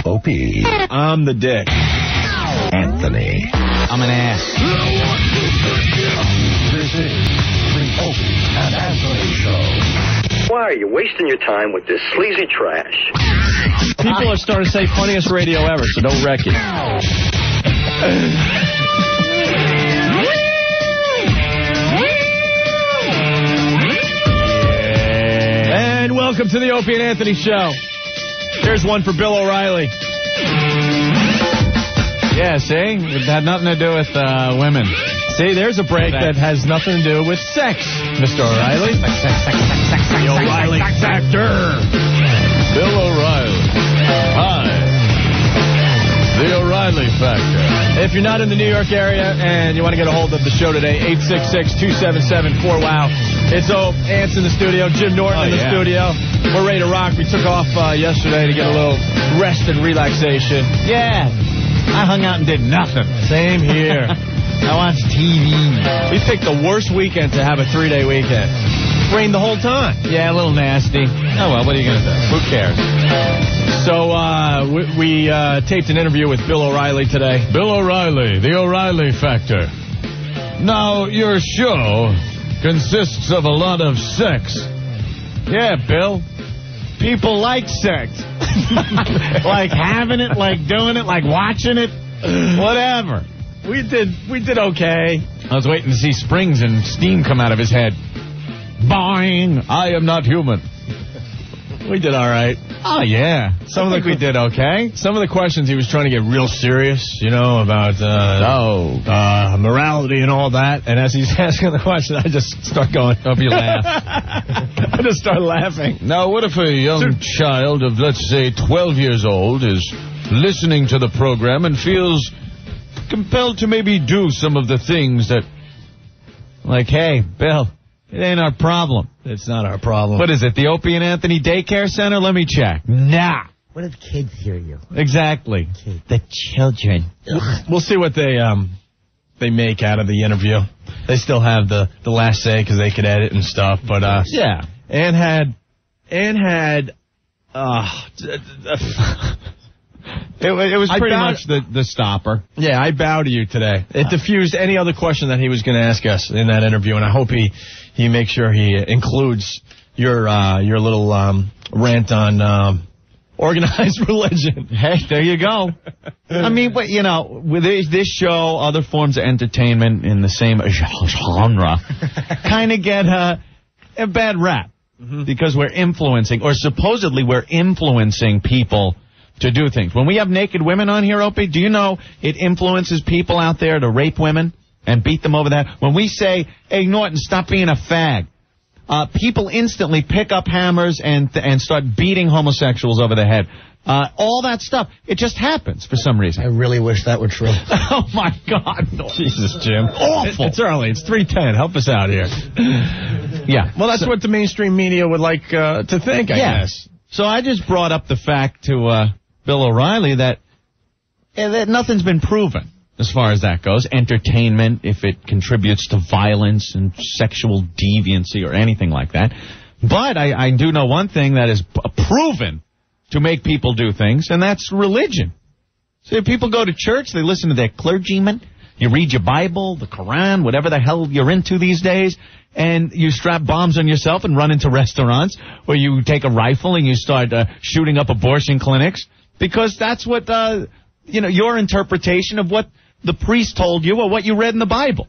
Opie. I'm the dick. Anthony. I'm an ass. This is the Opie and Anthony Show. Why are you wasting your time with this sleazy trash? People are starting to say funniest radio ever, so don't wreck it. And welcome to the Opie and Anthony Show. Here's one for Bill O'Reilly. Yeah, see? It had nothing to do with women. See, there's a break that has nothing to do with sex, Mr. O'Reilly. The O'Reilly Factor. Bill O'Reilly. Hi. The O'Reilly Factor. If you're not in the New York area and you want to get a hold of the show today, 866-277-4WOW. It's Ant's in the studio, Jim Norton in the studio. We're ready to rock. We took off yesterday to get a little rest and relaxation. Yeah. I hung out and did nothing. Same here. I watched TV. We picked the worst weekend to have a 3-day weekend. Rained the whole time. Yeah, a little nasty. Oh, well, what are you going to do? Who cares? So we taped an interview with Bill O'Reilly today. Bill O'Reilly, the O'Reilly Factor. Now, your show consists of a lot of sex. Yeah, Bill. People like sex. Like having it, like doing it, like watching it, whatever. We did okay. I was waiting to see springs and steam come out of his head. Boing! I am not human. We did all right. Oh, yeah. We did okay. Some of the questions he was trying to get real serious, you know, about morality and all that. And as he's asking the question, I just start going. Hope you laugh. I just start laughing. Now, what if a young child of, let's say, 12 years old is listening to the program and feels compelled to maybe do some of the things that... Like, hey, Bill, it ain't our problem. It's not our problem. What is it, the Opie and Anthony Daycare Center? Let me check. Nah. What if kids hear you? Exactly. The children. We'll see what they make out of the interview. They still have the last say because they could edit and stuff. But yeah. Ann had It was pretty much the stopper. Yeah, I bow to you today. It diffused any other question that he was going to ask us in that interview, and I hope he makes sure he includes your little rant on organized religion. Hey, there you go. I mean, but you know, with this show, other forms of entertainment in the same genre kind of get a bad rap because we're influencing, or supposedly we're influencing people to do things. When we have naked women on here, Opie, do you know it influences people out there to rape women and beat them over that? When we say, hey, Norton, stop being a fag, people instantly pick up hammers and start beating homosexuals over the head. All that stuff, it just happens for some reason. I really wish that were true. Oh, my God. No. Jesus, Jim. Awful. It's early. It's 3:10. Help us out here. Yeah. Well, that's what the mainstream media would like to think, I guess. So I just brought up the fact to Bill O'Reilly that nothing's been proven as far as that goes. Entertainment, if it contributes to violence and sexual deviancy or anything like that. But I do know one thing that is proven to make people do things, and that's religion. So if people go to church, they listen to their clergyman. You read your Bible, the Quran, whatever the hell you're into these days, and you strap bombs on yourself and run into restaurants, or you take a rifle and you start shooting up abortion clinics. Because that's what, your interpretation of what the priest told you or what you read in the Bible.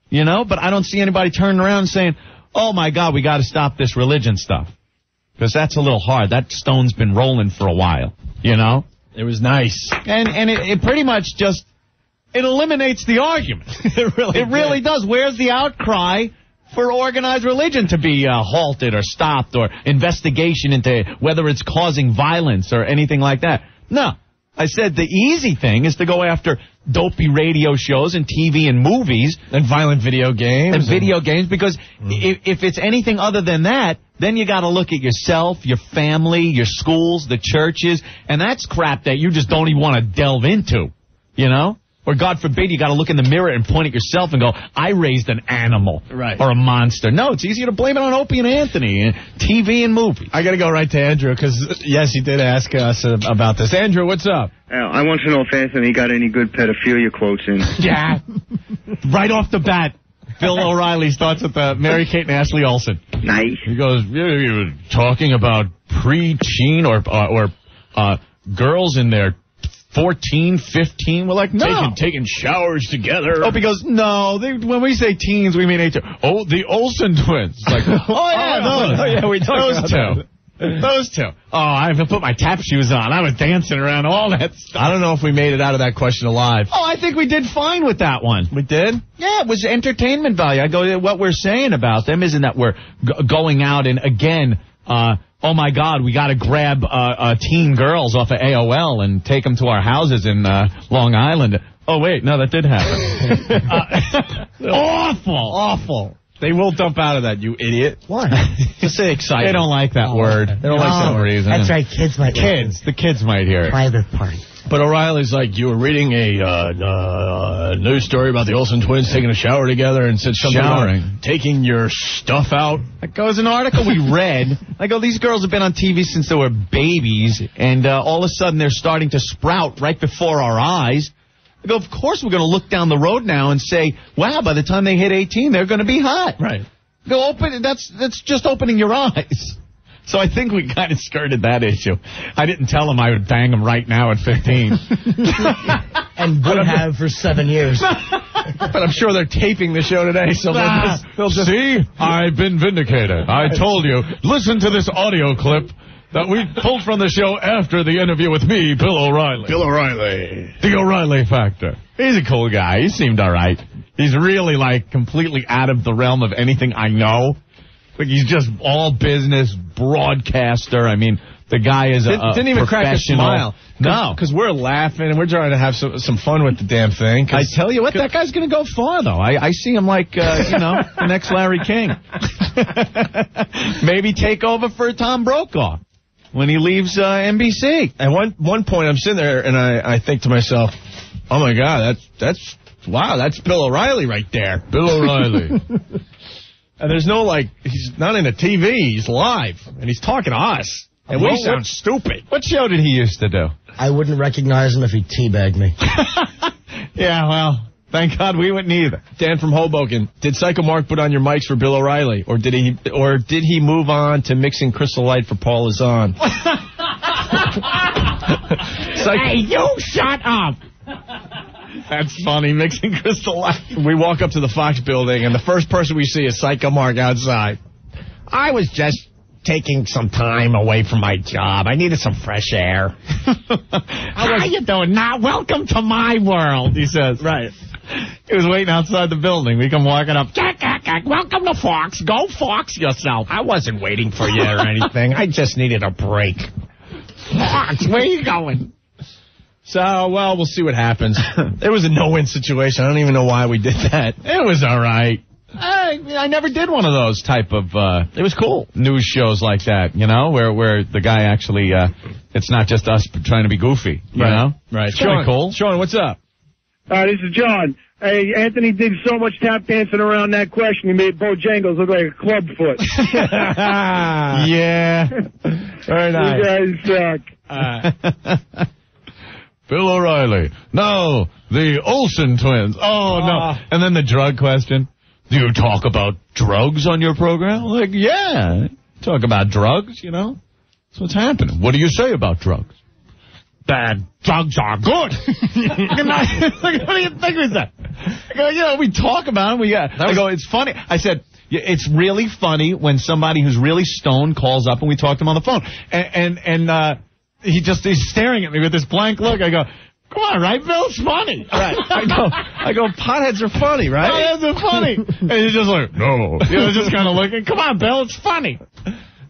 You know, but I don't see anybody turning around and saying, oh, my God, we got to stop this religion stuff. Because that's a little hard. That stone's been rolling for a while, you know? It was nice. And it pretty much just, it eliminates the argument. It really does. Where's the outcry for organized religion to be halted or stopped, or investigation into whether it's causing violence or anything like that? No. I said the easy thing is to go after dopey radio shows and TV and movies. And violent video games. And video games, because if it's anything other than that, then you got to look at yourself, your family, your schools, the churches, and that's crap that you just don't even want to delve into, you know? Or, God forbid, you got to look in the mirror and point at yourself and go, I raised an animal. Right. Or a monster. No, it's easier to blame it on Opie and Anthony, TV and movies. I got to go right to Andrew, because, yes, he did ask us about this. Andrew, what's up? I want to know if Anthony got any good pedophilia quotes in. Yeah. Right off the bat, Bill O'Reilly starts with Mary Kate and Ashley Olsen. Nice. He goes, you were talking about pre-teen or girls in their 14, 15. We're like, no. Taking showers together. Opie goes, no, when we say teens, we mean 18. Oh, the Olsen twins. It's like, we talked about those two. Those two. Oh, I haven't put my tap shoes on. I was dancing around all that stuff. I don't know if we made it out of that question alive. Oh, I think we did fine with that one. We did? Yeah, it was entertainment value. I go, what we're saying about them isn't that we're going out and, again, oh, my God, we got to grab teen girls off of AOL and take them to our houses in Long Island. Oh, wait, no, that did happen. Awful. They will dump out of that, you idiot. What? Just say excited. They don't like that word. They don't like some reason. That's right, kids might The kids might hear it. Private party. But O'Reilly's like, you were reading a news story about the Olsen twins taking a shower together and said something about taking your stuff out. That goes an article we read. I go, these girls have been on TV since they were babies, and all of a sudden they're starting to sprout right before our eyes. I go, of course we're going to look down the road now and say, wow, by the time they hit 18, they're going to be hot. Right. Go that's just opening your eyes. So I think we kind of skirted that issue. I didn't tell them I would bang them right now at 15. And would have for 7 years. But I'm sure they're taping the show today, so they'll just... See? I've been vindicated. I told you. Listen to this audio clip that we pulled from the show after the interview with me, Bill O'Reilly. Bill O'Reilly. The O'Reilly Factor. He's a cool guy. He seemed all right. He's really, completely out of the realm of anything I know. Like, he's just all business, broadcaster. I mean, the guy is didn't even crack a smile. No. Because we're laughing and we're trying to have some fun with the damn thing. I tell you what, that guy's going to go far, though. I see him like, the next Larry King. Maybe take over for Tom Brokaw when he leaves NBC. At one point, I'm sitting there and I think to myself, oh, my God, that's Bill O'Reilly right there. Bill O'Reilly. And there's no, he's not in a TV. He's live. And he's talking to us. And we sound stupid. What show did he used to do? I wouldn't recognize him if he teabagged me. Yeah, well, thank God we wouldn't either. Dan from Hoboken, did Psycho Mark put on your mics for Bill O'Reilly? Or did he move on to mixing Crystal Light for Paul Lazon? Hey, you shut up! That's funny, mixing Crystal Light. We walk up to the Fox building, and the first person we see is Psycho Mark outside. I was just taking some time away from my job. I needed some fresh air. How you doing? Now, welcome to my world, he says. Right. He was waiting outside the building. We come walking up. Welcome to Fox. Go Fox yourself. I wasn't waiting for you or anything. I just needed a break. Fox, where you going? So, well, we'll see what happens. It was a no-win situation. I don't even know why we did that. It was all right. I never did one of those type of it was cool news shows like that, where the guy actually it's not just us trying to be goofy, you know? Right. It's Sean, cool. Sean, what's up? This is John. Hey, Anthony did so much tap dancing around that question, he made Bojangles look like a club foot. Yeah. Very nice. You guys suck. Bill O'Reilly. No, the Olsen twins. Oh, no. And then the drug question. Do you talk about drugs on your program? Like, yeah. Talk about drugs, That's what's happening. What do you say about drugs? Bad drugs are good. What do you think was that? I go, we talk about them. I go, it's funny. I said, it's really funny when somebody who's really stoned calls up and we talk to him on the phone. And he's staring at me with this blank look. I go, come on, right, Bill? It's funny. Right. I go, potheads are funny, right? Potheads are funny. And he's just like, no. Just kind of looking, come on, Bill, it's funny.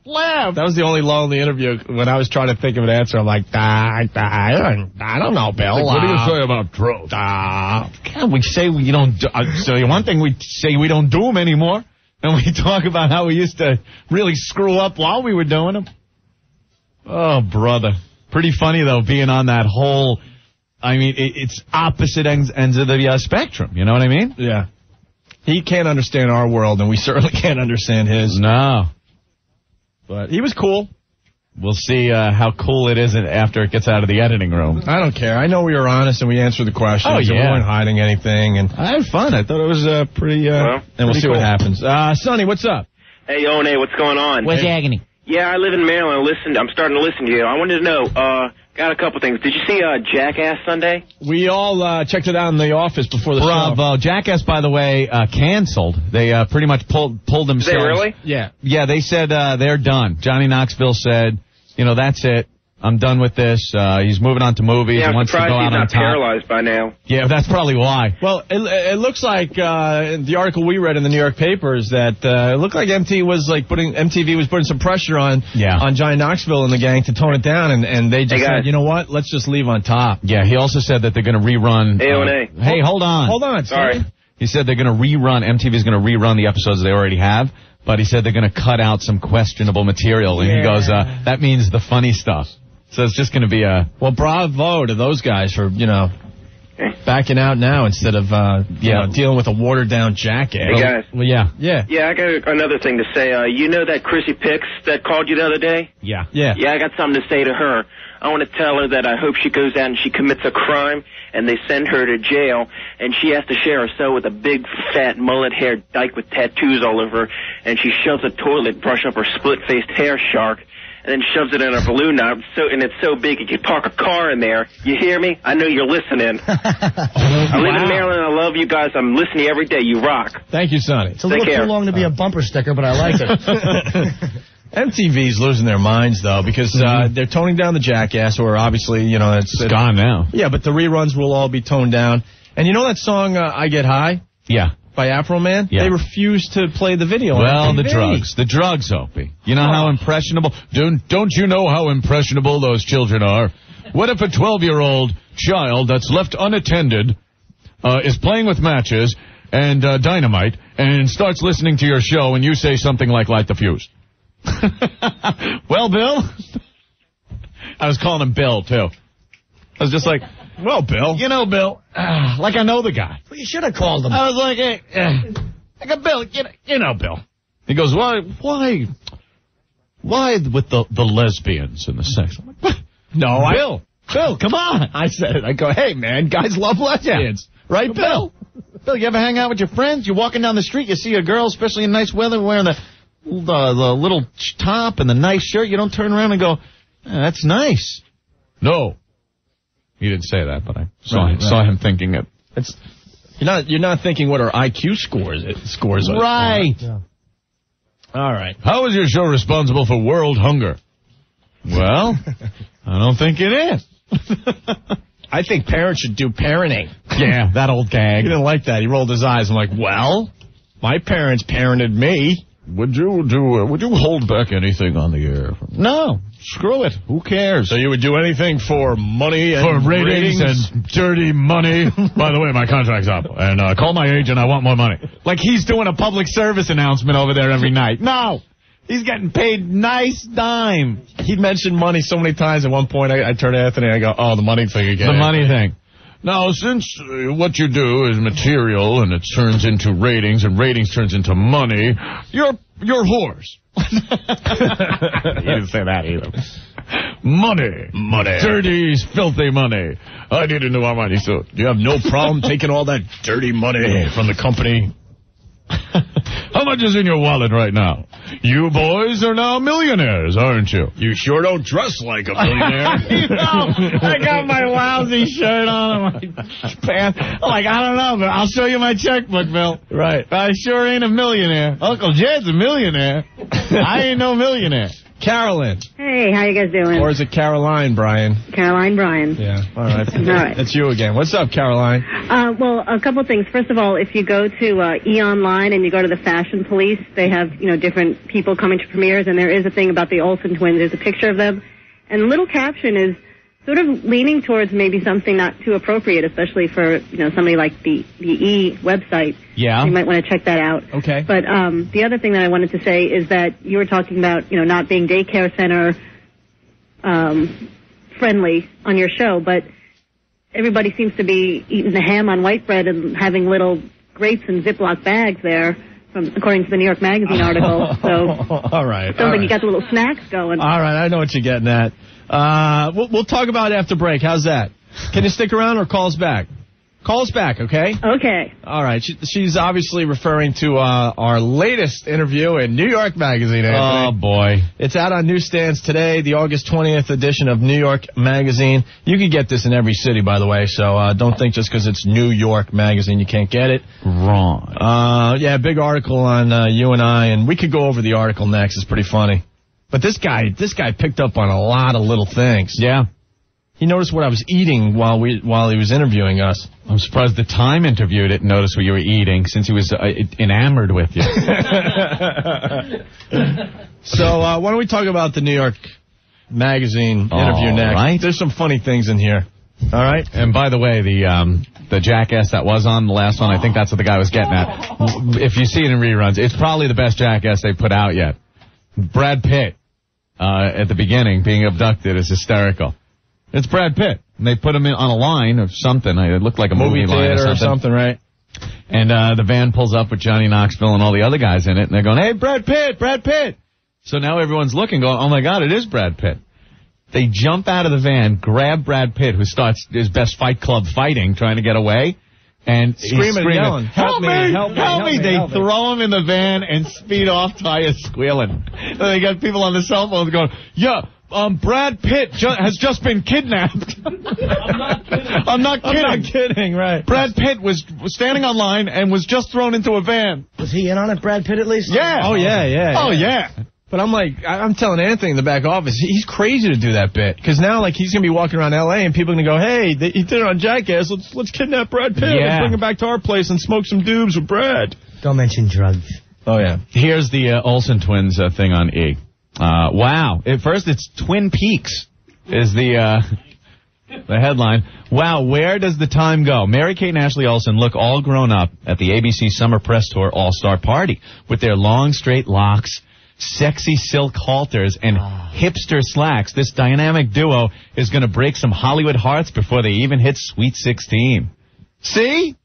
Laugh. That was the only lull in the interview when I was trying to think of an answer. I'm like, I don't know, Bill. Like, what do you say about drugs? Can't we say we don't do, so one thing we say we don't do them anymore, and we talk about how we used to really screw up while we were doing them. Oh, brother. Pretty funny, though, being on that whole I mean, it's opposite ends of the spectrum. You know what I mean? Yeah. He can't understand our world, and we certainly can't understand his. No. But he was cool. We'll see how cool it is after it gets out of the editing room. I don't care. I know we were honest and we answered the questions. Oh, yeah. We weren't hiding anything. And I had fun. I thought it was pretty. And we'll see what happens. Sonny, what's up? Hey, One, what's going on? What's agony? Yeah, I live in Maryland. I'm starting to listen to you. I wanted to know, got a couple things. Did you see Jackass Sunday? We all checked it out in the office before the show. Bravo. Jackass, by the way, canceled. They pretty much pulled themselves. Did they really? Yeah. Yeah, they said they're done. Johnny Knoxville said, that's it. I'm done with this. He's moving on to movies. Yeah, he I'm wants to surprised go he's out on not top. paralyzed by now. Yeah, that's probably why. Well, it looks like in the article we read in the New York papers that it looked like MTV was putting some pressure on Johnny Knoxville and the gang to tone it down, and they just said, you know what, let's just leave on top. Yeah, he also said that they're going to rerun. Hey, hold on. Hold on. Sorry. He said they're going to rerun. MTV's going to rerun the episodes they already have, but he said they're going to cut out some questionable material, and he goes, that means the funny stuff. So it's just going to be well, bravo to those guys for, backing out now instead of, dealing with a watered-down jackass. Hey, guys. Well, yeah. Yeah, I got another thing to say. You know that Chrissy Picks that called you the other day? Yeah. Yeah, I got something to say to her. I want to tell her that I hope she goes out and she commits a crime and they send her to jail and she has to share a cell with a big, fat, mullet-haired dyke with tattoos all over her, and she shoves a toilet brush up her split-faced hair shark and then shoves it in a balloon knob, and it's so big you could park a car in there. You hear me? I know you're listening. I live in Maryland. I love you guys. I'm listening every day. You rock. Thank you, Sonny. It's a little too long to be a bumper sticker, but I like it. MTV's losing their minds, though, because they're toning down the Jackass, or obviously, it's gone now. Yeah, but the reruns will all be toned down. And you know that song, I Get High? Yeah. By Afro Man? Yeah. They refuse to play the video. Well, on the MTV. drugs, Opie. You know how impressionable? Don't you know how impressionable those children are? What if a 12-year-old child that's left unattended is playing with matches and dynamite and starts listening to your show and you say something like light the fuse? Well, Bill? I was calling him Bill, too. I was just like, well, Bill. Bill, like I know the guy. Well, you should have called him. I was like, hey, Bill, Bill. He goes, why with the lesbians and the sex? I'm like, what? No, Bill, come on. I said it. I go, hey, man, guys love lesbians. Yeah. Right, Bill? Bill, you ever hang out with your friends? You're walking down the street, you see a girl, especially in nice weather, wearing the little top and the nice shirt. You don't turn around and go, that's nice. No. He didn't say that, but I saw him thinking it. You're not thinking what our IQ scores are. Right. Yeah. All right. How is your show responsible for world hunger? Well, I don't think it is. I think parents should do parenting. Yeah, that old gag. He didn't like that. He rolled his eyes. I'm like, well, my parents parented me. Would you hold back anything on the air? No, screw it. Who cares? So you would do anything for money and for ratings and dirty money? By the way, my contract's up, and call my agent. I want more money. Like he's doing a public service announcement over there every night. No, he's getting paid nice dime. He mentioned money so many times. At one point, I turned to Anthony. I go, "Oh, the money thing again." The money thing. Now, since what you do is material and it turns into ratings and ratings turns into money, you're whores. He didn't say that either. Money. Dirty, filthy money. I need a new Armani suit. You have no problem taking all that dirty money from the company? How much is in your wallet right now? You boys are now millionaires, aren't you? You sure don't dress like a millionaire. I got my lousy shirt on and my pants. I'm like, I don't know, but I'll show you my checkbook, Bill. Right. I sure ain't a millionaire. Uncle Jed's a millionaire. I ain't no millionaire. Carolyn. Hey, how you guys doing? Or is it Caroline, Brian? Caroline Bryan. Yeah, all right. All right. That's you again. What's up, Caroline? Well, a couple things. First of all, if you go to E-Online and you go to the Fashion Police, they have, different people coming to premieres, and there is a thing about the Olsen twins. There's a picture of them, and the little caption is sort of leaning towards maybe something not too appropriate, especially for, somebody like the E website. Yeah. You might want to check that out. Okay. But the other thing that I wanted to say is that you were talking about, not being daycare center friendly on your show, but everybody seems to be eating the ham on white bread and having little grapes in Ziploc bags there, according to the New York Magazine article. So, all right. Sounds like you got the little snacks going. All right, I know what you're getting at. We'll talk about it after break. How's that? Can you stick around or call us back? Call us back, okay? Okay. All right. She's obviously referring to our latest interview in New York Magazine, Anthony. Oh, boy. It's out on newsstands today, the August 20th edition of New York Magazine. You can get this in every city, by the way, so don't think just because it's New York Magazine you can't get it. Wrong. Yeah, big article on you and I, and we could go over the article next. It's pretty funny. But this guy picked up on a lot of little things. Yeah. He noticed what I was eating while he was interviewing us. I'm surprised the Time interview didn't notice what you were eating since he was enamored with you. So why don't we talk about the New York Magazine interview next? Right. There's some funny things in here. All right. And by the way, the jackass that was on the last one, I think that's what the guy was getting at. If you see it in reruns, it's probably the best jackass they put out yet. Brad Pitt at the beginning being abducted is hysterical. It's Brad Pitt. And they put him on a line or something. It looked like a movie line or something, right? And the van pulls up with Johnny Knoxville and all the other guys in it, and they're going, "Hey, Brad Pitt, Brad Pitt!" So now everyone's looking, going, "Oh my God, it is Brad Pitt." They jump out of the van, grab Brad Pitt, who starts his best Fight Club fighting, trying to get away, and screaming and yelling, "Help me! Help me!" They throw him in the van and speed off, tires squealing. And they got people on the cell phones going, "Yeah. Brad Pitt has just been kidnapped." I'm not kidding, right. Brad Pitt was standing on line and was just thrown into a van. Was he in on it, Brad Pitt, at least? Yeah. Oh, yeah. Oh, yeah. But I'm telling Anthony in the back office, he's crazy to do that bit. Because now, he's going to be walking around L.A. and people are going to go, "Hey, he did it on Jackass. Let's kidnap Brad Pitt. Yeah. Let's bring him back to our place and smoke some doobs with Brad." Don't mention drugs. Oh, yeah. Here's the Olsen twins thing on E. Wow. At first, it's Twin Peaks is the headline. Wow, where does the time go? Mary-Kate and Ashley Olsen look all grown up at the ABC Summer Press Tour All-Star Party with their long, straight locks, sexy silk halters, and hipster slacks. This dynamic duo is going to break some Hollywood hearts before they even hit Sweet 16. See?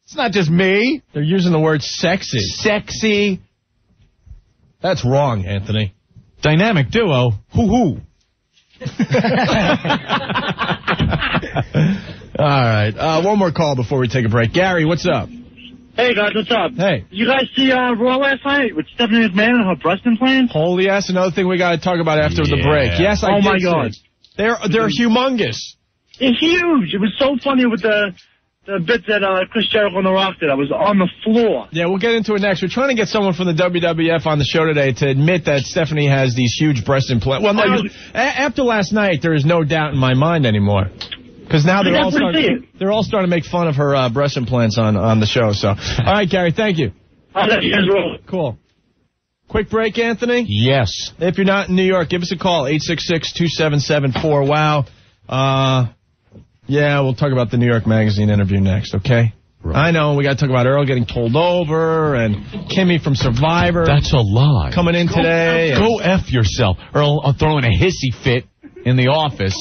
It's not just me. They're using the word sexy. Sexy. That's wrong, Anthony. Dynamic duo, hoo-hoo. All right. One more call before we take a break. Gary, what's up? Hey, guys, what's up? Hey. You guys see Raw last night with Stephanie McMahon and her breast implants? Holy yes, another thing we got to talk about after the break. Yes, I Oh, did my see God. it. They're humongous. They're huge. It was so funny with the bit that Chris Jericho and The Rock did. I was on the floor. Yeah, we'll get into it next. We're trying to get someone from the WWF on the show today to admit that Stephanie has these huge breast implants. Well, no, after last night, there is no doubt in my mind anymore. Because now they're all starting to make fun of her breast implants on the show. So, all right, Gary, thank you. I'll let you guys roll. Cool. Quick break, Anthony? Yes. If you're not in New York, give us a call, 866-2774-WOW. Yeah, we'll talk about the New York Magazine interview next, okay? Right. I know, we got to talk about Earl getting pulled over and Kimmy from Survivor. That's a lie. Coming in today. Go F yourself. Earl throwing a hissy fit in the office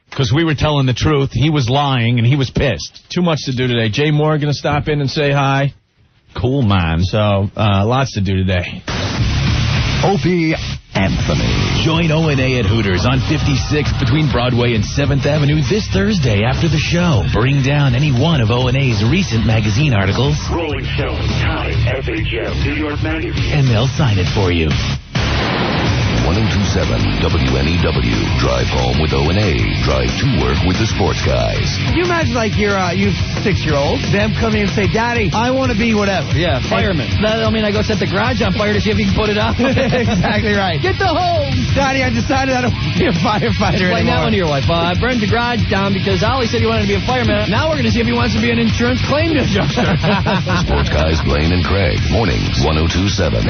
because we were telling the truth. He was lying and he was pissed. Too much to do today. Jay Mohr going to stop in and say hi. Cool, man. So, lots to do today. Opie Anthony. Join O&A at Hooters on 56th between Broadway and 7th Avenue this Thursday after the show. Bring down any one of O&A's recent magazine articles. Rolling Stone, Time, FHM, New York Magazine. And they'll sign it for you. 1027 WNEW. Drive home with O&A. Drive to work with the sports guys. Can you imagine, you 6-year-old, them coming in and say, "Daddy, I want to be whatever." Yeah, fireman. I go set the garage on fire to see if you can put it out. Exactly right. Get the hose. Daddy, I decided I don't want to be a firefighter Explain that anymore. one to your wife. I burned the garage down because Ollie said he wanted to be a fireman. Now we're going to see if he wants to be an insurance claim adjuster. Sports guys Blaine and Craig. Mornings, 1027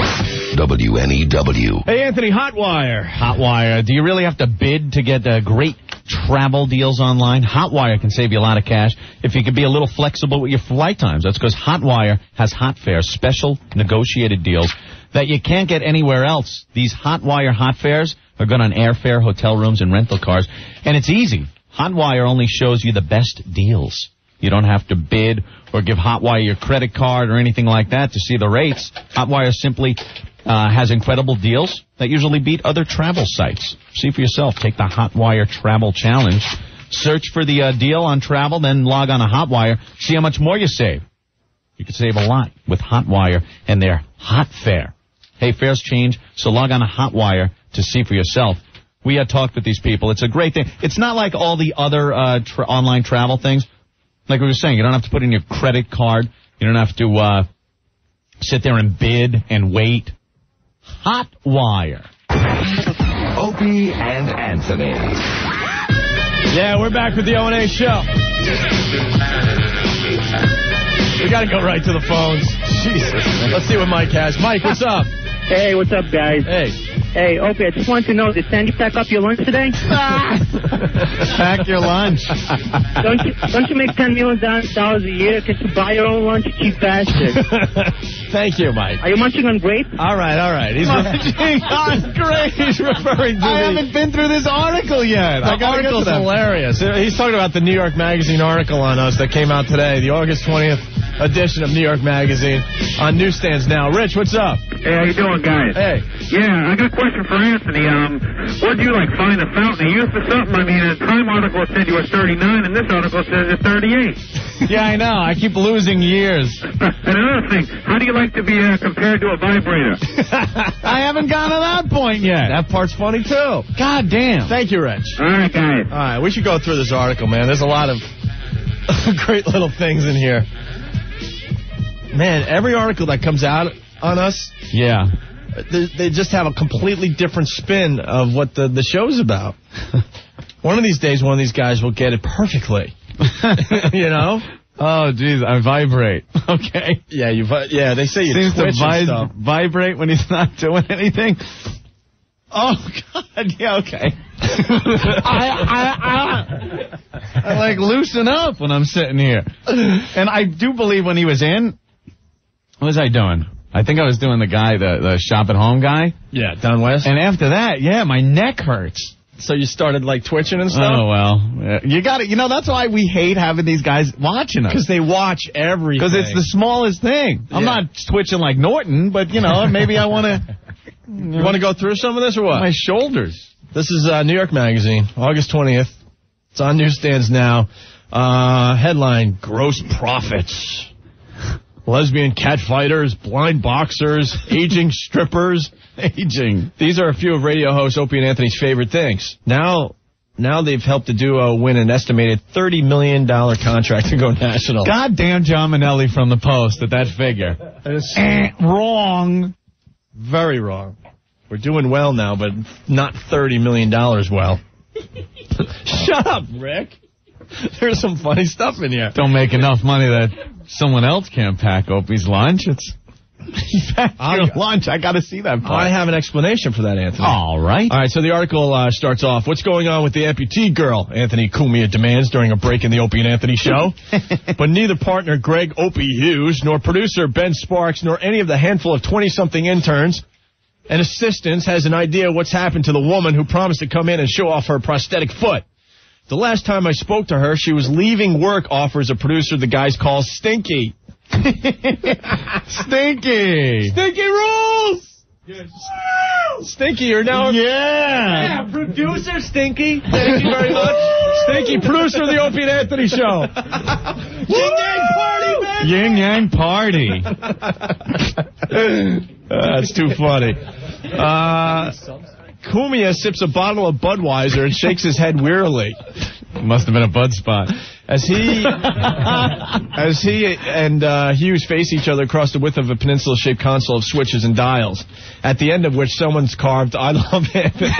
WNEW. Hey, Anthony, Hotwire. Hotwire. Do you really have to bid to get great travel deals online? Hotwire can save you a lot of cash if you could be a little flexible with your flight times. That's because Hotwire has hot fares, special negotiated deals that you can't get anywhere else. These Hotwire hot fares are good on airfare, hotel rooms, and rental cars. And it's easy. Hotwire only shows you the best deals. You don't have to bid or give Hotwire your credit card or anything like that to see the rates. Hotwire simply has incredible deals that usually beat other travel sites. See for yourself. Take the Hotwire Travel Challenge. Search for the deal on travel, then log on to Hotwire. See how much more you save. You can save a lot with Hotwire and their Hot Fare. Hey, fares change, so log on to Hotwire to see for yourself. We had talked with these people. It's a great thing. It's not like all the other online travel things. Like we were saying, you don't have to put in your credit card. You don't have to sit there and bid and wait. Hotwire. Opie and Anthony. Yeah, we're back with the O&A show. We got to go right to the phones. Jesus. Let's see what Mike has. Mike, what's up? Hey, what's up, guys? Hey. Hey, Opie, I just wanted to know, did Sandy pack up your lunch today? Pack your lunch. Don't you make $10 million a year? Can you buy your own lunch, you cheap bastard? Thank you, Mike. Are you munching on grapes? All right. He's munching on grapes. He's referring to I haven't been through this article yet. The article's hilarious. He's talking about the New York Magazine article on us that came out today, the August 20th edition of New York Magazine, on newsstands now. Rich, what's up? Hey, how you doing, guys? Hey. Yeah, I got a question for Anthony. Where'd you, find a fountain? You used for something. I mean, the Time article said you were 39, and this article says you're 38. Yeah, I know. I keep losing years. And another thing, how do you like to be compared to a vibrator? I haven't gotten to that point yet. That part's funny, too. God damn. Thank you, Rich. All right, guys. All right, we should go through this article, man. There's a lot of great little things in here. Man, every article that comes out on us, yeah, they just have a completely different spin of what the show's about. One of these days, one of these guys will get it perfectly. You know? Oh, geez, I vibrate. Okay. Yeah, they say you seems twitch to and stuff. vibrate when he's not doing anything. Oh, God, yeah, okay. I loosen up when I'm sitting here. And I do believe when he was in, what was I doing? I think I was doing the guy, the shop at home guy. Yeah, Don West. And after that, yeah, my neck hurts. So you started twitching and stuff? Oh, well. You got it. You know, that's why we hate having these guys watching us. Because they watch everything. Because it's the smallest thing. I'm not twitching like Norton, but, maybe I want to... You want to go through some of this or what? My shoulders. This is New York Magazine, August 20th. It's on newsstands now. Headline, Gross Profits. Lesbian catfighters, blind boxers, aging strippers. Aging. These are a few of radio host Opie and Anthony's favorite things. Now they've helped the duo win an estimated $30 million contract to go national. Goddamn John Manelli from the Post at that figure. Wrong. Very wrong. We're doing well now, but not $30 million well. Shut up, Rick. There's some funny stuff in here. Don't make enough money that someone else can't pack Opie's lunch. It's your lunch. I got to see that part. I have an explanation for that, Anthony. All right. All right, so the article starts off, what's going on with the amputee girl? Anthony Cumia demands during a break in the Opie and Anthony show. But neither partner Greg Opie Hughes, nor producer Ben Sparks, nor any of the handful of 20-something interns and assistants has an idea what's happened to the woman who promised to come in and show off her prosthetic foot. The last time I spoke to her, she was leaving work, offers a producer the guys call Stinky. Stinky. Stinky rules. Yes. Stinky, you're now. Yeah, producer Stinky. Thank you very much. Stinky, producer of the Opie and Anthony show. Yin Yang Party. That's too funny. Cumia sips a bottle of Budweiser and shakes his head wearily. Must have been a Bud spot. As he and Hughes face each other across the width of a peninsula-shaped console of switches and dials, at the end of which someone's carved, I love Anthony.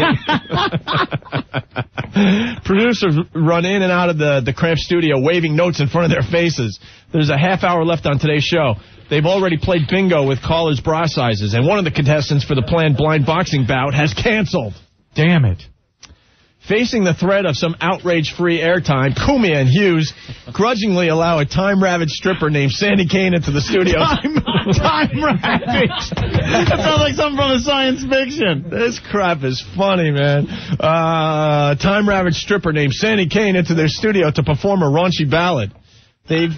Producers run in and out of the cramped studio waving notes in front of their faces. There's a half hour left on today's show. They've already played bingo with callers' bra sizes, and one of the contestants for the planned blind boxing bout has canceled. Damn it. Facing the threat of some outrage-free airtime, Cumia and Hughes grudgingly allow a time-ravaged stripper named Sandy Kane into the studio. Time-ravaged? That sounds like something from a science fiction. This crap is funny, man. Time-ravaged stripper named Sandy Kane into their studio to perform a raunchy ballad. Hey,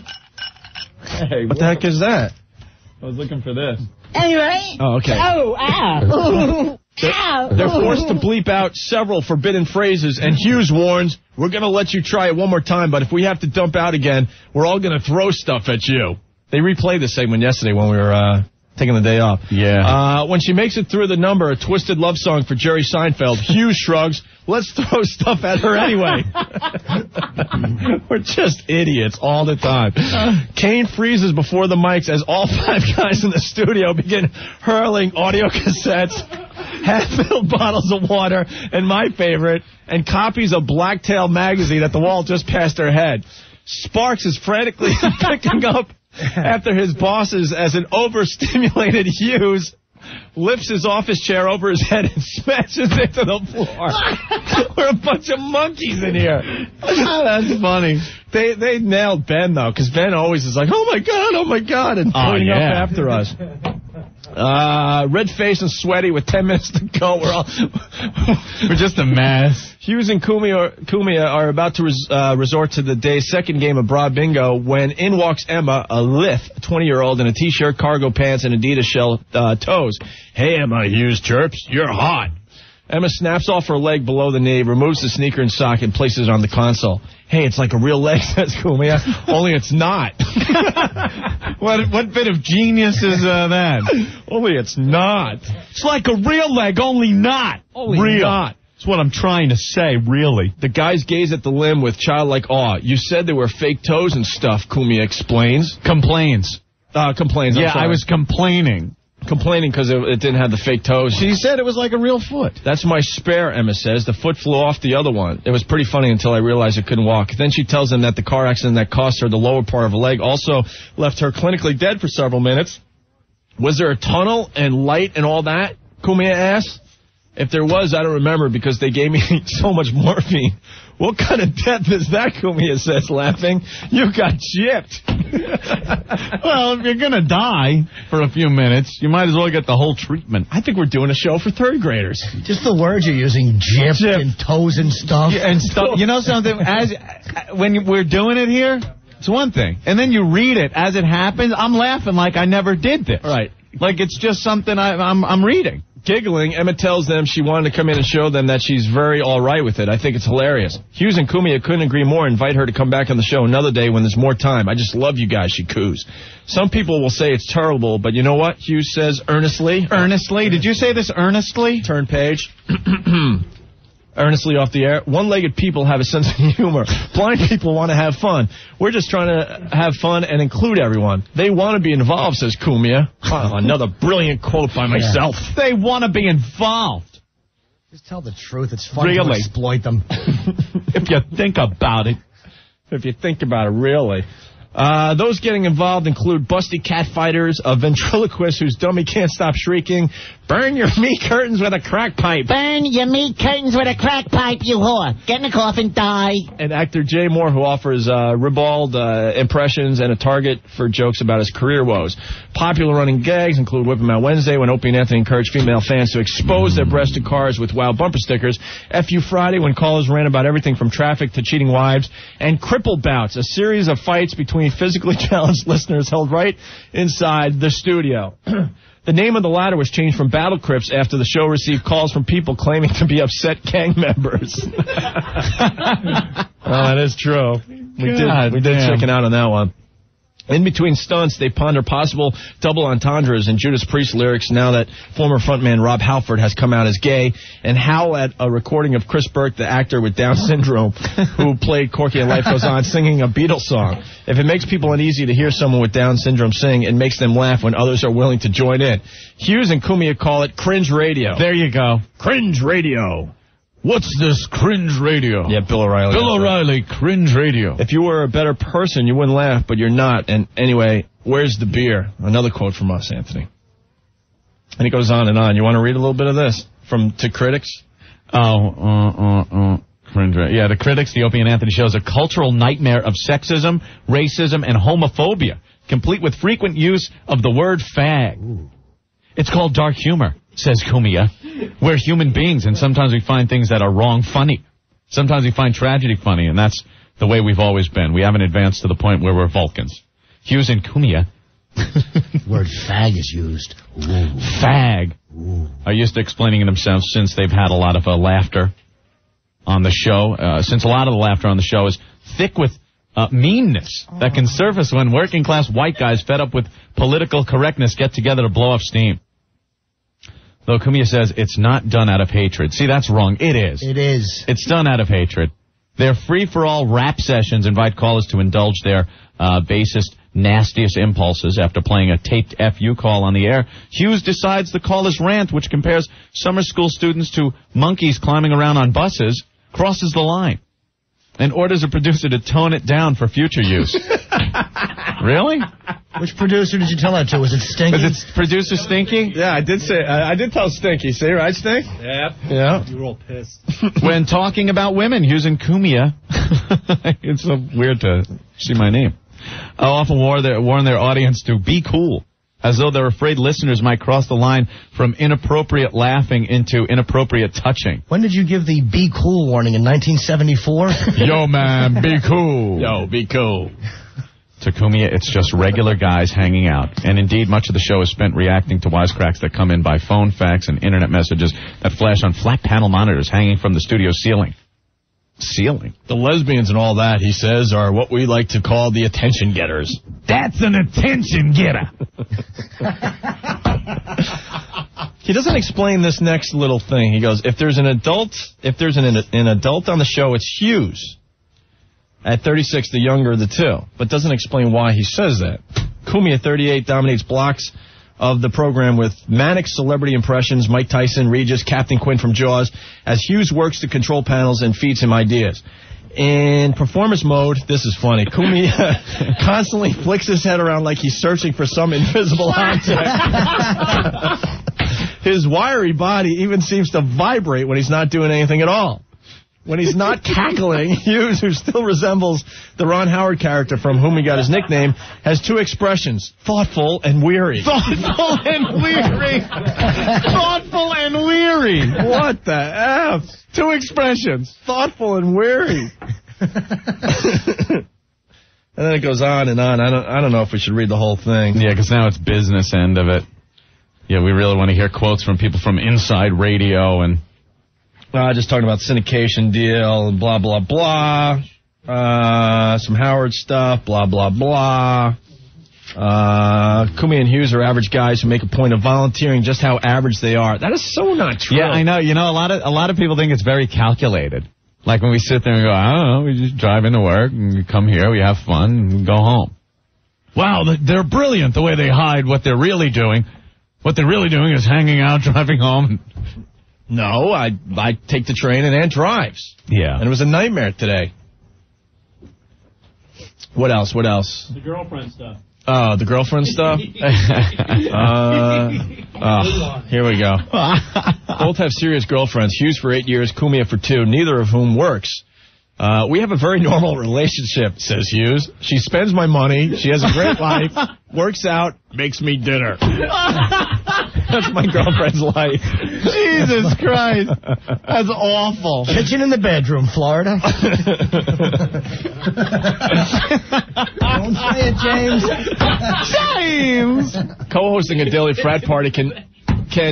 what the heck is that? I was looking for this. Anyway. Oh, okay. Oh, ow. They're forced to bleep out several forbidden phrases, and Hughes warns, we're going to let you try it one more time, but if we have to dump out again, we're all going to throw stuff at you. They replayed this segment yesterday when we were taking the day off. Yeah. When she makes it through the number, a twisted love song for Jerry Seinfeld, Hughes shrugs, let's throw stuff at her anyway. We're just idiots all the time. Kane freezes before the mics as all 5 guys in the studio begin hurling audio cassettes, half-filled bottles of water, and my favorite, and copies of Blacktail magazine at the wall just past her head. Sparks is frantically picking up after his bosses as an overstimulated Hughes lifts his office chair over his head and smashes into the floor. We're a bunch of monkeys in here. That's funny. They nailed Ben, though, because Ben always is like, oh, my God, and pointing up after us. Red face and sweaty with 10 minutes to go. We're just a mess. Hughes and Cumia are about to resort to the day's second game of Broad Bingo when in walks Emma, a lithe 20-year-old in a T-shirt, cargo pants, and Adidas shell toes. Hey, Emma, Hughes chirps, you're hot. Emma snaps off her leg below the knee, removes the sneaker and sock, and places it on the console. Hey, it's like a real leg, says Cumia, only it's not. What bit of genius is that? Only it's not. It's like a real leg, only not. Only real. not. That's what I'm trying to say, really. The guys gaze at the limb with childlike awe. You said they were fake toes and stuff, Cumia explains. Complains. Complains, I'm sorry. I was complaining. Complaining because it didn't have the fake toes. She said it was like a real foot. That's my spare, Emma says. The foot flew off the other one. It was pretty funny until I realized it couldn't walk. Then she tells them that the car accident that cost her the lower part of her leg also left her clinically dead for several minutes. Was there a tunnel and light and all that? Cumia asks. If there was, I don't remember because they gave me so much morphine. What kind of death is that, Cumia says, laughing? You got gypped. Well, if you're going to die for a few minutes, you might as well get the whole treatment. I think we're doing a show for third graders. Just the words you're using, gypped and toes and stuff. Yeah, and stuff. You know something? When we're doing it here, it's one thing. And then you read it as it happens. I'm laughing like I never did this. Right. Like it's just something I'm reading. Giggling, Emma tells them she wanted to come in and show them that she's very all right with it. I think it's hilarious. Hughes and Cumia couldn't agree more. Invite her to come back on the show another day when there's more time. I just love you guys, she coos. Some people will say it's terrible, but you know what? Hughes says earnestly. Earnestly? Did you say this earnestly? Turn page. Earnestly off the air. One-legged people have a sense of humor. Blind people want to have fun. We're just trying to have fun and include everyone. They want to be involved, says Cumia. Another brilliant quote by myself. They want to be involved. Just tell the truth. It's fun to exploit them. If you think about it. If you think about it, really. Those getting involved include busty cat fighters, a ventriloquist whose dummy can't stop shrieking, burn your meat curtains with a crack pipe. Burn your meat curtains with a crack pipe, you whore. Get in the coffin, die. And actor Jay Mohr, who offers ribald impressions and a target for jokes about his career woes. Popular running gags include Whip 'em Out Wednesday, when Opie and Anthony encourage female fans to expose their breasted cars with wild bumper stickers. FU Friday, when callers rant about everything from traffic to cheating wives. And Cripple Bouts, a series of fights between physically challenged listeners held right inside the studio. The name of the latter was changed from Battle Crips after the show received calls from people claiming to be upset gang members. That is true. We did chicken out on that one. In between stunts, they ponder possible double entendres in Judas Priest lyrics now that former frontman Rob Halford has come out as gay, and howl at a recording of Chris Burke, the actor with Down syndrome, who played Corky in Life Goes On, singing a Beatles song. If it makes people uneasy to hear someone with Down syndrome sing, it makes them laugh when others are willing to join in. Hughes and Cumia call it cringe radio. There you go. Cringe radio. What's this cringe radio? Yeah, Bill O'Reilly. Bill O'Reilly, cringe radio. If you were a better person, you wouldn't laugh, but you're not. And anyway, where's the beer? Another quote from us, Anthony. And it goes on and on. You want to read a little bit of this to critics? Yeah, the critics, the Opie and Anthony show is a cultural nightmare of sexism, racism, and homophobia, complete with frequent use of the word fag. Ooh. It's called dark humor, says Cumia. We're human beings, and sometimes we find things that are wrong funny. Sometimes we find tragedy funny, and that's the way we've always been. We haven't advanced to the point where we're Vulcans. Hughes and Cumia. Word fag is used. Ooh. Fag. Ooh. Are used to explaining it themselves since they've had a lot of laughter on the show. Since a lot of the laughter on the show is thick with meanness that can surface when working-class white guys fed up with political correctness get together to blow off steam. Though Cumia says it's not done out of hatred. See, that's wrong. It is. It is. It's done out of hatred. Their free-for-all rap sessions invite callers to indulge their basest, nastiest impulses. After playing a taped FU call on the air, Hughes decides the caller's rant, which compares summer school students to monkeys climbing around on buses, crosses the line and orders a producer to tone it down for future use. Really? Which producer did you tell that to? Was it Stinky? Was it producer Stinky? Yeah, I did say. I did tell Stinky. See, right, Stink? Yep. Yeah. You were all pissed. When talking about women, using Cumia, it's so weird to see my name. I often warn their audience to be cool, as though they're afraid listeners might cross the line from inappropriate laughing into inappropriate touching. When did you give the be cool warning? In 1974? Yo, man, be cool. Yo, be cool. To Cumia, it's just regular guys hanging out. And indeed, much of the show is spent reacting to wisecracks that come in by phone, fax, and internet messages that flash on flat panel monitors hanging from the studio ceiling. Ceiling? The lesbians and all that, he says, are what we like to call the attention getters. That's an attention getter. He doesn't explain this next little thing. He goes, if there's an adult on the show, it's Hughes. At 36, the younger of the two, but doesn't explain why he says that. Cumia, 38, dominates blocks of the program with manic celebrity impressions, Mike Tyson, Regis, Captain Quinn from Jaws, as Hughes works to control panels and feeds him ideas. In performance mode, this is funny, Cumia constantly flicks his head around like he's searching for some invisible object. His wiry body even seems to vibrate when he's not doing anything at all. When he's not cackling, Hughes, who still resembles the Ron Howard character from whom he got his nickname, has two expressions, thoughtful and weary. Thoughtful and weary. Thoughtful and weary. What the F? Two expressions. Thoughtful and weary. And then it goes on and on. I don't know if we should read the whole thing. Yeah, because now it's business end of it. Yeah, we really want to hear quotes from people from inside radio and... just talking about syndication deal, blah, blah, blah. Some Howard stuff, blah, blah, blah. Cumia and Hughes are average guys who make a point of volunteering just how average they are. That is so not true. Yeah, I know. You know, a lot of people think it's very calculated. Like when we sit there and go, I don't know, we just drive into work and we come here, we have fun, and we go home. Wow, they're brilliant the way they hide what they're really doing. What they're really doing is hanging out, driving home. No, I take the train and Aunt drives. Yeah. And it was a nightmare today. What else? The girlfriend stuff. Oh, the girlfriend stuff? Here we go. Both have serious girlfriends. Hughes for 8 years, Cumia for 2, neither of whom works. We have a very normal relationship, says Hughes. She spends my money. She has a great life. Works out. Makes me dinner. That's my girlfriend's life. Jesus Christ. That's awful. Kitchen in the bedroom, Florida. Don't say it, James. Co-hosting a daily frat party can,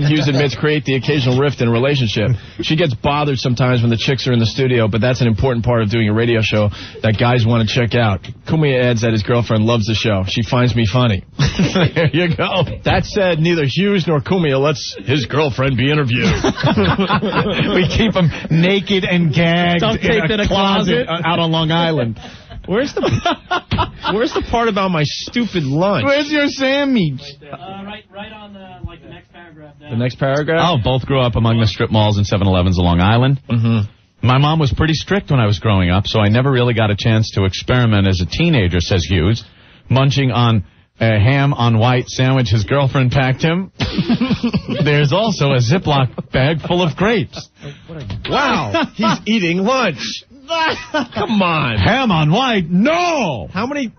Hughes admits, create the occasional rift in a relationship. She gets bothered sometimes when the chicks are in the studio, but that's an important part of doing a radio show that guys want to check out. Cumia adds that his girlfriend loves the show. She finds me funny. There you go. That said, neither Hughes nor Cumia lets his girlfriend be interviewed. We keep him naked and gagged in a closet out on Long Island. Where's the part about my stupid lunch? Where's your sandwich? Right on the next paragraph. The next paragraph? Oh, both grew up among the strip malls and 7-Elevens of Long Island. Mm-hmm. My mom was pretty strict when I was growing up, so I never really got a chance to experiment as a teenager, says Hughes, munching on a ham on white sandwich his girlfriend packed him. There's also a Ziploc bag full of grapes. Wow, he's eating lunch. Come on. Ham on white? No! How many...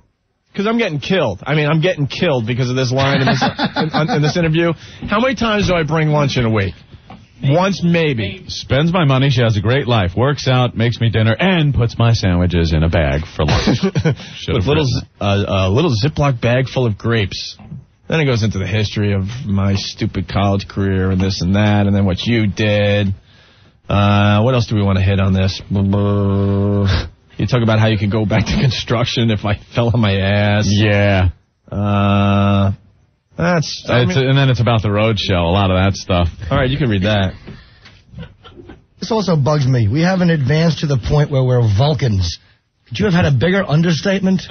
Because I'm getting killed. I mean, I'm getting killed because of this line in this interview. How many times do I bring lunch in a week? Once, maybe. Spends my money. She has a great life. Works out, makes me dinner, and puts my sandwiches in a bag for lunch. With a little Ziploc bag full of grapes. Then it goes into the history of my stupid college career and this and that, and then what you did. What else do we want to hit on this? You talk about how you could go back to construction if I fell on my ass. Yeah. And then it's about the road show, a lot of that stuff. All right, you can read that. This also bugs me. We haven't advanced to the point where we're Vulcans. Could you have had a bigger understatement?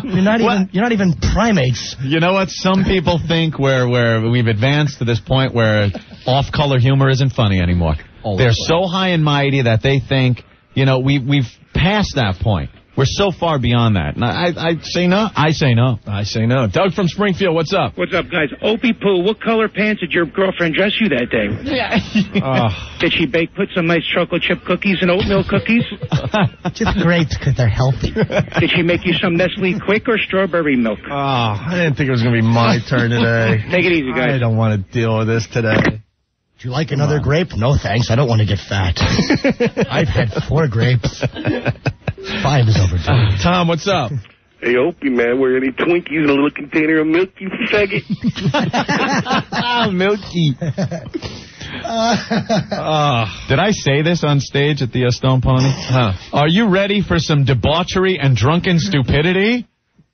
You're not even primates. You know what? Some people think where we've advanced to this point where off-color humor isn't funny anymore. They're so high and mighty that they think, you know, we've passed that point. We're so far beyond that. And I say no. I say no. I say no. Doug from Springfield, what's up? What's up, guys? Opie Poo, what color pants did your girlfriend dress you that day? Did she put some nice chocolate chip cookies and oatmeal cookies? Just great because they're healthy. Did she make you some Nestle Quick or strawberry milk? Oh, I didn't think it was going to be my turn today. Take it easy, guys. I don't want to deal with this today. Do you like another grape? No, thanks. I don't want to get fat. I've had 4 grapes. 5 is overdue. Tom, what's up? Hey, Opie, man, were any Twinkies in a little container of milk, you faggot? Milky. Did I say this on stage at the Stone Pony? Are you ready for some debauchery and drunken stupidity?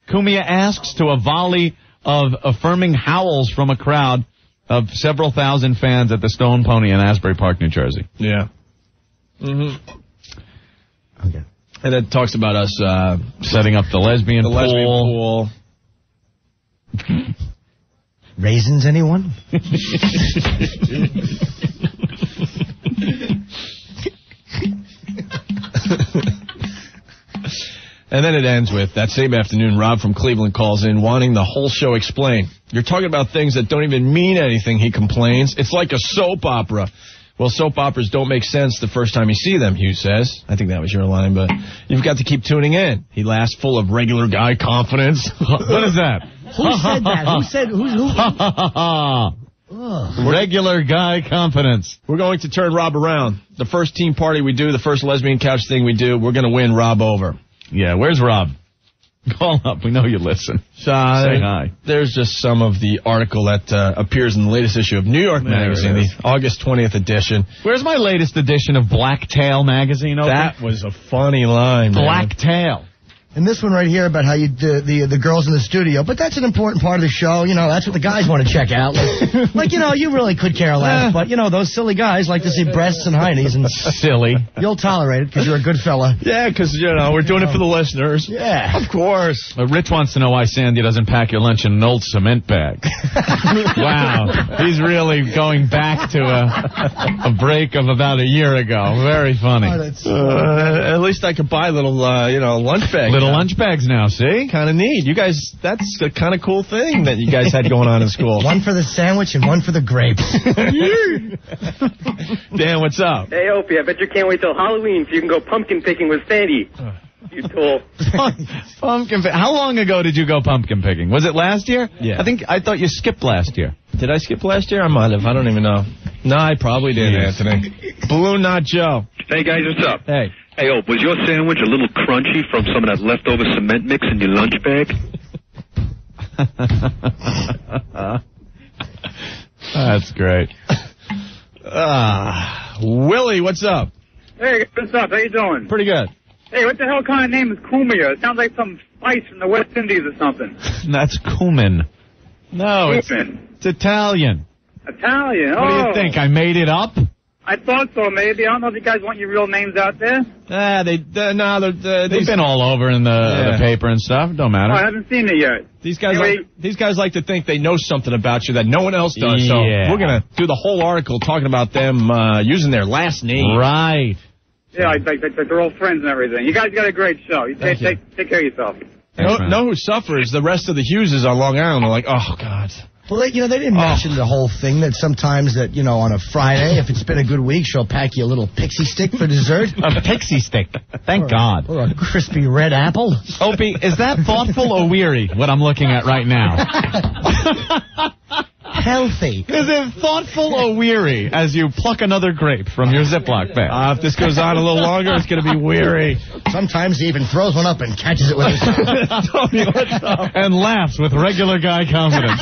Cumia asks to a volley of affirming howls from a crowd of several thousand fans at the Stone Pony in Asbury Park, New Jersey. Yeah. Mm-hmm. Okay. And it talks about us setting up the lesbian pool. Raisins, anyone? And then it ends with, that same afternoon, Rob from Cleveland calls in wanting the whole show explained. You're talking about things that don't even mean anything, he complains. It's like a soap opera. Well, soap operas don't make sense the first time you see them, Hugh says. I think that was your line, but you've got to keep tuning in. He laughs full of regular guy confidence. What is that? Who said that? Who said who? Regular guy confidence. We're going to turn Rob around. The first team party we do, the first lesbian couch thing we do, we're going to win Rob over. Yeah, where's Rob? Call up. We know you listen. Say hi. There's just some of the article that appears in the latest issue of New York Magazine, the August 20th edition. Where's my latest edition of Black Tail Magazine? Opie? That was a funny line, man. Black Tail. And this one right here about how you the girls in the studio, but that's an important part of the show. You know, that's what the guys want to check out. Like you know, you really could care less, but you know, those silly guys like to see breasts and heinies and silly. You'll tolerate it because you're a good fella. Yeah, because you know we're doing it for the listeners. Yeah, of course. Rich wants to know why Sandy doesn't pack your lunch in an old cement bag. Wow, he's really going back to a break of about a year ago. Very funny. At least I could buy little lunch bags. Little lunch bags now, see? Kind of neat. You guys, that's a kind of cool thing that you guys had going on in school. One for the sandwich and one for the grapes. Dan, what's up? Hey, Opie, I bet you can't wait till Halloween so you can go pumpkin picking with Sandy. You tool. Pumpkin. How long ago did you go pumpkin picking? Was it last year? Yeah. I thought you skipped last year. Did I skip last year? I might have. I don't even know. No, I probably did, Anthony. Balloon Not Joe. Hey, guys, what's up? Hey. Hey, was your sandwich a little crunchy from some of that leftover cement mix in your lunch bag? That's great. Willie, what's up? Hey, what's up? How you doing? Pretty good. Hey, what the hell kind of name is Cumia? It sounds like some spice from the West Indies or something. That's cumin. No, it's Italian. Italian? What do you think? I made it up? I thought so, maybe. I don't know if you guys want your real names out there. They've been all over in the paper and stuff. Don't matter. Oh, I haven't seen it yet. These guys like to think they know something about you that no one else does. So we're going to do the whole article talking about them using their last name. Right. Yeah, like the girlfriends and everything. You guys got a great show. You take care of yourself. Know who suffers? The rest of the Hugheses on Long Island are like, oh, God. Well, they didn't mention the whole thing that sometimes that, on a Friday, if it's been a good week, she'll pack you a little pixie stick for dessert. A pixie stick. Thank God. Or a crispy red apple. Opie, is that thoughtful or weary, what I'm looking at right now? Healthy. Is it thoughtful or weary as you pluck another grape from your Ziploc bag? If this goes on a little longer, it's going to be weary. Sometimes he even throws one up and catches it with his Tony, what's up? And laughs with regular guy confidence.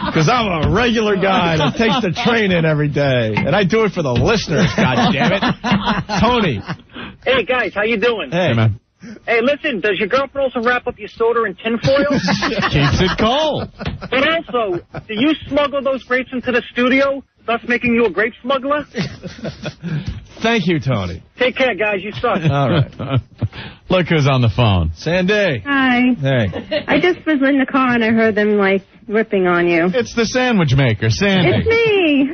Because I'm a regular guy that takes the train in every day. And I do it for the listeners, goddammit. Tony. Hey, guys, how you doing? Hey, man. Hey, listen, does your girlfriend also wrap up your soda in tinfoil? Keeps it cold. But also, do you smuggle those grapes into the studio, thus making you a grape smuggler? Thank you, Tony. Take care, guys. You suck. All right. Look who's on the phone. Sandy. Hi. Hey. I just was in the car and I heard them, ripping on you. It's the sandwich maker, Sandy. It's me.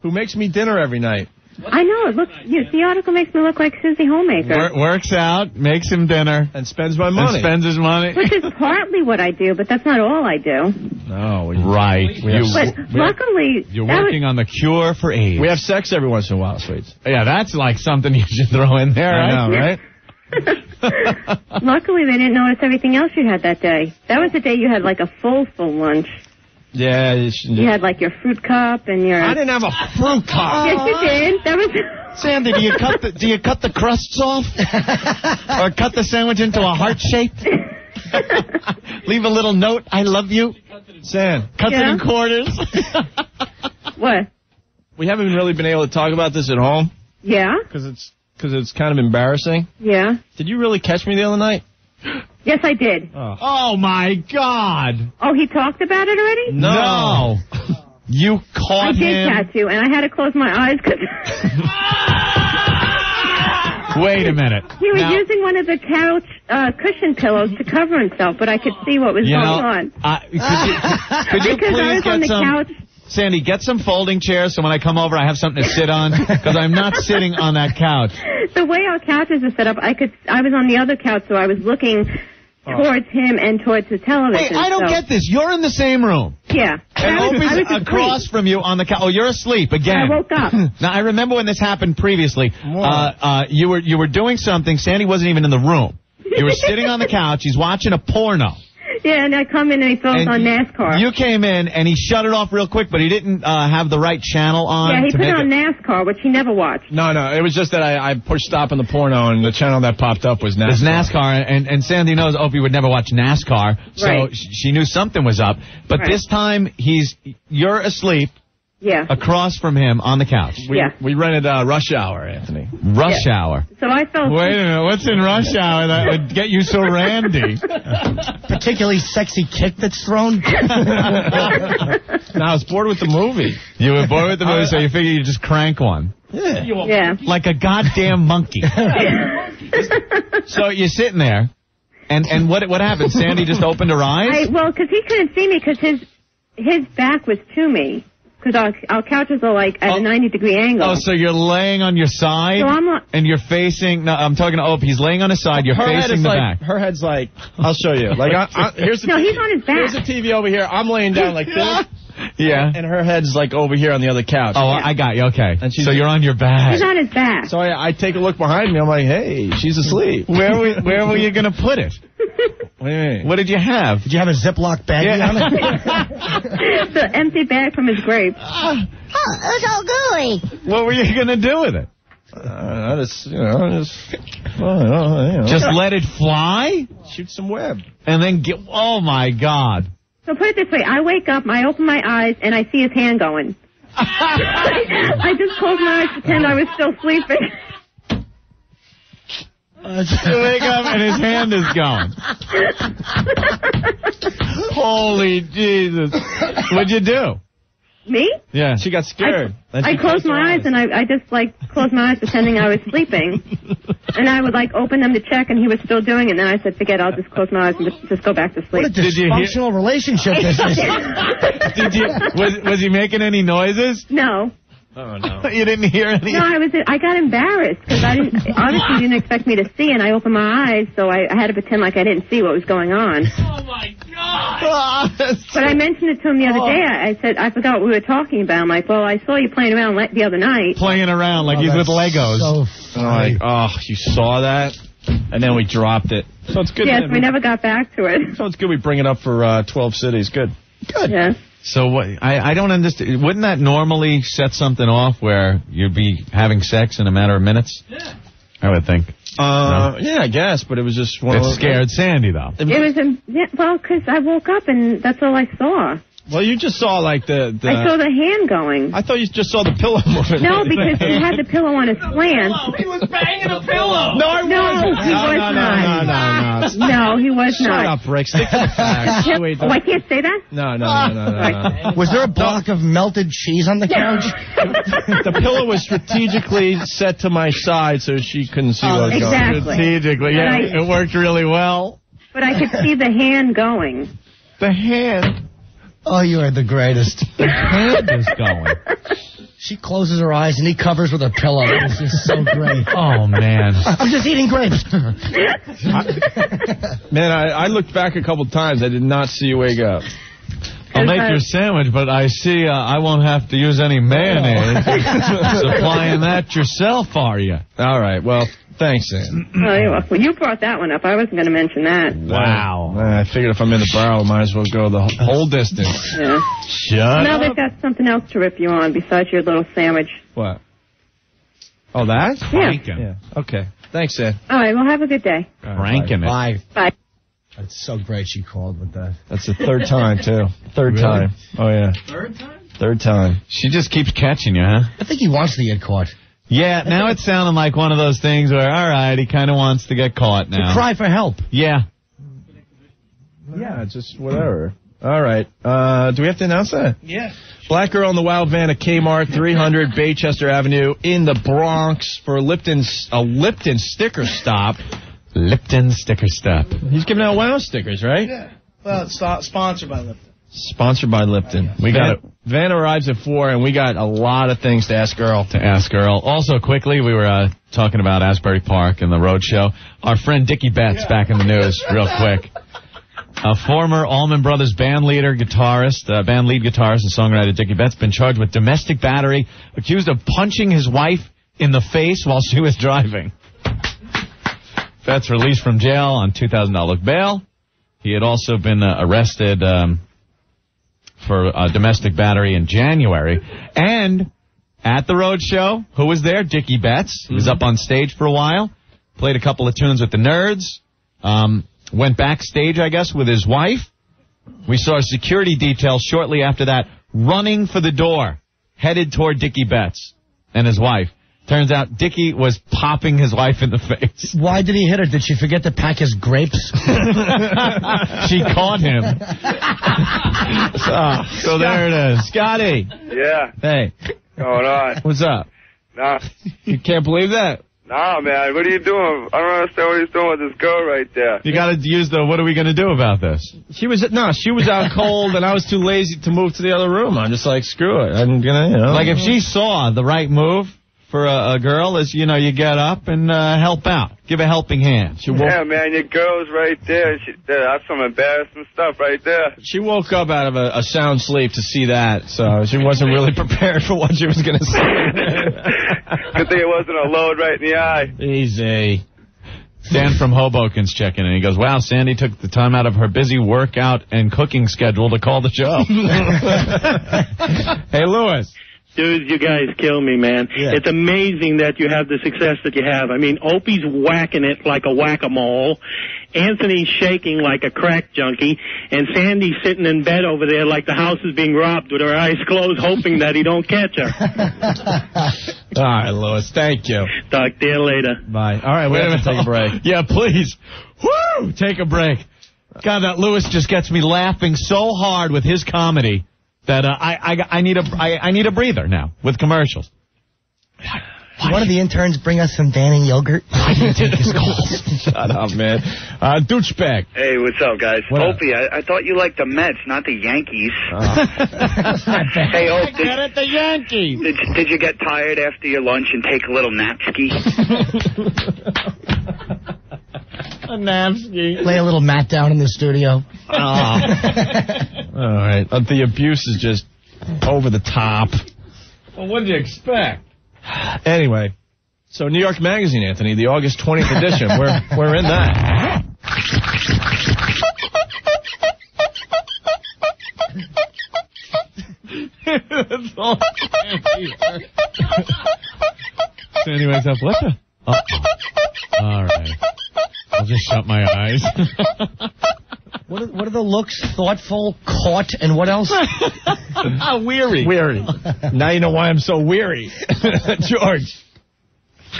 Who makes me dinner every night. I know. The article makes me look like Susie Homemaker. Works out, makes him dinner. And spends my money. And spends his money. Which is partly what I do, but that's not all I do. No. Right. Luckily... You're working on the cure for AIDS. We have sex every once in a while, sweets. Yeah, that's like something you should throw in there. I know, right? Luckily, they didn't notice everything else you had that day. That was the day you had a full lunch. Yeah. You had your fruit cup and your... I didn't have a fruit cup. Yes, you did. That was... Sandy, do you cut the crusts off? Or cut the sandwich into a heart shape? Leave a little note, I love you. Sam, cut it in quarters. What? We haven't really been able to talk about this at home. Yeah? Because it's kind of embarrassing. Yeah. Did you really catch me the other night? Yes, I did. Oh, my God. Oh, he talked about it already? No. You caught him. I did catch you, and I had to close my eyes because... Wait a minute. He was using one of the couch cushion pillows to cover himself, but I could see what was going on. Could you please get some... Couch. Sandy, get some folding chairs so when I come over I have something to sit on, because I'm not sitting on that couch. The way our couches are set up, I was on the other couch, so I was looking towards him and towards the television. Wait, I don't get this. You're in the same room. Yeah. And Opie's across from you on the couch. Oh, you're asleep again. I woke up. Now, I remember when this happened previously. You were doing something. Sandy wasn't even in the room. You were sitting on the couch. He's watching a porno. Yeah, and I come in and he throws on NASCAR. You came in and he shut it off real quick, but he didn't have the right channel on. Yeah, he put on NASCAR, which he never watched. No, it was just that I pushed stop on the porno and the channel that popped up was NASCAR. It was NASCAR, and Sandy knows Opie would never watch NASCAR, so she knew something was up. But this time, you're asleep. Yeah. Across from him on the couch. We rented Rush Hour, Anthony. Rush Hour. So I felt... Wait a minute. What's in Rush Hour that would get you so randy? Particularly sexy kick that's thrown. No, I was bored with the movie. You were bored with the movie, so you figured you'd just crank one. Yeah. Like a goddamn monkey. So you're sitting there, and what happened? Sandy just opened her eyes? Well, because he couldn't see me because his back was to me. Because our couches are at a 90-degree angle. Oh, so you're laying on your side, and you're facing... No, I'm talking to Opie. He's laying on his side. You're facing the back. Her head's I'll show you. Here's the he's on his back. Here's the TV over here. I'm laying down like this. Yeah. And her head's over here on the other couch. Oh, I got you. Okay. And so you're on your back. He's on his back. So I take a look behind me. I'm like, hey, she's asleep. Where were you going to put it? What do you mean? What did you have? Did you have a Ziploc baggie on it? The empty bag from his grapes. Oh, it's all gooey. What were you going to do with it? Just let it fly? Shoot some web. And then oh, my God. So put it this way. I wake up, I open my eyes, and I see his hand going. I just closed my eyes to pretend I was still sleeping. You wake up and his hand is gone. Holy Jesus. What'd you do? Me? Yeah. She got scared. I closed my eyes, and I just, closed my eyes pretending I was sleeping. And I would, open them to check, and he was still doing it. And then I said, forget it, I'll just close my eyes and just go back to sleep. What a dysfunctional relationship this is. Was he making any noises? No. Oh, no. You didn't hear anything? No, I got embarrassed because obviously you didn't expect me to see, and I opened my eyes, so I had to pretend like I didn't see what was going on. Oh, my God! But I mentioned it to him the other day. I said, I forgot what we were talking about. I'm like, well, I saw you playing around the other night. Playing around like he's with Legos. So funny. You saw that? And then we dropped it. So it's good. Yes, we never got back to it. So it's good we bring it up for 12 cities. Good. Yeah. So what? I don't understand. Wouldn't that normally set something off where you'd be having sex in a matter of minutes? Yeah. I would think. Yeah, I guess, but it was just one of those. It scared Sandy, though. It was, well, because I woke up and that's all I saw. Well, you just saw like I saw the hand going. I thought you just saw the pillow moving. No, because he had the pillow on a slant. He was banging a pillow. No, I wasn't. He was not. No, he was Shut not. up, Rick. Stick to the facts. Oh, I can't say that? No. Was there a block of melted cheese on the couch? The pillow was strategically set to my side so she couldn't see what was going on. Exactly. Strategically, yeah, it worked really well. But I could see the hand going. The hand. Oh, you are the greatest. The hand is going. She closes her eyes and he covers with a pillow. It's just so great. Oh, man. I'm just eating grapes. Man, I looked back a couple times. I did not see you wake up. I'll make your sandwich, but I see I won't have to use any mayonnaise. Supplying that yourself, are you? All right. Well, thanks, Sam. Oh, you're welcome. Well, you brought that one up. I wasn't going to mention that. Wow. I figured if I'm in the barrel, I might as well go the whole distance. Yeah. Now they've got something else to rip you on besides your little sandwich. What? Oh, that? Yeah. Okay. Thanks, Sam. All right. Well, have a good day. Cranking it. Bye. Bye. That's so great she called with that. That's the third time, too. Third time. Oh, yeah. Third time. She just keeps catching you, huh? I think he wants to get caught. Yeah, now it's sounding like one of those things where, all right, he kind of wants to get caught now. To cry for help. Yeah. Yeah, just whatever. All right. Do we have to announce that? Yeah. Black girl in the wild van at Kmart, 300 Baychester Avenue in the Bronx for a Lipton sticker stop. Lipton sticker stop. He's giving out WOW stickers, right? Yeah. Well, it's sponsored by Lipton. Sponsored by Lipton. We got it. Van arrives at 4, and we got a lot of things to ask Earl. Also, quickly, we were talking about Asbury Park and the road show. Our friend Dickie Betts back in the news, real quick. A former Allman Brothers band lead guitarist and songwriter Dickie Betts been charged with domestic battery, accused of punching his wife in the face while she was driving. Betts released from jail on $2,000 bail. He had also been arrested for domestic battery in January. And at the road show, who was there? Dickie Betts. He was up on stage for a while, played a couple of tunes with the Nerds, went backstage, I guess, with his wife. We saw a security detail shortly after that running for the door, headed toward Dickie Betts and his wife. Turns out Dickie was popping his wife in the face. Why did he hit her? Did she forget to pack his grapes? She caught him. So there it is. Scotty. Yeah. Hey. Going on. What's up? Nah. You can't believe that? Nah, man. What are you doing? I don't understand what he's doing with this girl right there. You got to use the, what are we going to do about this? She was out cold, and I was too lazy to move to the other room. I'm just like, screw it. I'm going to, Like, if she saw the right move for a girl is, you get up and help out. Give a helping hand. Yeah, man, your girl's right there. That's some embarrassing stuff right there. She woke up out of a sound sleep to see that, so she wasn't really prepared for what she was going to say. Good thing it wasn't a load right in the eye. Easy. Dan from Hoboken's checking in. He goes, wow, Sandy took the time out of her busy workout and cooking schedule to call the show. Hey, Lewis. Dude, you guys kill me, man. Yeah. It's amazing that you have the success that you have. I mean, Opie's whacking it like a whack-a-mole. Anthony's shaking like a crack junkie. And Sandy's sitting in bed over there like the house is being robbed with her eyes closed, hoping that he don't catch her. All right, Lewis. Thank you. Talk to you later. Bye. All right, we have to take a break. Yeah, please. Woo! Take a break. God, that Lewis just gets me laughing so hard with his comedy that I need a breather now with commercials. One of the interns bring us some Dannon yogurt. I didn't take his calls. Shut up, man. Douchebag. Hey, what's up, guys? What up? Opie, I thought you liked the Mets, not the Yankees. Hey, Opie. Get at the Yankees. Did you get tired after your lunch and take a little napski? A napski. Lay a little mat down in the studio. All right. The abuse is just over the top. Well, what did you expect? Anyway, so New York Magazine, Anthony, the August 20th edition. We're in that. That's all. So anyways, what the? All right. I'll just shut my eyes. What are the looks? Thoughtful, caught, and what else? Weary. Now you know why I'm so weary. George.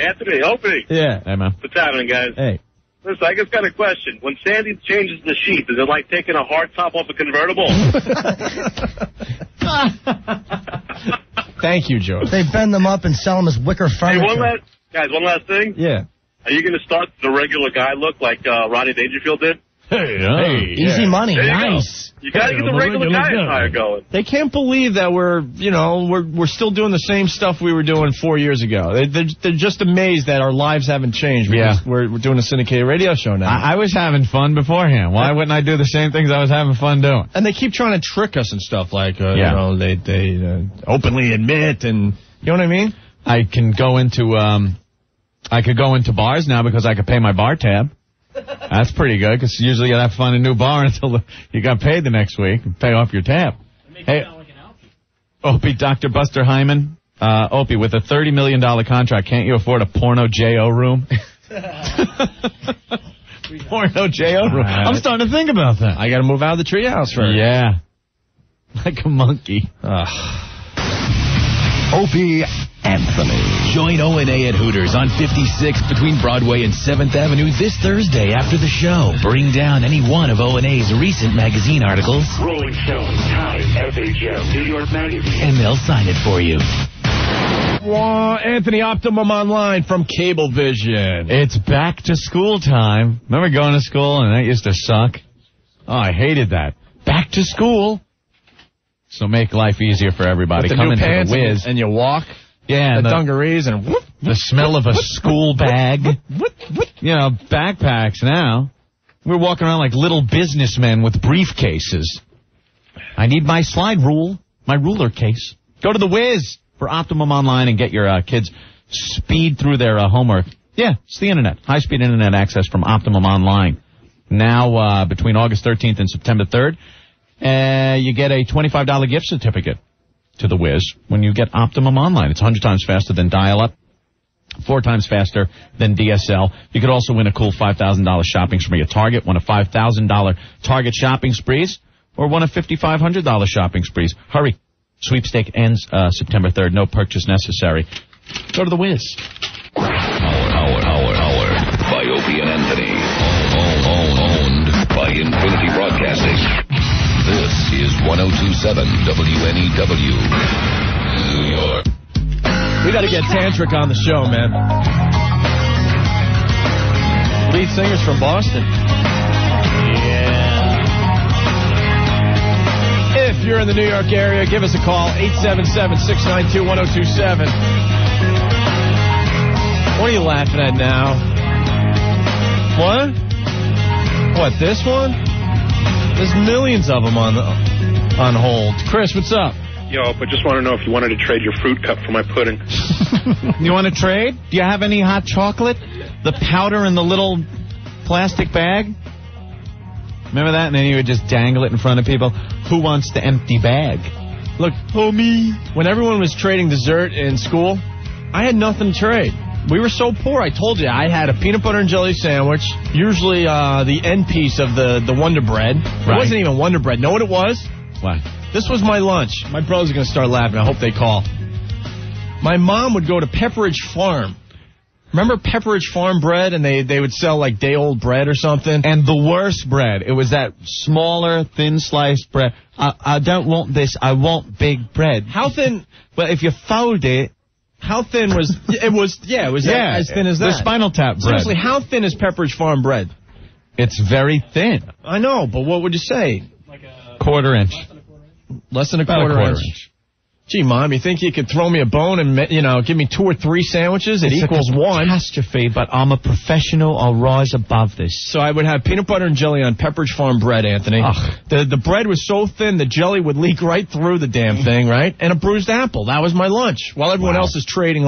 Anthony, Opie. Yeah. Hey, man. What's happening, guys? Hey. Listen, I just got a question. When Sandy changes the sheet, is it like taking a hard top off a convertible? Thank you, George. They bend them up and sell them as wicker furniture. Hey, one last thing. Yeah. Are you going to start the regular guy look like Rodney Dangerfield did? Hey, easy money. There you Nice. You got to get the regular guy attire going. They can't believe that we're still doing the same stuff we were doing 4 years ago. They're just amazed that our lives haven't changed. Because we're doing a syndicated radio show now. I was having fun beforehand. Why wouldn't I do the same things I was having fun doing? And they keep trying to trick us and stuff like, they openly admit, and you know what I mean? I could go into bars now because I could pay my bar tab. That's pretty good, because usually you'll have to find a new bar until you got paid the next week and pay off your tab. Hey, Opie, Dr. Buster Hyman. Opie, with a $30 million contract, can't you afford a porno J.O. room? Porno J.O. room. I'm starting to think about that. I got to move out of the treehouse first. Yeah. Like a monkey. Opie Anthony. Join O&A at Hooters on 56th between Broadway and 7th Avenue this Thursday after the show. Bring down any one of O&A's recent magazine articles. Rolling Stone, Time, FHM, New York Magazine. And they'll sign it for you. Anthony, Optimum Online from Cablevision. It's back to school time. Remember going to school and that used to suck? Oh, I hated that. Back to school. So make life easier for everybody. With the Come new into pants the Whiz. and you walk. Yeah. The dungarees and whoop, the smell of a school bag. You know, backpacks now. We're walking around like little businessmen with briefcases. I need my slide rule, my ruler case. Go to the Whiz for Optimum Online and get your kids speed through their homework. Yeah, it's the internet. High-speed internet access from Optimum Online. Now, between August 13th and September 3rd, you get a $25 gift certificate to the Whiz when you get Optimum Online. It's 100 times faster than dial-up, 4 times faster than DSL. You could also win a cool $5,000 shopping spree at Target, one of $5,000 Target shopping sprees, or one of $5,500 shopping sprees. Hurry. Sweepstake ends September 3rd. No purchase necessary. Go to the Whiz. Hour by Opie and Anthony. Owned by Infinity Broadcasting. This is 102.7 WNEW, New York. We got to get Tantric on the show, man. Lead singer's from Boston. Yeah. If you're in the New York area, give us a call, 877-692-1027. What are you laughing at now? What? What, this one? There's millions of them on hold. Chris, what's up? Yo, but just want to know if you wanted to trade your fruit cup for my pudding. You want to trade? Do you have any hot chocolate? The powder in the little plastic bag? Remember that? And then you would just dangle it in front of people. Who wants the empty bag? Look, me. When everyone was trading dessert in school, I had nothing to trade. We were so poor, I told you. I had a peanut butter and jelly sandwich, usually the end piece of the Wonder Bread. It wasn't even Wonder Bread. Know what it was? What? This was my lunch. My brother's going to start laughing. I hope they call. My mom would go to Pepperidge Farm. Remember Pepperidge Farm bread? And they would sell like day-old bread or something? And the worst bread. It was that smaller, thin-sliced bread. I don't want this. I want big bread. How thin? Well, if you fold it How thin was it? Was as thin as that? The Spinal Tap bread. Seriously, how thin is Pepperidge Farm bread? It's very thin. I know, but what would you say? Quarter inch. Less than a About quarter a quarter inch. inch. Gee, Mom, you think you could throw me a bone and, give me 2 or 3 sandwiches? It equals 1. Catastrophe, but I'm a professional. I'll rise above this. So I would have peanut butter and jelly on Pepperidge Farm bread, Anthony. The bread was so thin, the jelly would leak right through the damn thing, right? And a bruised apple. That was my lunch. While everyone else is trading,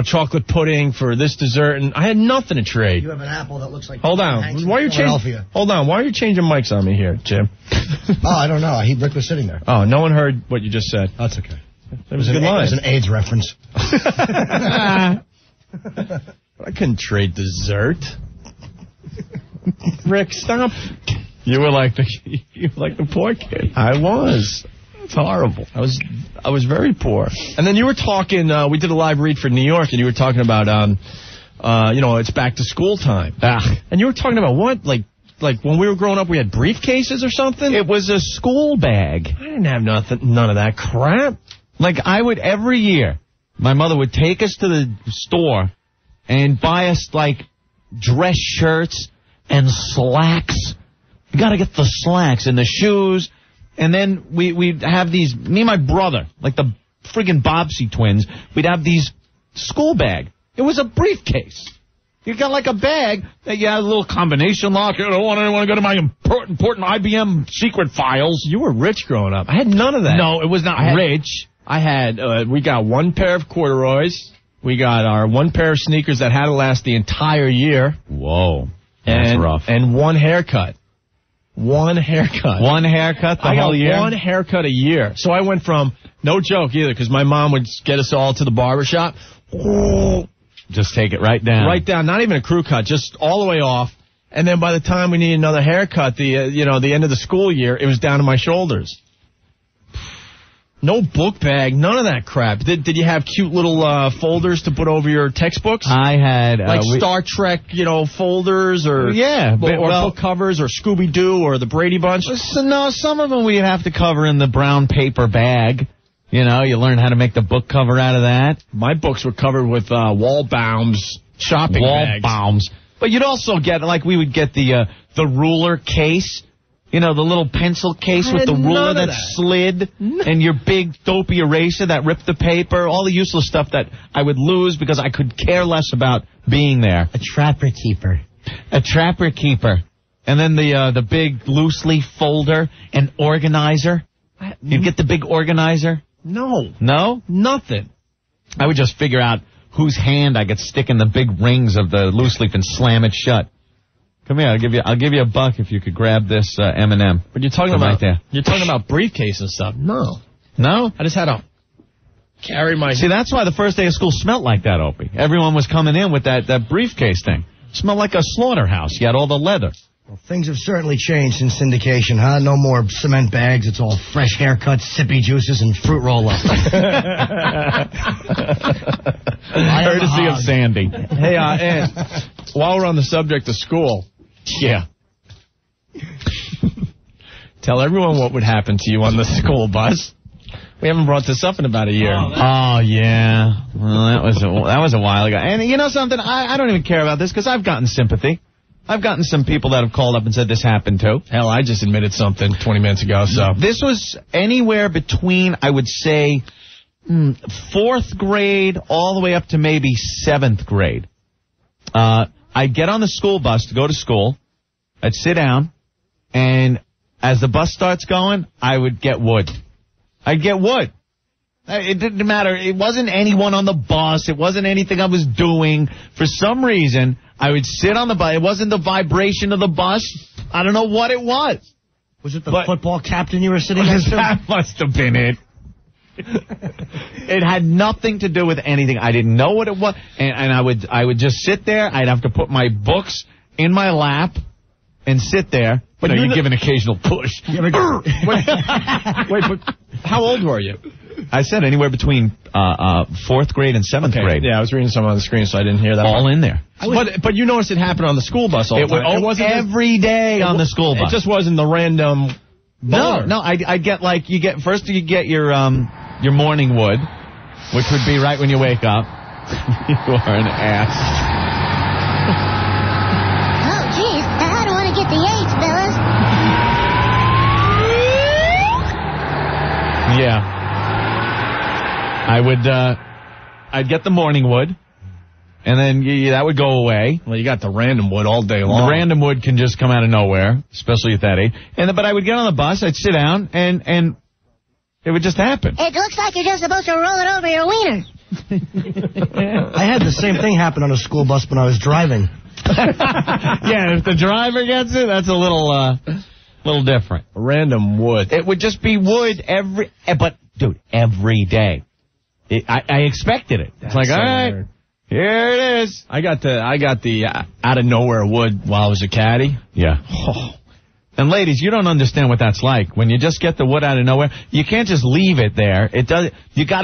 chocolate pudding for this dessert, and I had nothing to trade. You have an apple that looks like... Hold on. Why are you changing mics on me here, Jim? I don't know. Rick was sitting there. Oh, no one heard what you just said. That's okay. It was a good line. It was an AIDS reference. I couldn't trade dessert. Rick, stop. You were like the poor kid. I was. It's horrible. I was very poor. And then you were talking, we did a live read for New York, and you were talking about, it's back to school time. And you were talking about what? Like when we were growing up, we had briefcases or something? It was a school bag. I didn't have none of that crap. Like, I would, every year, my mother would take us to the store and buy us, dress shirts and slacks. You gotta get the slacks and the shoes. And then we'd have these, me and my brother, like the friggin' Bobbsey twins, we'd have these school bag. It was a briefcase. You got like a bag that you had a little combination lock. I don't want anyone to go to my important IBM secret files. You were rich growing up. I had none of that. No, it was not rich. I had, we got 1 pair of corduroys. We got our 1 pair of sneakers that had to last the entire year. Whoa. That's rough. And 1 haircut. 1 haircut. 1 haircut the whole year? I got 1 haircut a year. So I went from, no joke either, because my mom would get us all to the barbershop. Just take it right down. Right down, not even a crew cut, just all the way off. And then by the time we needed another haircut, the end of the school year, it was down to my shoulders. No book bag, none of that crap. Did you have cute little folders to put over your textbooks? I had... Star Trek, folders or... Yeah. book covers or Scooby-Doo or the Brady Bunch? No, some of them we'd have to cover in the brown paper bag. You learn how to make the book cover out of that. My books were covered with Wallbaum's shopping bags. Wallbaum's. But you'd also get, we would get the ruler case. The little pencil case with the ruler that slid and your big dopey eraser that ripped the paper, all the useless stuff that I would lose because I could care less about being there. A trapper keeper. A trapper keeper. And then the big loose leaf folder, an organizer. You'd get the big organizer? No. No? Nothing. I would just figure out whose hand I could stick in the big rings of the loose leaf and slam it shut. Come here, I'll give you $1 if you could grab this M&M. But you're talking about briefcase and stuff. No. No? I just had to carry my... See, that's why the first day of school smelled like that, Opie. Everyone was coming in with that briefcase thing. It smelled like a slaughterhouse. You had all the leather. Well, things have certainly changed since syndication, huh? No more cement bags. It's all fresh haircuts, sippy juices, and fruit roll-ups. Courtesy of Sandy. Hey, and while we're on the subject of school... Yeah. Tell everyone what would happen to you on the school bus. We haven't brought this up in about a year. Oh, yeah. Well, that was a while ago. And you know something? I don't even care about this because I've gotten sympathy. I've gotten some people that have called up and said this happened too. Hell, I just admitted something 20 minutes ago, so. This was anywhere between, I would say, 4th grade all the way up to maybe 7th grade. I'd get on the school bus to go to school. I'd sit down, and as the bus starts going, I would get wood. I'd get wood. It didn't matter. It wasn't anyone on the bus. It wasn't anything I was doing. For some reason, I would sit on the bus. It wasn't the vibration of the bus. I don't know what it was. Was it the football captain you were sitting next to? That must have been it. It had nothing to do with anything. I didn't know what it was. And I would just sit there. I'd have to put my books in my lap and sit there. But you give an occasional push. Wait, but how old were you? I said anywhere between 4th grade and 7th grade. Yeah, I was reading some on the screen, so I didn't hear that. All in there. But you noticed it happened on the school bus all the time. It wasn't every day on the school bus. It just wasn't the random... No, I get you get your morning wood, which would be right when you wake up. You are an ass. Oh, geez, I don't want to get the AIDS, fellas. Yeah. I would, I'd get the morning wood, and then that would go away. Well, you got the random wood all day long. The random wood can just come out of nowhere, especially at that age. But I would get on the bus, I'd sit down, and it would just happen. It looks like you're just supposed to roll it over your wiener. I had the same thing happen on a school bus when I was driving. Yeah, if the driver gets it, that's a little different. Random wood. It would just be wood every day. I expected it. It's like, all right, weird. Here it is. I got the out of nowhere wood while I was a caddy. Yeah. Oh. And ladies, you don't understand what that's like. When you just get the wood out of nowhere, you can't just leave it there.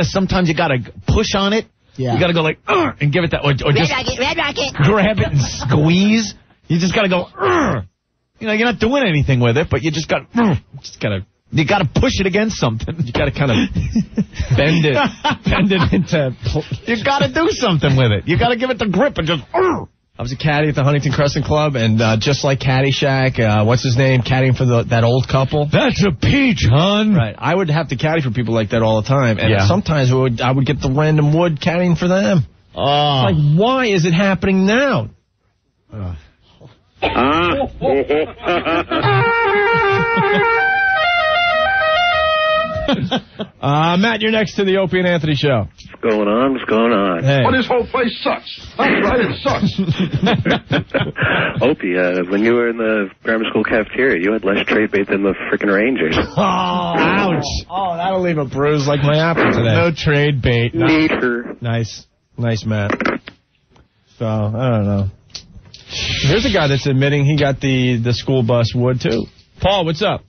Sometimes you gotta push on it. Yeah. You gotta go like, and give it that, or Red just rocket. grab it and squeeze. You just gotta go, you're not doing anything with it, but you you gotta push it against something. You gotta kind of bend it into. You gotta do something with it. You gotta give it the grip and just. I was a caddy at the Huntington Crescent Club, and just like Caddyshack, what's his name, caddying for that old couple. That's a peach, hon. Right. I would have to caddy for people like that all the time, and sometimes I would get the random wood caddying for them. Oh. It's like, why is it happening now? Matt, you're next to the Opie and Anthony show. What's going on? What's going on? Hey. Well, this whole place sucks. That's right, it sucks. Opie, when you were in the grammar school cafeteria, you had less trade bait than the frickin' Rangers. Oh, ouch. Oh, that'll leave a bruise like my apple today. No trade bait. Neater. Nice, Matt. So, I don't know. Here's a guy that's admitting he got the school bus wood, too. Paul, what's up?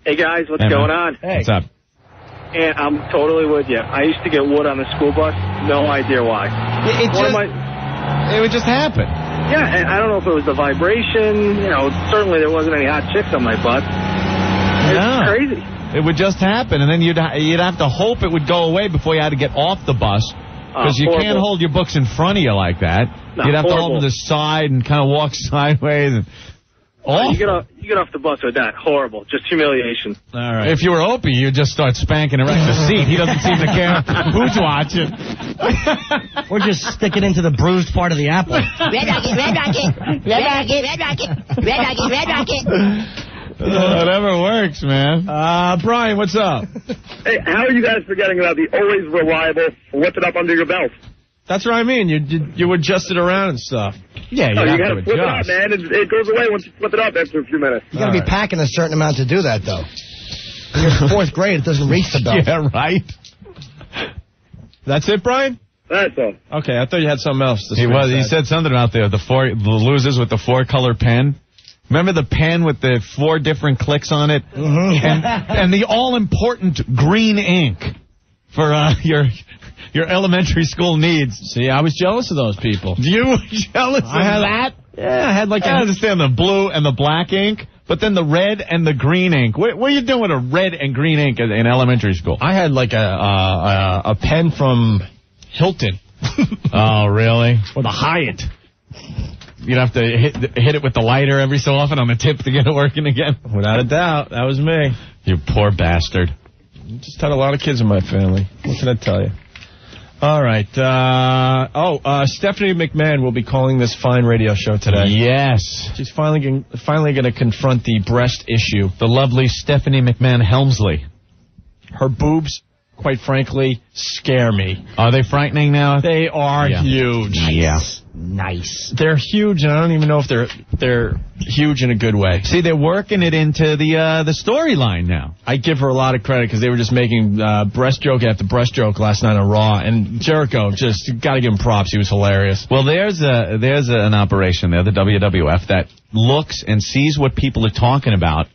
Hey, guys, what's going on? Hey. What's up? And I'm totally with you. I used to get wood on the school bus. No idea why. It would just happen. Yeah, and I don't know if it was the vibration. Certainly there wasn't any hot chicks on my bus. It's crazy. It would just happen, and then you'd have to hope it would go away before you had to get off the bus, because you can't hold your books in front of you like that. No, you'd have to hold them to the side and kind of walk sideways. And you get off the bus with that. Horrible. Just humiliation. All right. If you were Opie, you'd just start spanking it right in the seat. He doesn't seem to care who's watching. Or just stick it into the bruised part of the apple. Red rocket, red rocket, red rocket, red rocket, red rocket, red rocket. Whatever works, man. Brian, what's up? Hey, how are you guys forgetting about the always reliable whip it up under your belt? That's what I mean. You adjust it around and stuff. Yeah, you got to flip it up, man. It goes away once you flip it up after a few minutes. You got to be packing a certain amount to do that, though. When you're in fourth grade, it doesn't reach the belt. Yeah, right. That's it, Brian? That's all. Okay, I thought you had something else to say. He said something about the losers with the 4-color pen. Remember the pen with the 4 different clicks on it? Mm-hmm. And the all-important green ink for your elementary school needs. See, I was jealous of those people. You were jealous of that? Yeah, I had I understand the blue and the black ink, but then the red and the green ink. What are you doing with a red and green ink in elementary school? I had a pen from Hilton. Oh, really? Or the Hyatt. You'd have to hit it with the lighter every so often on the tip to get it working again. Without a doubt. That was me. You poor bastard. Just had a lot of kids in my family. What can I tell you? All right. Stephanie McMahon will be calling this fine radio show today. Yes. She's finally going to confront the breast issue. The lovely Stephanie McMahon Helmsley. Her boobs, quite frankly, scare me. Are they frightening now? They are huge. Yeah. Nice. They're huge, and I don't even know if they're huge in a good way. See, they're working it into the storyline now. I give her a lot of credit because they were just making breast joke after breast joke last night on Raw, and Jericho just got to give him props. He was hilarious. Well, there's an operation there, the WWF, that looks and sees what people are talking about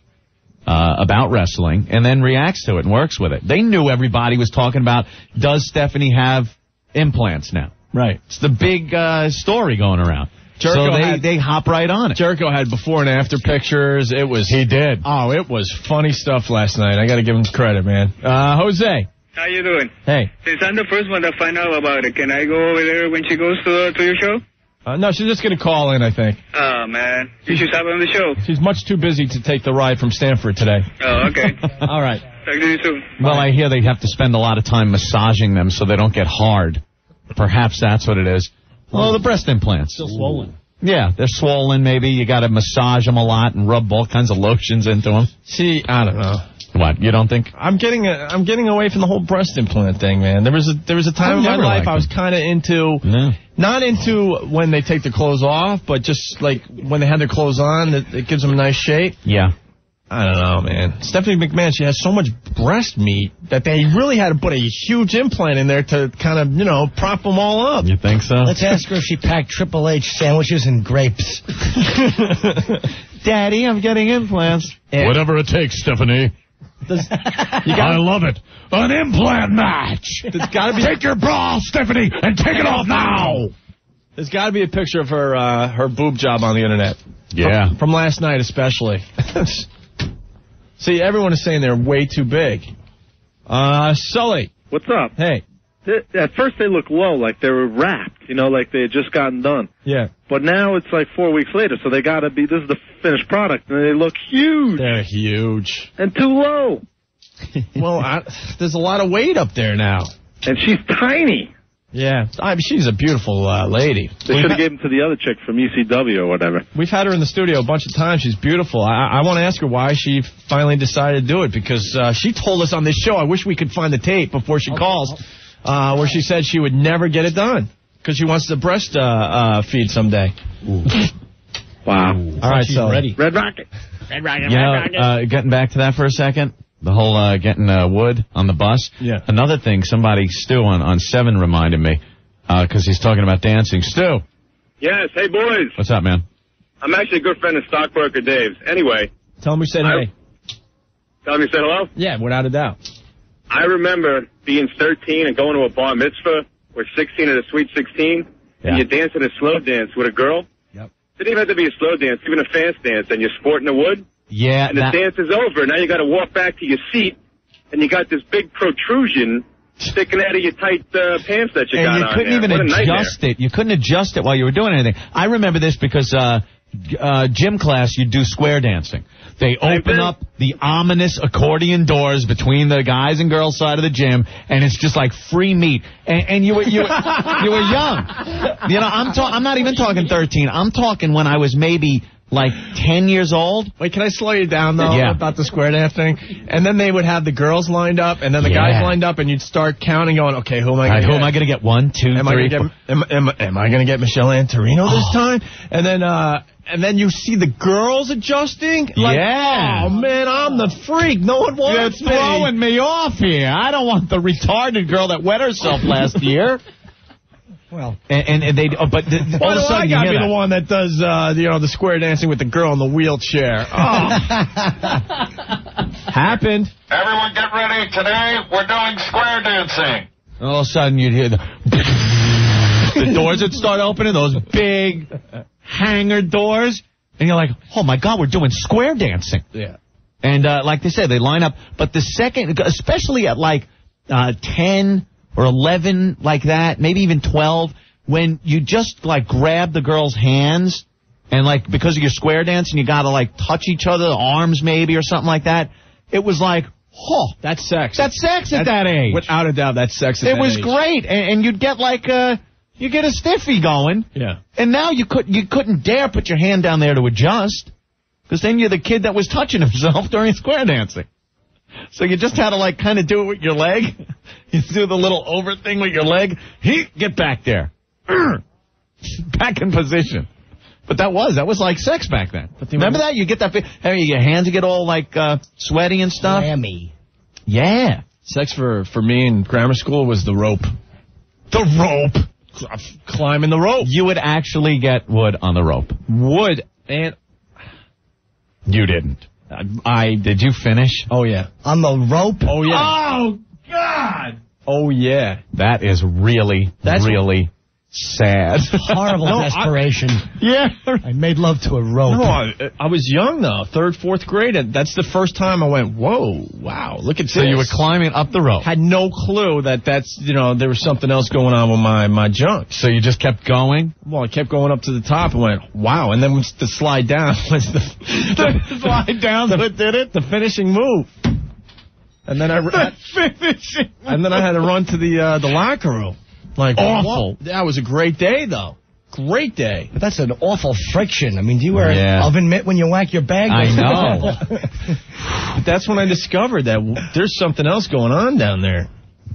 wrestling, and then reacts to it and works with it. They knew everybody was talking about, does Stephanie have implants now? Right. It's the big story going around. Jericho they hop right on it. Jericho had before and after pictures. He did. Oh, it was funny stuff last night. I got to give him credit, man. Jose. How you doing? Hey. Since I'm the first one to find out about it, can I go over there when she goes to your show? No, she's just going to call in, I think. Oh, man. You should stop on the show. She's much too busy to take the ride from Stanford today. Oh, okay. All right. Talk to you soon. Well, I hear they have to spend a lot of time massaging them so they don't get hard. Perhaps that's what it is. Oh, the breast implants. Still swollen. Yeah, they're swollen maybe. You got to massage them a lot and rub all kinds of lotions into them. See, I don't know. What, you don't think? I'm getting away from the whole breast implant thing, man. There was a time in my life I was kind of into, not into when they take their clothes off, but just like when they have their clothes on, it gives them a nice shape. Yeah. I don't know, man. Stephanie McMahon, she has so much breast meat that they really had to put a huge implant in there to kind of, prop them all up. You think so? Let's ask her if she packed Triple H sandwiches and grapes. Daddy, I'm getting implants. Yeah. Whatever it takes, Stephanie. I love it. An implant match. Take your bra off, Stephanie, and take it off now. There's got to be a picture of her boob job on the internet. Yeah. From last night especially. See, everyone is saying they're way too big. Sully. What's up? Hey. At first they look low, like they were wrapped, like they had just gotten done. Yeah. But now it's like 4 weeks later, so they got to be, this is the finished product, and they look huge. They're huge. And too low. Well, there's a lot of weight up there now. And she's tiny. Yeah. She's a beautiful lady. They should have gave them to the other chick from ECW or whatever. We've had her in the studio a bunch of times. She's beautiful. I want to ask her why she finally decided to do it, because she told us on this show, I wish we could find the tape before she calls, where she said she would never get it done because she wants to breast feed someday. Wow. All right, so ready. Red Rocket. Red Rocket, Red Rocket. Getting back to that for a second, the whole getting wood on the bus. Yeah. Another thing, Stu on 7 reminded me, because he's talking about dancing. Stu. Yes, hey, boys. What's up, man? I'm actually a good friend of Stockbroker Dave's. Anyway. Tell him we said hey. Tell him you said hello? Yeah, without a doubt. I remember being 13 and going to a bar mitzvah, or 16 at a sweet 16, and you dance in a slow dance with a girl. Yep. Didn't even have to be a slow dance, even a fast dance, and you're sporting the wood. Yeah. And the dance is over. Now you got to walk back to your seat, and you got this big protrusion sticking out of your tight pants that you got on. And you couldn't even adjust it. You couldn't adjust it while you were doing anything. I remember this because gym class, you do square dancing. They open up the ominous accordion doors between the guys and girls side of the gym, and it's just like free meat. And you were young. I'm not even talking 13. I'm talking when I was maybe like 10 years old. Wait, can I slow you down, though, about the square dance thing? And then they would have the girls lined up, and then the guys lined up, and you'd start counting, going, okay, who am I going to get? Who am I going to get? 1, 2, 3, 4. Am I going to get Michelle Antorino this time? And then you see the girls adjusting. Like, oh, man, I'm the freak. No one wants You're throwing me off here. I don't want the retarded girl that wet herself last year. Well, but all of a sudden I gotta be the one that does the square dancing with the girl in the wheelchair. Oh. Happened. Everyone get ready. Today we're doing square dancing. All of a sudden you'd hear the doors would start opening, those big hanger doors, and you're like, oh my God, we're doing square dancing. Yeah. And like they said, they line up, but the second, especially at like 10 or 11, like that, maybe even 12, when you just like grab the girl's hands, and like because of your square dancing, you gotta like touch each other, arms maybe or something like that. It was like, that's sex. That's sex at that age. Without a doubt, that's sex at that age. It was great, and you'd get like you get a stiffy going. Yeah. And now you couldn't dare put your hand down there to adjust, because then you're the kid that was touching himself during square dancing. So you just had to like kind of do it with your leg. You do the little over thing with your leg. Get back there. Back in position. But that was like sex back then. Remember that? You get that, your hands would get all like sweaty and stuff. Clammy. Yeah. Sex for me in grammar school was the rope. The rope. Climbing the rope. You would actually get wood on the rope. Wood. And you didn't. Did you finish? Oh, yeah. On the rope? Oh, yeah. Oh, God. Oh, yeah. That is really Sad. Horrible desperation. I made love to a rope. No, I was young, though. 3rd, 4th grade. And that's the first time I went, whoa, wow, look at this. So you were climbing up the rope. Had no clue that's, there was something else going on with my junk. So you just kept going? Well, I kept going up to the top and went, wow. And then the slide down was the slide down what did it? The finishing move. And then I had to run to the locker room. Like, awful. That was a great day, though. Great day. But that's an awful friction. I mean, do you wear an oven mitt when you whack your bag? I know. But that's when I discovered that there's something else going on down there.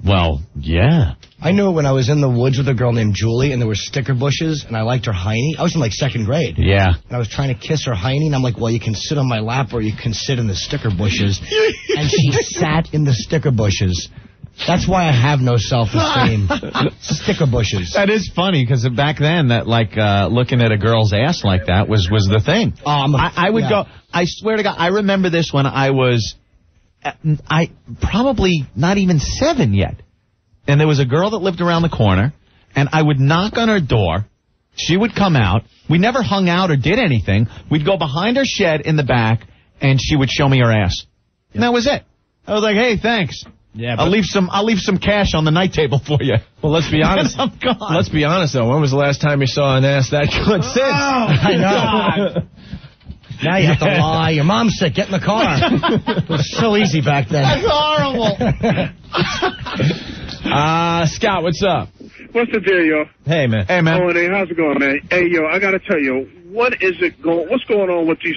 Well, yeah. I knew it when I was in the woods with a girl named Julie, and there were sticker bushes, and I liked her hiney. I was in, 2nd grade. Yeah. And I was trying to kiss her hiney, and I'm like, well, you can sit on my lap or you can sit in the sticker bushes. And she sat in the sticker bushes. That's why I have no self-esteem. Sticker bushes. That is funny, because back then, that looking at a girl's ass like that was the thing. I would go, I swear to God, I remember this when I was, probably not even 7 yet. And there was a girl that lived around the corner, and I would knock on her door. She would come out. We never hung out or did anything. We'd go behind her shed in the back, and she would show me her ass. And that was it. I was like, hey, thanks. Yeah, I'll leave some cash on the night table for you. Well, let's be honest. I'm gone. Let's be honest, though. When was the last time you saw an ass that good since? I know. Now you have to lie. Your mom's sick. Get in the car. It was so easy back then. That's horrible. Scott, what's up? What's the deal, yo? Hey, man. Oh, hey, how's it going, man? Hey, yo, I gotta tell you, what's going on with these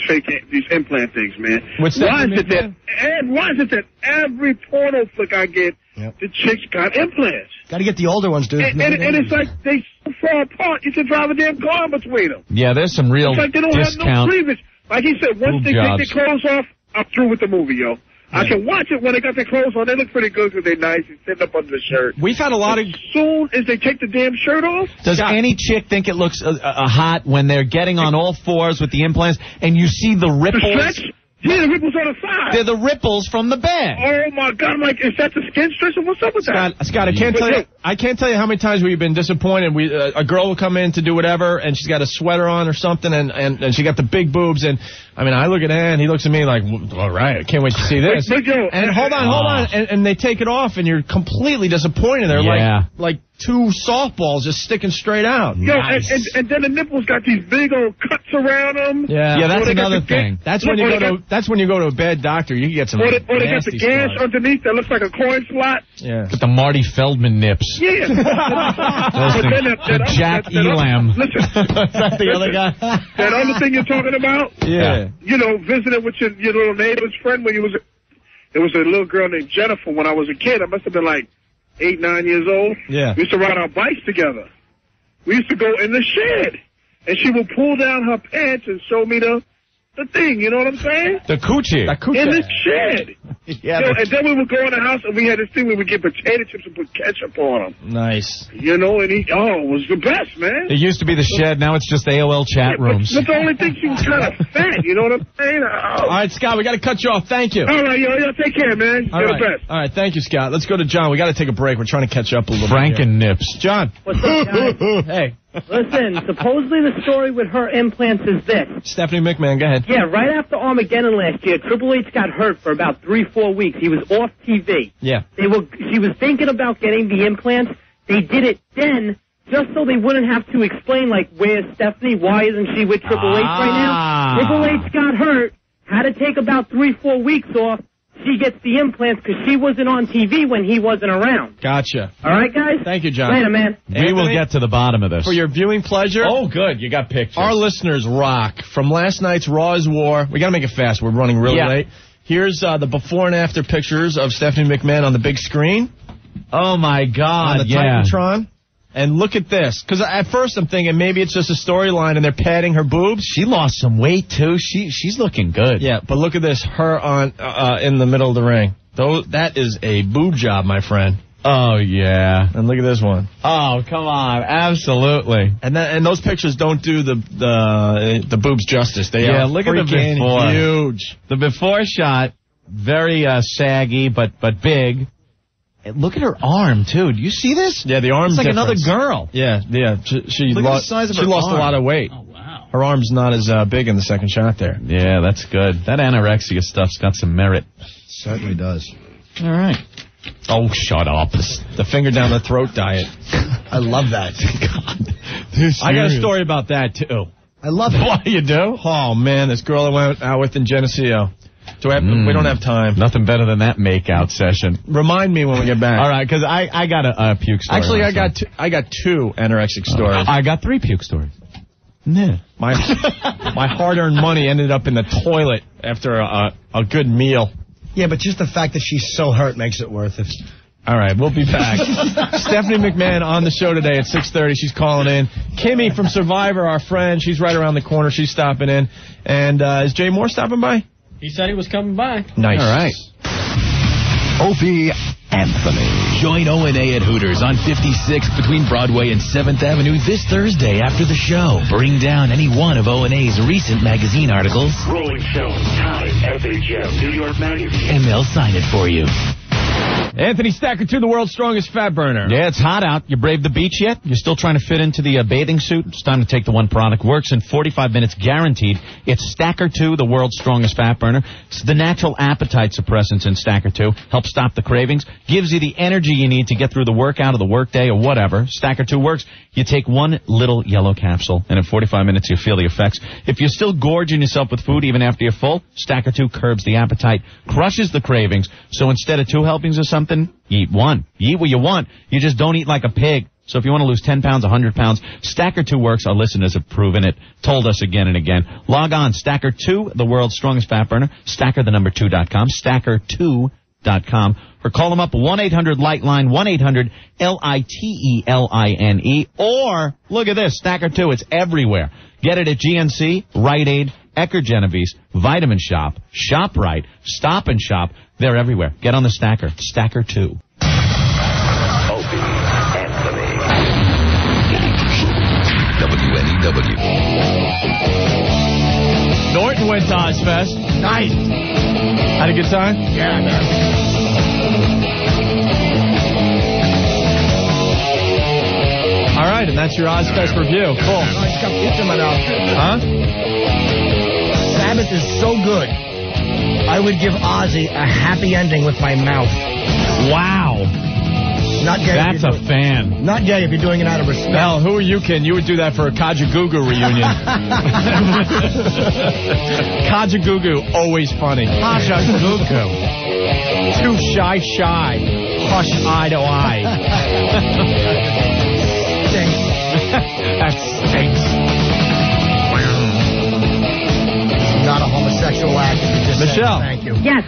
these implant things, man? Why is it that every porno flick I get, the chicks got implants? Got to get the older ones, dude. And it's like they fall apart. You can drive a damn car in between them. Yeah, there's some real it's like they don't discount. have no cleavage. Like he said, once they take their clothes off, I'm through with the movie, yo. I can watch it when they got their clothes on. They look pretty good because they're nice and sitting up under the shirt. We've had a lot of... As soon as they take the damn shirt off... Does any chick think it looks hot when they're getting on all fours with the implants and you see the ripples? The stretch? Yeah, the ripples on the side. They're the ripples from the bed. Oh, my God. I'm like, is that the skin stretcher? What's up with that? Scott, I can't tell you how many times we've been disappointed. A girl will come in to do whatever, and she's got a sweater on or something, and she got the big boobs, and, I mean, I look at Ann, he looks at me like, all right, I can't wait to see this. And hold on, and they take it off, and you're completely disappointed. They're like two softballs just sticking straight out. Yo, nice. and then the nipples got these big old cuts around them. Yeah, that's another thing. That's when you go to a bad doctor. You can get some. Or they got the gash underneath that looks like a coin slot. Yeah. Got the Marty Feldman nips. Yeah. the Jack Elam. Listen. Is that the other guy? That other thing you're talking about? Yeah. You know, visiting with your little neighbor's friend when there was a little girl named Jennifer when I was a kid. I must have been like 8, 9 years old. Yeah. We used to ride our bikes together. We used to go in the shed, and she would pull down her pants and show me the thing, you know what I'm saying? The coochie. In the shed. Yeah. And then we would go in the house, and we had this thing where we would get potato chips and put ketchup on them. Nice. You know, and it was the best, man. It used to be the shed, now it's just AOL chat rooms. But the only thing, she was kind of fat, you know what I'm saying? All right, Scott, we got to cut you off. Thank you. All right, yo, take care, man. You're the best. All right, thank you, Scott. Let's go to John. We got to take a break. We're trying to catch up a little bit. Nips. John. What's up, guys? Hey. Listen, supposedly the story with her implants is this. Stephanie McMahon, go ahead. Yeah, right after Armageddon last year, Triple H got hurt for about 3-4 weeks. He was off TV. Yeah. She was thinking about getting the implants. They did it then just so they wouldn't have to explain, like, where's Stephanie? Why isn't she with Triple H right now? Triple H got hurt, had to take about 3-4 weeks off. She gets the implants because she wasn't on TV when he wasn't around. Gotcha. All right, guys? Thank you, John. Later, man. We will get to the bottom of this. For your viewing pleasure. Oh, good. You got pictures. Our listeners rock. From last night's Raw is War. We got to make it fast. We're running really late. Here's the before and after pictures of Stephanie McMahon on the big screen. Oh, my God. On the Titantron. And look at this. Because at first I'm thinking maybe it's just a storyline and they're padding her boobs. She lost some weight, too. She's looking good. Yeah, but look at this. Her on in the middle of the ring. That is a boob job, my friend. Oh, yeah. And look at this one. Oh, come on. Absolutely. And those pictures don't do the boobs justice. They are look at the before. Huge. The before shot, very saggy but big. look at her arm, too. Do you see this? Yeah, the arm's It's like difference. another girl. Yeah. She Look at the lost, size of she her lost arm. a lot of weight. Oh, wow. Her arm's not as big in the second shot there. Yeah, that's good. That anorexia stuff's got some merit. Certainly does. All right. Oh, shut up. The finger down the throat diet. I love that. I got a story about that, too. I love it. What, you do? Oh, man, this girl I went out with in Geneseo. We don't have time. Nothing better than that make-out session. Remind me when we get back. All right, because I got a puke story. Actually, I got two anorexic stories. I got 3 puke stories. Yeah. My hard-earned money ended up in the toilet after a good meal. Yeah, but just the fact that she's so hurt makes it worth it. All right, we'll be back. Stephanie McMahon on the show today at 6:30. She's calling in. Kimmy from Survivor, our friend, she's right around the corner. She's stopping in. And is Jay Mohr stopping by? He said he was coming by. Nice. All right. Opie Anthony. Join O&A at Hooters on 56th between Broadway and 7th Avenue this Thursday after the show. Bring down any one of O&A's recent magazine articles, Rolling Stone, Time, FHM, New York Magazine. and they'll sign it for you. Anthony Stacker, the world's strongest fat burner. Yeah, it's hot out. You braved the beach yet? You're still trying to fit into the bathing suit? It's time to take the one product. Works in 45 minutes guaranteed. It's Stacker 2, the world's strongest fat burner. It's the natural appetite suppressants in Stacker 2. Helps stop the cravings. Gives you the energy you need to get through the workout or the workday or whatever. Stacker 2 works. You take one little yellow capsule, and in 45 minutes you feel the effects. If you're still gorging yourself with food even after you're full, Stacker 2 curbs the appetite, crushes the cravings. So instead of 2 helpings of something, you eat 1. You eat what you want. You just don't eat like a pig. So if you want to lose 10 pounds, 100 pounds, Stacker 2 works. Our listeners have proven it, told us again and again. Log on, Stacker 2, the world's strongest fat burner, Stacker2.com, Stacker2.com, or call them up, 1-800-LIGHTLINE, 1-800-LITELINE, or look at this, Stacker 2, it's everywhere. Get it at GNC, Rite Aid, Ecker Genovese, Vitamin Shop, ShopRite, Stop and Shop. They're everywhere. Get on the Stacker. Stacker 2. Opie Anthony. WNEW. Norton went to Ozfest. Nice. Had a good time? Yeah, man. All right, and that's your Ozfest review. Cool. I just got pizza in my mouth. Huh? Sabbath is so good. I would give Ozzy a happy ending with my mouth. Wow. Not gay. That's a fan. Not gay if you're doing it out of respect. Hell, who are you kidding? You would do that for a Kajagoogoo reunion. Kajagoogoo, always funny. Kajagoogoo. Too shy. Hush eye to eye. That stinks. Not a homosexual act. Just Michelle. Thank you. Yes,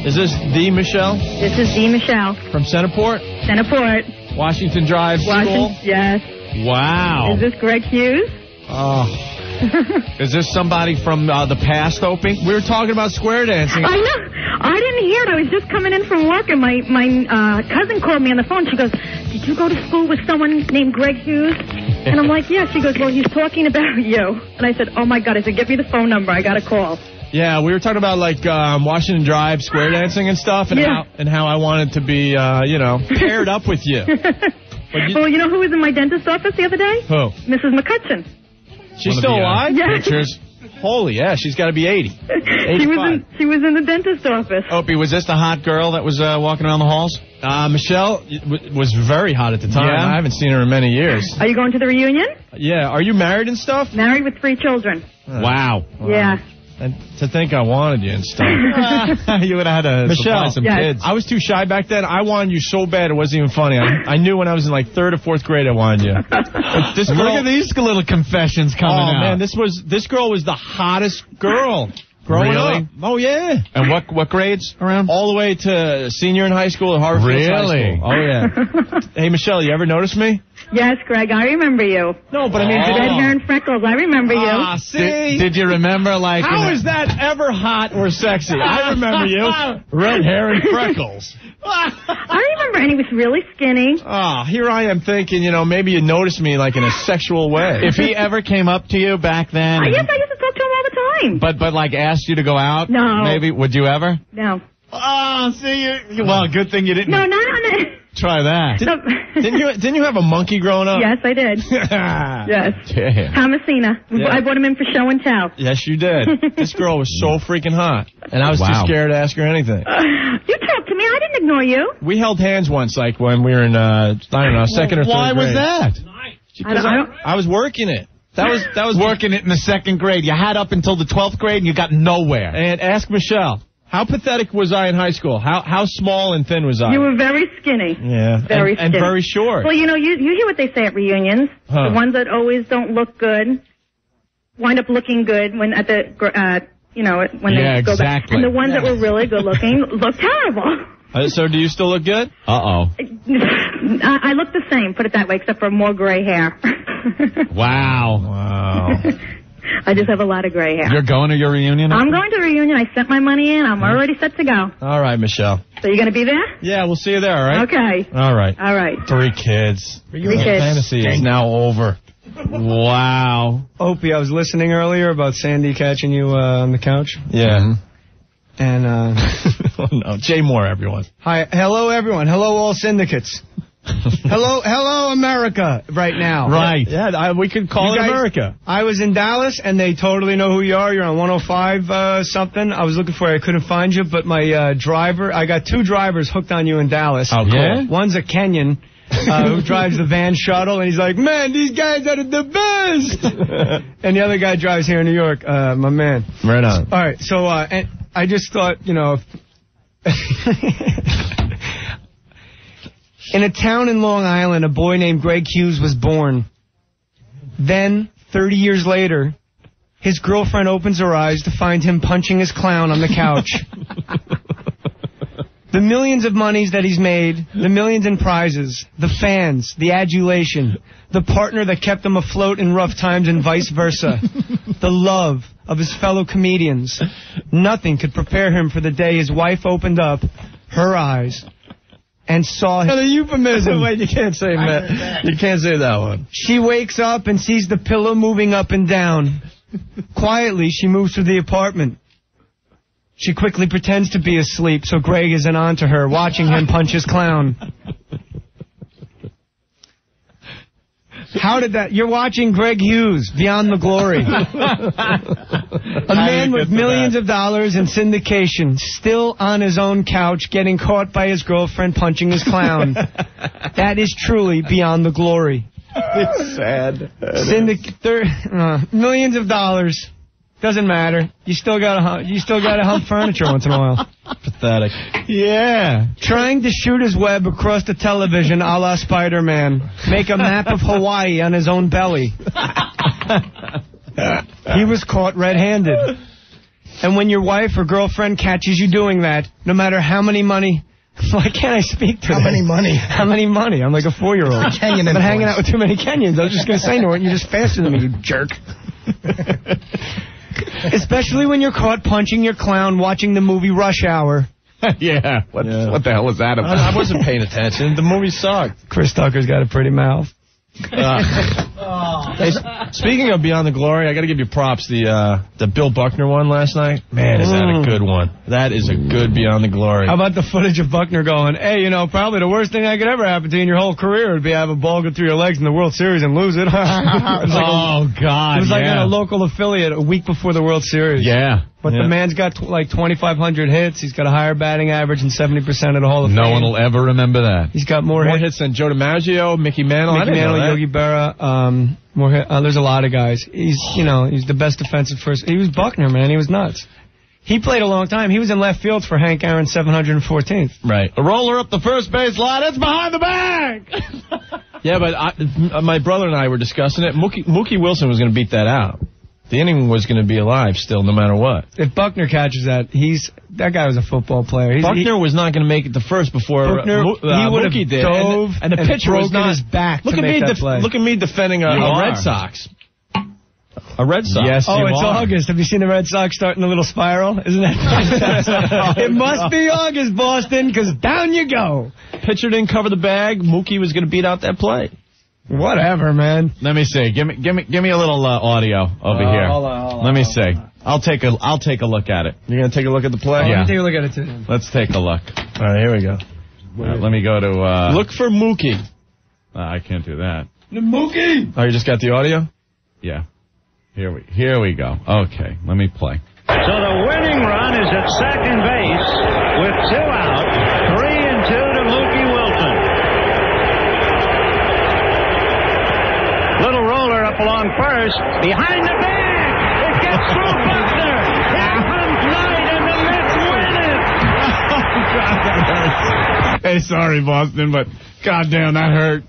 Is this the Michelle this is D. Michelle, from Centerport? Centerport, Washington Drive, Washington. School? Yes. Wow. Is this Greg Hughes? Oh. Is this somebody from the past, Opie? We were talking about square dancing. I know. I didn't hear it. I was just coming in from work, and my cousin called me on the phone. She goes, "Did you go to school with someone named Greg Hughes?" And I'm like, "Yeah." She goes, "Well, he's talking about you." And I said, "Oh my God!" I said, "Give me the phone number. I got to call." Yeah, we were talking about like Washington Drive, square dancing and stuff, and how I wanted to be, paired up with you. Well, you know who was in my dentist's office the other day? Who? Mrs. McCutcheon. She's still alive? Yeah. Pictures. Holy, yeah, she's got to be 80. She was in the dentist's office. Opie, was this the hot girl that was walking around the halls? Michelle was very hot at the time. Yeah? I haven't seen her in many years. Are you going to the reunion? Yeah. Are you married and stuff? Married with 3 children. Wow. Yeah. And to think I wanted you and stuff. You would have had to supply Michelle, some kids. I was too shy back then. I wanted you so bad it wasn't even funny. I knew when I was in like 3rd or 4th grade I wanted you. But this girl, Look at these little confessions coming out. Oh man, this girl was the hottest girl growing up. Oh yeah. And what grades around? All the way to senior in high school at Harvard High Really? School. Oh yeah. Hey Michelle, you ever notice me? Yes, Greg, I remember you. No, but I mean, Red hair and freckles, I remember you. Ah, see? Did you remember like? How is that ever hot or sexy? I remember you. Red hair and freckles. I remember, and he was really skinny. Oh, here I am thinking, maybe you noticed me like in a sexual way. If he ever came up to you back then, Yes, I used to talk to him all the time. but like asked you to go out, No. maybe would you ever? No. Oh, see, well, good thing you didn't. No, not on the... try that. Didn't you have a monkey growing up? Yes, I did. Yes. Damn. Thomasina. Yeah. I brought him in for show and tell. Yes, you did. This girl was so freaking hot, and I was too scared to ask her anything. You talked to me. I didn't ignore you. We held hands once, like when we were in, I don't know, second or third grade. Why was that? Because I was working it. That was working it in the second grade. You had up until the 12th grade, and you got nowhere. And ask Michelle. How pathetic was I in high school? How small and thin was I? You were very skinny. Yeah. Very and skinny. very short. Well, you know, you hear what they say at reunions. Huh. The ones that always don't look good wind up looking good when at the, when they go back. And the ones that were really good looking look terrible. So do you still look good? Uh-oh. I look the same, put it that way, except for more gray hair. Wow. I just have a lot of gray hair. You're going to your reunion? I'm going to a reunion. I sent my money in. I'm already set to go. All right, Michelle. So you going to be there? Yeah, we'll see you there, all right? Okay. All right. All right. 3 kids. Three kids. Fantasy is now over. Wow. Opie, I was listening earlier about Sandy catching you on the couch. Yeah. And, oh, no. Jay Mohr, everyone. Hi. Hello, everyone. Hello, all syndicates. hello, America, right now. Right. Yeah, we could call it America. I was in Dallas, and they totally know who you are. You're on 105 something. I was looking for you. I couldn't find you, but my driver, I got 2 drivers hooked on you in Dallas. Oh, cool. Yeah? One's a Kenyan. Who drives the van shuttle, and he's like, man, these guys are the best. And the other guy drives here in New York, my man. Right on. All right, so and I just thought, in a town in Long Island, a boy named Greg Hughes was born. Then, 30 years later, his girlfriend opens her eyes to find him punching his clown on the couch. The millions of monies that he's made, the millions in prizes, the fans, the adulation, the partner that kept him afloat in rough times and vice versa, the love of his fellow comedians. Nothing could prepare him for the day his wife opened up her eyes and saw him. A euphemism. Wait, you can't say that. You can't say that one. She wakes up and sees the pillow moving up and down. Quietly, she moves through the apartment. She quickly pretends to be asleep, so Greg isn't on to her, watching him punch his clown. How did that... You're watching Greg Hughes, Beyond the Glory. A man with millions of dollars in syndication, still on his own couch, getting caught by his girlfriend punching his clown. That is truly Beyond the Glory. It's sad. Millions of dollars. Doesn't matter. You still gotta hump furniture once in a while. Pathetic. Yeah. Trying to shoot his web across the television a la Spider-Man. Make a map of Hawaii on his own belly. He was caught red-handed. And when your wife or girlfriend catches you doing that, no matter how many money... Why can't I speak to How many money? How many money? I'm like a 4-year-old. Kenyan I've been hanging out with too many Kenyans. I was just going to say, Norton, you're just faster than me, you jerk. Especially when you're caught punching your clown watching the movie Rush Hour. Yeah. What the hell was that about? I wasn't paying attention. The movie sucked. Chris Tucker's got a pretty mouth. Hey, speaking of Beyond the Glory, I got to give you props. The Bill Buckner one last night. Man, is that a good one. That is a good Beyond the Glory. How about the footage of Buckner going, hey, probably the worst thing that could ever happen to you in your whole career would be have a ball go through your legs in the World Series and lose it. God. It was like on a local affiliate a week before the World Series. Yeah. But the man's got like 2,500 hits. He's got a higher batting average and 70% of the Hall of Fame. No one will ever remember that. He's got more hits than Joe DiMaggio, Mickey Mantle, Yogi Berra. There's a lot of guys. He's the best defensive first. He was Buckner, man. He was nuts. He played a long time. He was in left field for Hank Aaron's 714th. Right. A roller up the first base line. It's behind the bag. Yeah, but my brother and I were discussing it. Mookie Wilson was going to beat that out. The inning was going to be alive still, no matter what. If Buckner catches that, that guy was a football player. Buckner was not going to make it the first before Mookie did. Dove and the pitcher was not his back. Look at me defending a Red Sox. A Red Sox. Yes, it's August. Have you seen the Red Sox starting a little spiral? Isn't that fantastic? It must be August, Boston, because down you go. Pitcher didn't cover the bag. Mookie was going to beat out that play. Whatever, man. Let me see. Give me a little audio over here. Hold on. Let me see. I'll take a look at it. You're gonna take a look at the play? Yeah. Let me take a look at it too. Let's take a look. All right, here we go. Let me go to... Look for Mookie. I can't do that. Mookie! Oh, you just got the audio? Yeah. Here we go. Okay, let me play. So the winning run is at second base with 2 out, 3-2 to Mookie Wilson. Little roller up along first, behind the bag. It gets through Buckner. Here comes Knight, and the Mets win it. Hey, sorry, Boston, but goddamn, that hurt.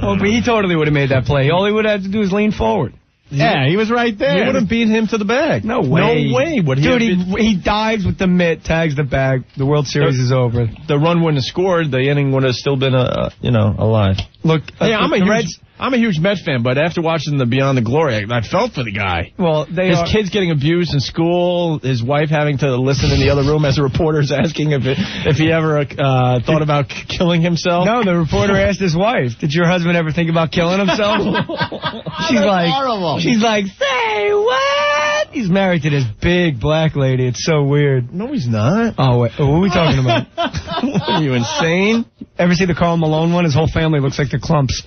Oh, but he totally would have made that play. All he would have to do is lean forward. Yeah, he was right there. You would have beat him to the bag. No way. No way. Dude, he dives with the mitt, tags the bag. The World Series is over. The run wouldn't have scored. The inning would have still been, alive. Look, hey, I'm a huge Mets fan, but after watching the Beyond the Glory, I felt for the guy. Well, his kids getting abused in school, his wife having to listen in the other room as a reporter's asking if he ever thought about killing himself. No, the reporter asked his wife, "Did your husband ever think about killing himself?" Horrible. She's like, "Say what?" He's married to this big black lady. It's so weird. No, he's not. Oh, wait. What are we talking about? Are you insane? Ever see the Karl Malone one? His whole family looks like the Clumps.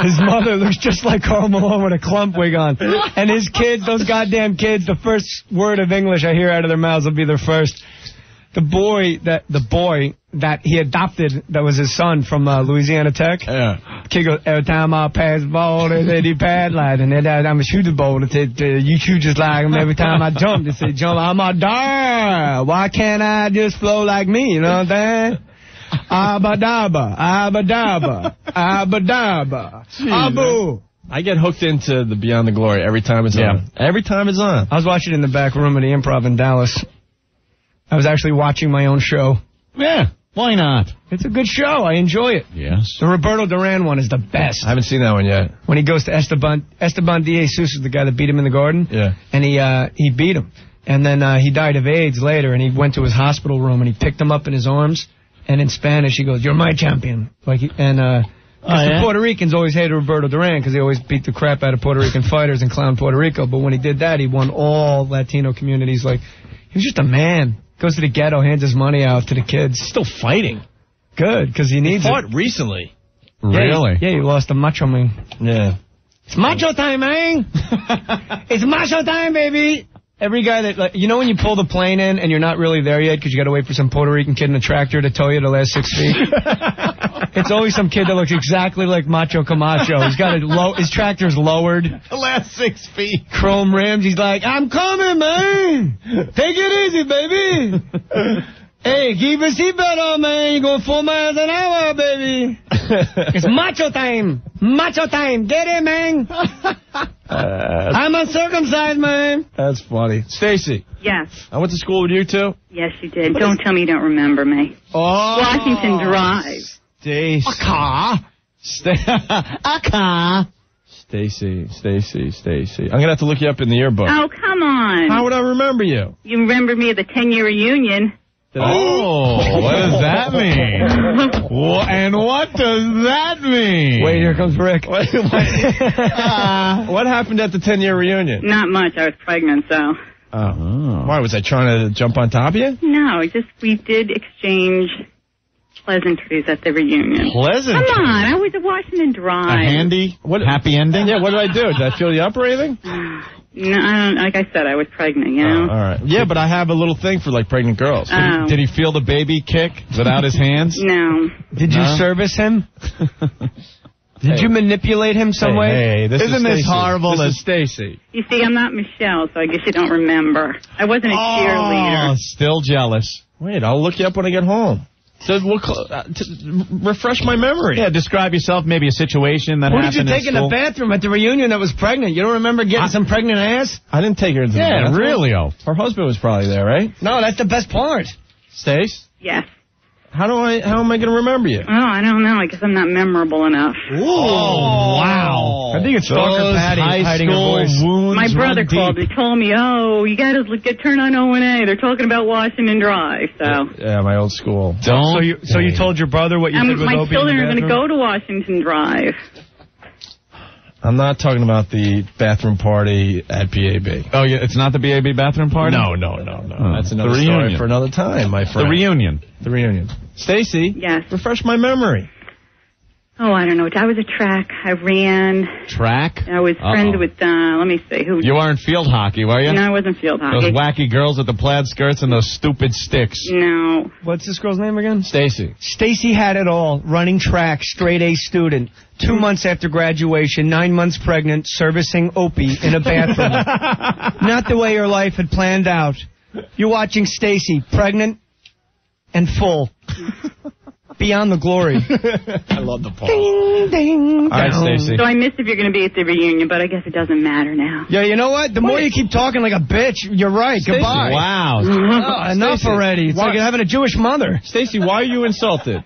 His mother looks just like Karl Malone with a clump wig on. And his kids, those goddamn kids, the first word of English I hear out of their mouths will be their first. The boy that he adopted, that was his son from Louisiana Tech. Yeah. Kid goes, every time I pass the ball, they say the pad light, and then I'm a shooter ball. They say, you shoot just like him. Every time I jump, they say, jump, I'm a dar. Why can't I just flow like me? You know what I'm saying? Abadaba, abadaba, abadaba, abu. I get hooked into the Beyond the Glory every time it's on. Every time it's on. I was watching it in the back room of the Improv in Dallas. I was actually watching my own show. Yeah, why not? It's a good show. I enjoy it. Yes. The Roberto Duran one is the best. I haven't seen that one yet. When he goes to Esteban de Jesus is the guy that beat him in the garden. Yeah. And he beat him. And then he died of AIDS later, and he went to his hospital room, and he picked him up in his arms. And in Spanish, he goes, "You're my champion." The Puerto Ricans always hated Roberto Duran because he always beat the crap out of Puerto Rican fighters and clowned Puerto Rico. But when he did that, he won all Latino communities. Like, he was just a man. Goes to the ghetto, hands his money out to the kids. Still fighting. Good, because he needs it. He fought it. recently. Really? Yeah, he lost to Macho Man. Yeah. It's macho time, man. It's macho time, baby. Every guy that, when you pull the plane in and you're not really there yet because you got to wait for some Puerto Rican kid in a tractor to tow you the last 6 feet. It's always some kid that looks exactly like Macho Camacho. He's got his tractor's lowered. The last 6 feet. Chrome rims. He's like, "I'm coming, man. Take it easy, baby. Hey, keep your seatbelt on, man. You're going 4 miles an hour, baby. It's macho time. Macho time. Get it, man. I'm uncircumcised, man." That's funny. Stacy. Yes. I went to school with you, too? Yes, you did. Don't tell me you don't remember me. Oh. Washington Drive. Stacy. A car. Stacy. I'm going to have to look you up in the yearbook. Oh, come on. How would I remember you? You remember me at the 10-year reunion. Oh, what does that mean? And what does that mean? Wait, here comes Rick. What happened at the 10-year reunion? Not much. I was pregnant, so. Oh. Why, was I trying to jump on top of you? No, we did exchange pleasantries at the reunion. Pleasantries? Come on, I was at Washington Drive. A happy ending? Yeah, what did I do? Did I fill you up or anything? No, like I said, I was pregnant, you know? All right. Yeah, but I have a little thing for, pregnant girls. Did he feel the baby kick without his hands? No. Did you service him? Did you manipulate him some way? Hey, Isn't this horrible? This is Stacy. You see, I'm not Michelle, so I guess you don't remember. I wasn't a cheerleader. Oh, still jealous. Wait, I'll look you up when I get home. So refresh my memory. Yeah, describe yourself, maybe a situation that happened. Who did you take in the bathroom at the reunion that was pregnant? You don't remember getting some pregnant ass? I didn't take her into the bathroom. Yeah, really? Oh. Her husband was probably there, right? No, that's the best part. Stace? Yes. How am I going to remember you? Oh, I don't know. I guess I'm not memorable enough. Oh, wow. I think it's Stalker Patty hiding her voice. My brother called and told me, "Oh, you got to turn on O&A. They're talking about Washington Drive." So. Yeah, my old school. So you told your brother what you did with my Opie children in the are going to bathroom? go to Washington Drive. I'm not talking about the bathroom party at BAB. Oh, yeah, it's not the BAB bathroom party? No. That's another story for another time, my friend. The reunion. Stacy? Yes. Refresh my memory. Oh, I don't know. I was a track. I ran. Track? I was friends with, let me see. Who? You weren't field hockey, were you? No, I wasn't field hockey. Those wacky girls with the plaid skirts and those stupid sticks. No. What's this girl's name again? Stacy. Stacy had it all. Running track, straight A student. 2 months after graduation, 9 months pregnant, servicing Opie in a bathroom. Not the way her life had planned out. You're watching Stacy, pregnant and full. Beyond the glory. I love the pause. Ding, ding. All right, Stacy. So I missed if you're going to be at the reunion, but I guess it doesn't matter now. Yeah, you know what? The more you keep talking like a bitch, you're right. Stacey. Goodbye. Wow. Oh, enough Stacey, already. It's like having a Jewish mother. Stacy, why are you insulted?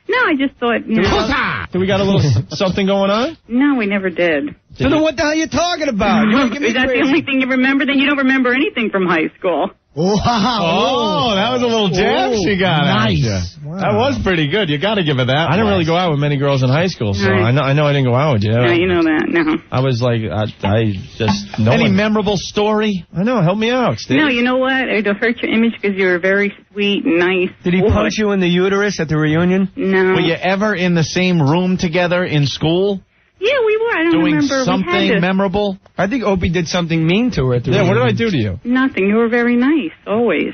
No, I just thought, you know. Do we got a little something going on? No, we never did. So then what the hell are you talking about? You're making me Is that crazy. the only thing you remember? Then you don't remember anything from high school. Oh, that was a little jab she got. Nice. Wow. That was pretty good. You got to give it that. I didn't really go out with many girls in high school, so Right. I know I didn't go out with you. No, you know that. No. I was like, I just... No Any one, memorable story? I know, help me out, Steve. No, you know what? It'll hurt your image because you were very sweet and nice. Did he punch you in the uterus at the reunion? No. Were you ever in the same room together in school? Yeah, we were. I don't Doing remember. something we had to... memorable? I think Opie did something mean to her at the reunion. What did I do to you? Nothing. You were very nice, always.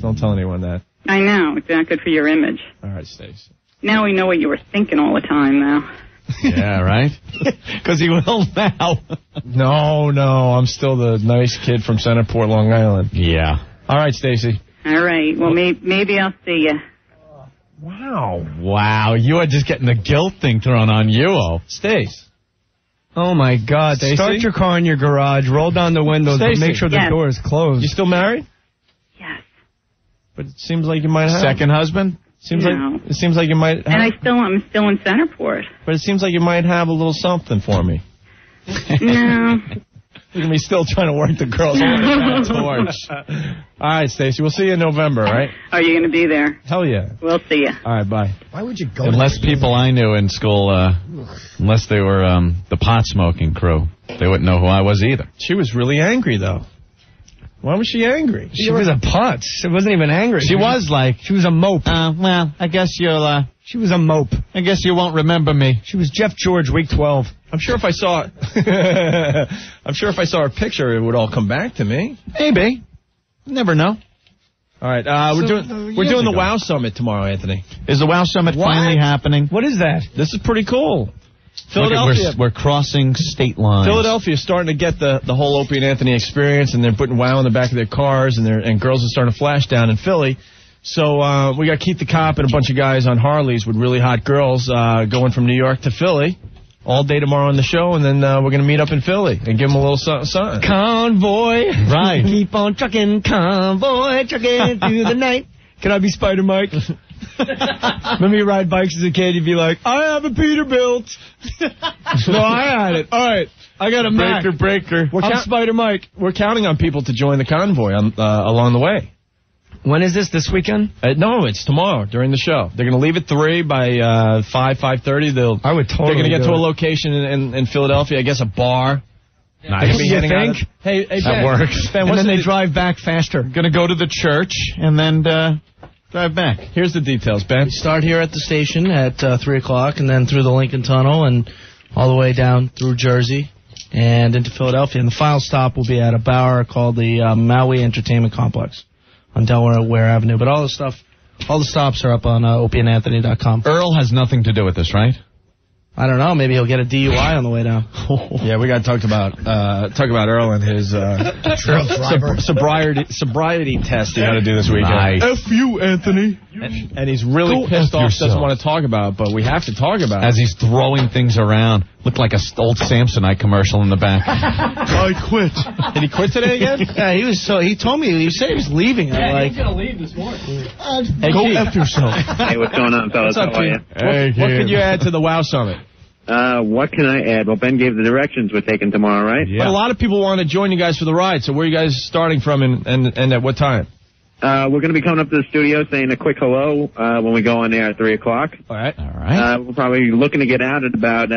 Don't tell anyone that. I know. It's not good for your image. All right, Stacy. Now we know what you were thinking all the time, though. Yeah, right? Because he will now. No, I'm still the nice kid from Centerport, Long Island. Yeah. All right, Stacy. All right. Well, maybe I'll see you. Wow, you are just getting the guilt thing thrown on you, Stace. Oh, my God. Stacey? Start your car in your garage, roll down the windows, but Stacey. make sure the Yes. door is closed. You still married? Yes. But it seems like you might have. Second husband? No. It seems like you might have. And I'm still in Centerport. But it seems like you might have a little something for me. No. Look at me still trying to work the girls on the torch. All right, Stacy. We'll see you in November, right? Are you going to be there? Hell yeah. We'll see you. All right, bye. Why would you go? Unless people I knew in school, unless they were the pot-smoking crew, they wouldn't know who I was either. She was really angry, though. Why was she angry? She was a putz. She wasn't even angry. She was like... She was a mope. Well, I guess you'll... She was a mope. I guess you won't remember me. She was Jeff George, week 12. I'm sure if I saw her picture, it would all come back to me. Maybe. Never know. All right, we're doing the WOW Summit tomorrow, Anthony. Is the WOW Summit finally happening? What is that? This is pretty cool. Philadelphia. We're crossing state lines. Philadelphia's starting to get the whole Opie and Anthony experience, and they're putting WOW in the back of their cars, and girls are starting to flash down in Philly. So we got Keith the Cop and a bunch of guys on Harleys with really hot girls going from New York to Philly all day tomorrow on the show, and then we're going to meet up in Philly and give them a little something. Convoy. Right. Keep on trucking, convoy, trucking through the night. Can I be Spider Mike? Remember you ride bikes as a kid, you'd be like, I have a Peterbilt. No, I had it. All right, I got a Mac. Breaker. I'm Spider Mike. We're counting on people to join the convoy along the way. When is this weekend? No, it's tomorrow during the show. They're going to leave at 3 by 5:30. I would totally They're going to get do to a it. location in Philadelphia, I guess a bar. Nice. You think? Hey, That Ben, works. Ben, And then they drive back faster. Going to go to the church and then drive back. Here's the details, Ben. We start here at the station at 3 o'clock and then through the Lincoln Tunnel and all the way down through Jersey and into Philadelphia. And the final stop will be at a bar called the Maui Entertainment Complex on Delaware Avenue. But all the stops are up on opieandanthony.com. Earl has nothing to do with this, right? I don't know. Maybe he'll get a DUI on the way down. Yeah, we got to talk about Earl and his sobriety test he had to do this weekend. Nice. F you, Anthony. And he's really pissed off. Doesn't want to talk about it, but we have to talk about it. As he's throwing things around. Looked like a old Samsonite commercial in the back. I quit. Did he quit today again? Yeah, he told me, he said he was leaving. I'm like, He's going to leave this morning. Hey, go Keith. F yourself. Hey, what's going on, fellas? What's up, How are you? Keith? What could you add to the WOW Summit? What can I add? Well, Ben gave the directions we're taking tomorrow, right? But a lot of people want to join you guys for the ride, so where are you guys starting from and at what time? We're going to be coming up to the studio saying a quick hello when we go on there at 3 o'clock. All right. We're probably looking to get out at about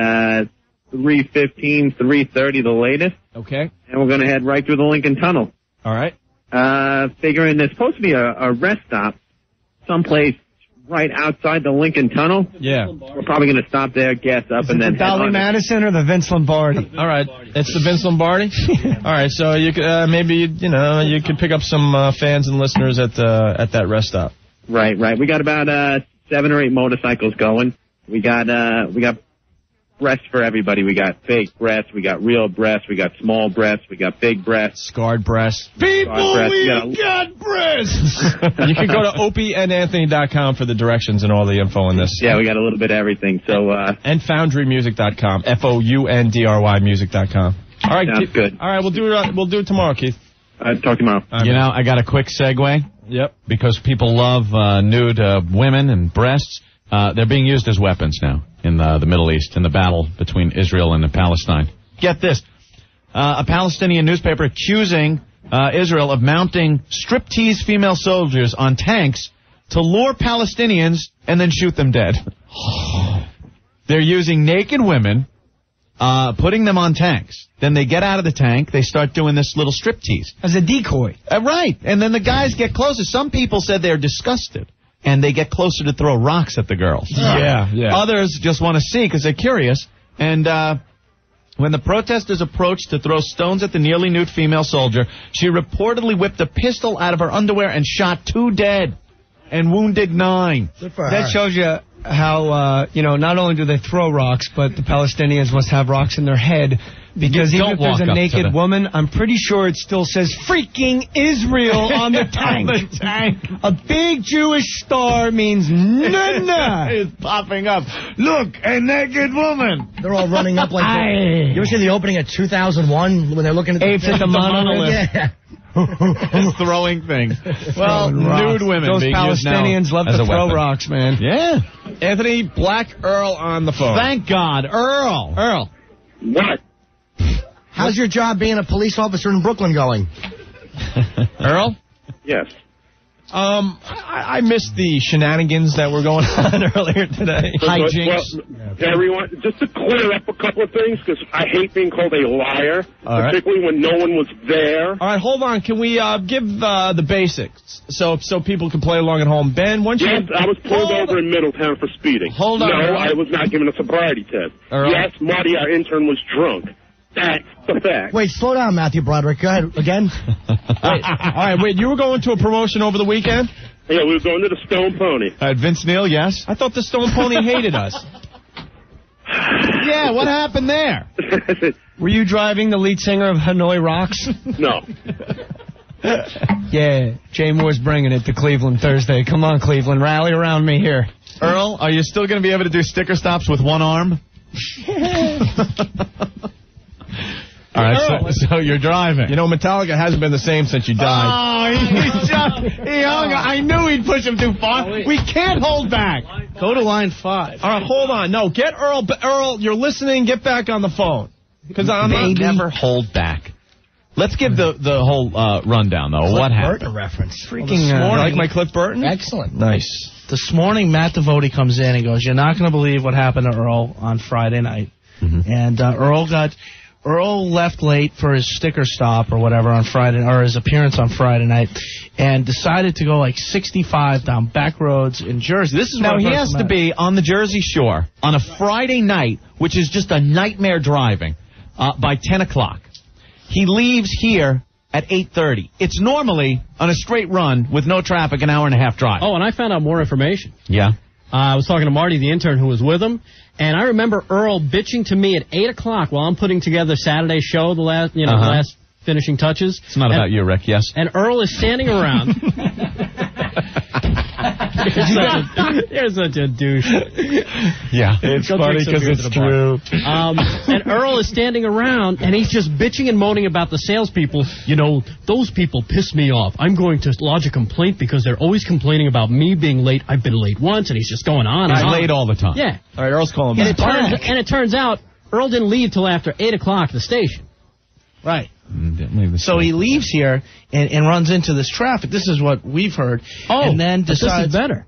3:15, 3:30 the latest. Okay. And we're going to head right through the Lincoln Tunnel. All right. Figuring there's supposed to be a rest stop someplace right outside the Lincoln Tunnel. Yeah. We're probably going to stop there, gas up, and then the Dolly Madison or the Vince Lombardi? All right. It's the Vince Lombardi? All right. So you could, maybe, you could pick up some fans and listeners at that rest stop. Right. We got about 7 or 8 motorcycles going. We got breasts for everybody. We got fake breasts. We got real breasts. We got small breasts. We got big breasts. Scarred breasts. People, we got breasts. You can go to opieandanthony.com for the directions and all the info on this. Yeah, we got a little bit of everything. So and foundrymusic.com. FOUNDRY music.com. All right. Sounds good. All right, we'll do it tomorrow, Keith. Talk to you tomorrow. I got a quick segue. Yep. Because people love nude women and breasts. They're being used as weapons now in the Middle East in the battle between Israel and Palestine. Get this. A Palestinian newspaper accusing Israel of mounting striptease female soldiers on tanks to lure Palestinians and then shoot them dead. They're using naked women, putting them on tanks. Then they get out of the tank. They start doing this little striptease. As a decoy. Right. And then the guys get closer. Some people said they're disgusted. And they get closer to throw rocks at the girls. Yeah. Others just want to see because they're curious. And when the protesters approached to throw stones at the nearly nude female soldier, she reportedly whipped a pistol out of her underwear and shot 2 dead and wounded 9. That shows you how, not only do they throw rocks, but the Palestinians must have rocks in their head. Because even if there's a naked woman, I'm pretty sure it still says freaking Israel on the tank. A big Jewish star means nah. It's popping up. Look, a naked woman. They're all running up like that. You ever see the opening of 2001 when they're looking at the apes at the monolith? Yeah. Throwing things. Well, nude women. Those being Palestinians love to throw rocks, man. Yeah. Anthony, Black Earl on the phone. Thank God. Earl. What? How's your job being a police officer in Brooklyn going? Earl? Yes. I missed the shenanigans that were going on earlier today. Hijinks. Well, everyone, just to clear up a couple of things, because I hate being called a liar, particularly when no one was there. All right, hold on. Can we give the basics so people can play along at home? Ben, once you... Yes, I was pulled over in Middletown for speeding. Hold on. No, I was not given a sobriety test. Yes, Marty, our intern, was drunk. That's the fact. Wait, slow down, Matthew Broderick. Go ahead again. Wait, you were going to a promotion over the weekend? Yeah, we were going to the Stone Pony. Vince Neil, yes? I thought the Stone Pony hated us. Yeah, what happened there? Were you driving the lead singer of Hanoi Rocks? No. Yeah, Jay Moore's bringing it to Cleveland Thursday. Come on, Cleveland, rally around me here. Earl, are you still going to be able to do sticker stops with one arm? All right, so you're driving. You know, Metallica hasn't been the same since you died. Oh, he hung. I knew he'd push him too far. We can't hold back. Go to line 5. All right, hold on. No, get Earl. Earl, you're listening. Get back on the phone. Because I'm never hold back. Let's give the whole rundown, though. Cliff what happened? Burton reference. Freaking like my Cliff Burton? Excellent. Nice. This morning, Matt Devote comes in and goes, "You're not going to believe what happened to Earl on Friday night." Mm-hmm. And Earl left late for his sticker stop or whatever on Friday, or his appearance on Friday night, and decided to go like 65 down back roads in Jersey. This is now he has to be on the Jersey Shore on a Friday night, which is just a nightmare driving, by 10 o'clock. He leaves here at 8:30. It's normally on a straight run with no traffic, an hour and a half drive. Oh, and I found out more information. Yeah. I was talking to Marty, the intern, who was with him, and I remember Earl bitching to me at 8 o'clock while I'm putting together Saturday's show, the last finishing touches. It's not about you, Rick, yes. And Earl is standing around. You're such a douche. Yeah, it's funny because it's true. And Earl is standing around, and he's just bitching and moaning about the salespeople. You know, those people piss me off. I'm going to lodge a complaint because they're always complaining about me being late. I've been late once, and he's just going on and on. He's late all the time. Yeah. All right, Earl's calling back. And it turns out Earl didn't leave till after 8 o'clock at the station. Right. So he leaves here and runs into this traffic. This is what we've heard. Oh, and then this is better.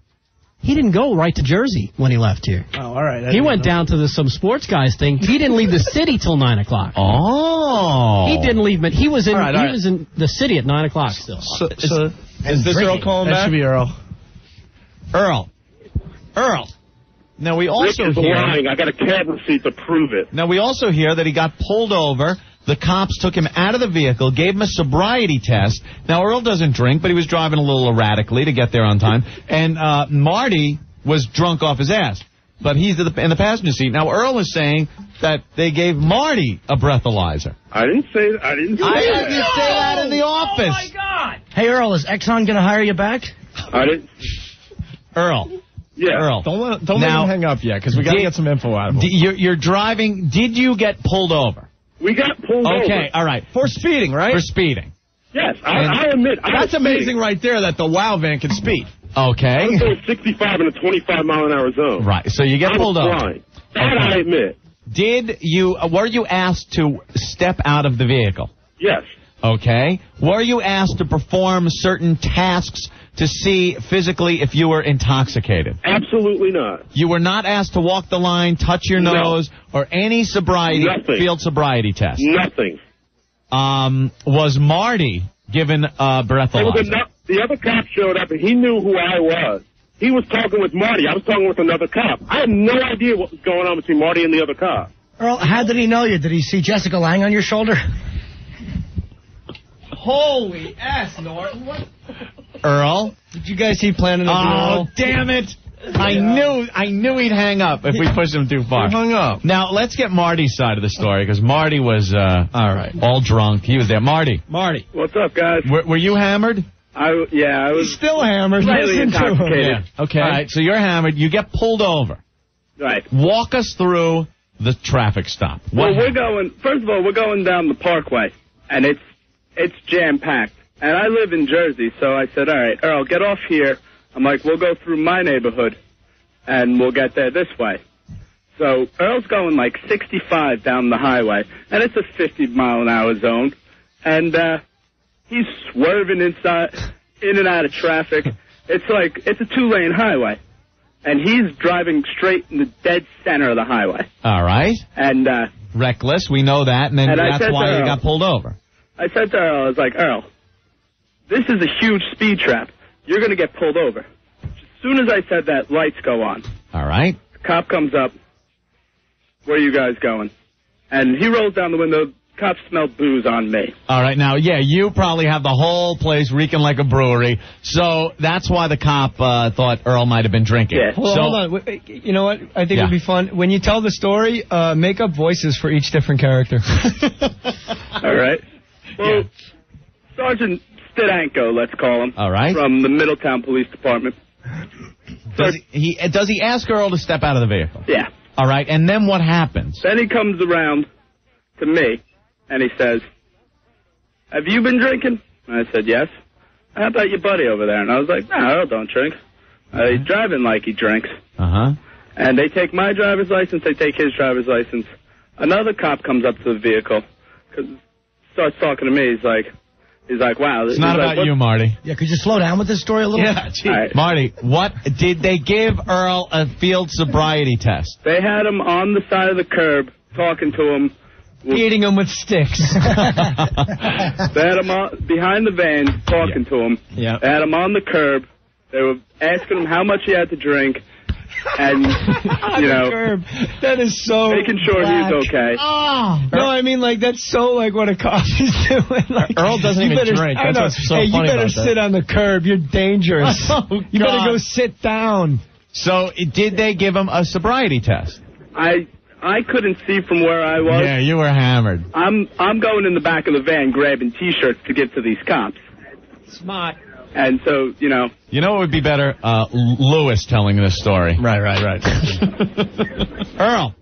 He didn't go right to Jersey when he left here. Oh, all right. He went down to some sports guys thing. He didn't leave the city till 9 o'clock. Oh. He didn't leave, but he was in All right. was in the city at 9 o'clock still. So Is this Earl calling that back? should be Earl. Earl. Now we also Rick is lying. I got a cab receipt to prove it. Now we also hear that he got pulled over. The cops took him out of the vehicle, gave him a sobriety test. Now Earl doesn't drink, but he was driving a little erratically to get there on time. And Marty was drunk off his ass, but he's in the passenger seat. Now Earl is saying that they gave Marty a breathalyzer. I didn't say that. I didn't say I that. heard you say that in the office. Oh, my God. Hey, Earl, is Exxon going to hire you back? I didn't. Earl. Yeah. Earl. Don't let him hang up yet, because we got to get some info out of him. You're driving. Did you get pulled over? We got pulled over. Okay, all right. For speeding, right? For speeding. Yes, I admit. That's amazing right there that the WOW van can speed. Okay. I was doing 65 in a 25-mile-an-hour zone. Right, so you get pulled over. Blind. That I admit. Were you asked to step out of the vehicle? Yes. Okay. Were you asked to perform certain tasks to see physically if you were intoxicated? Absolutely not. You were not asked to walk the line, touch your nose, or any field sobriety test? Nothing. Was Marty given a breathalyzer? The other cop showed up, and he knew who I was. He was talking with Marty. I was talking with another cop. I had no idea what was going on between Marty and the other cop. Earl, how did he know you? Did he see Jessica Lange on your shoulder? Holy ass, Norton. What? Earl? Did you guys see Planet of the Oh, Earl? damn it. I knew he'd hang up if we pushed him too far. He hung up. Now, let's get Marty's side of the story, because Marty was all drunk. He was there. Marty. What's up, guys? Were you hammered? I was He's still hammered. slightly Listen to him. intoxicated. Yeah. Okay. All right, so you're hammered. You get pulled over. Right. Walk us through the traffic stop. Well, first of all, we're going down the Parkway, and it's jam-packed. And I live in Jersey, so I said, all right, Earl, get off here. I'm like, we'll go through my neighborhood, and we'll get there this way. So Earl's going like 65 down the highway, and it's a 50-mile-an-hour zone. And he's swerving in and out of traffic. It's a two-lane highway. And he's driving straight in the dead center of the highway. All right. And reckless, we know that, and then that's why you got pulled over. I said to Earl, I was like, Earl, this is a huge speed trap. You're going to get pulled over. As soon as I said that, lights go on. All right. The cop comes up. Where are you guys going? And he rolls down the window. Cops smell booze on me. All right. Now, yeah, you probably have the whole place reeking like a brewery. So that's why the cop thought Earl might have been drinking. Yeah. Hold on. You know what? I think it would be fun. When you tell the story, make up voices for each different character. All right. Well, Sergeant Stidanko, let's call him. All right. From the Middletown Police Department. Does he ask Earl to step out of the vehicle? Yeah. All right. And then what happens? Then he comes around to me, and he says, have you been drinking? And I said, yes. How about your buddy over there? And I was like, no, Earl don't drink. He's driving like he drinks. Uh-huh. And they take my driver's license, they take his driver's license. Another cop comes up to the vehicle, starts talking to me. He's like, wow. It's not about you, Marty. Yeah, could you slow down with this story a little? Yeah, right. Marty, what did they give Earl a field sobriety test? They had him on the side of the curb, talking to him. Beating him with sticks. They had him behind the van, talking to him. Yeah. They had him on the curb. They were asking him how much he had to drink. And, curb. That is so making sure black. He's okay. Oh. No, I mean, that's so what a cop is doing. Earl doesn't even drink. That's what's so funny you better about sit that. on the curb. You're dangerous. You better go sit down. So, did they give him a sobriety test? I couldn't see from where I was. Yeah, you were hammered. I'm going in the back of the van grabbing T-shirts to give to these cops. Smart. And so, You know what would be better? Lewis telling this story. Right. Earl.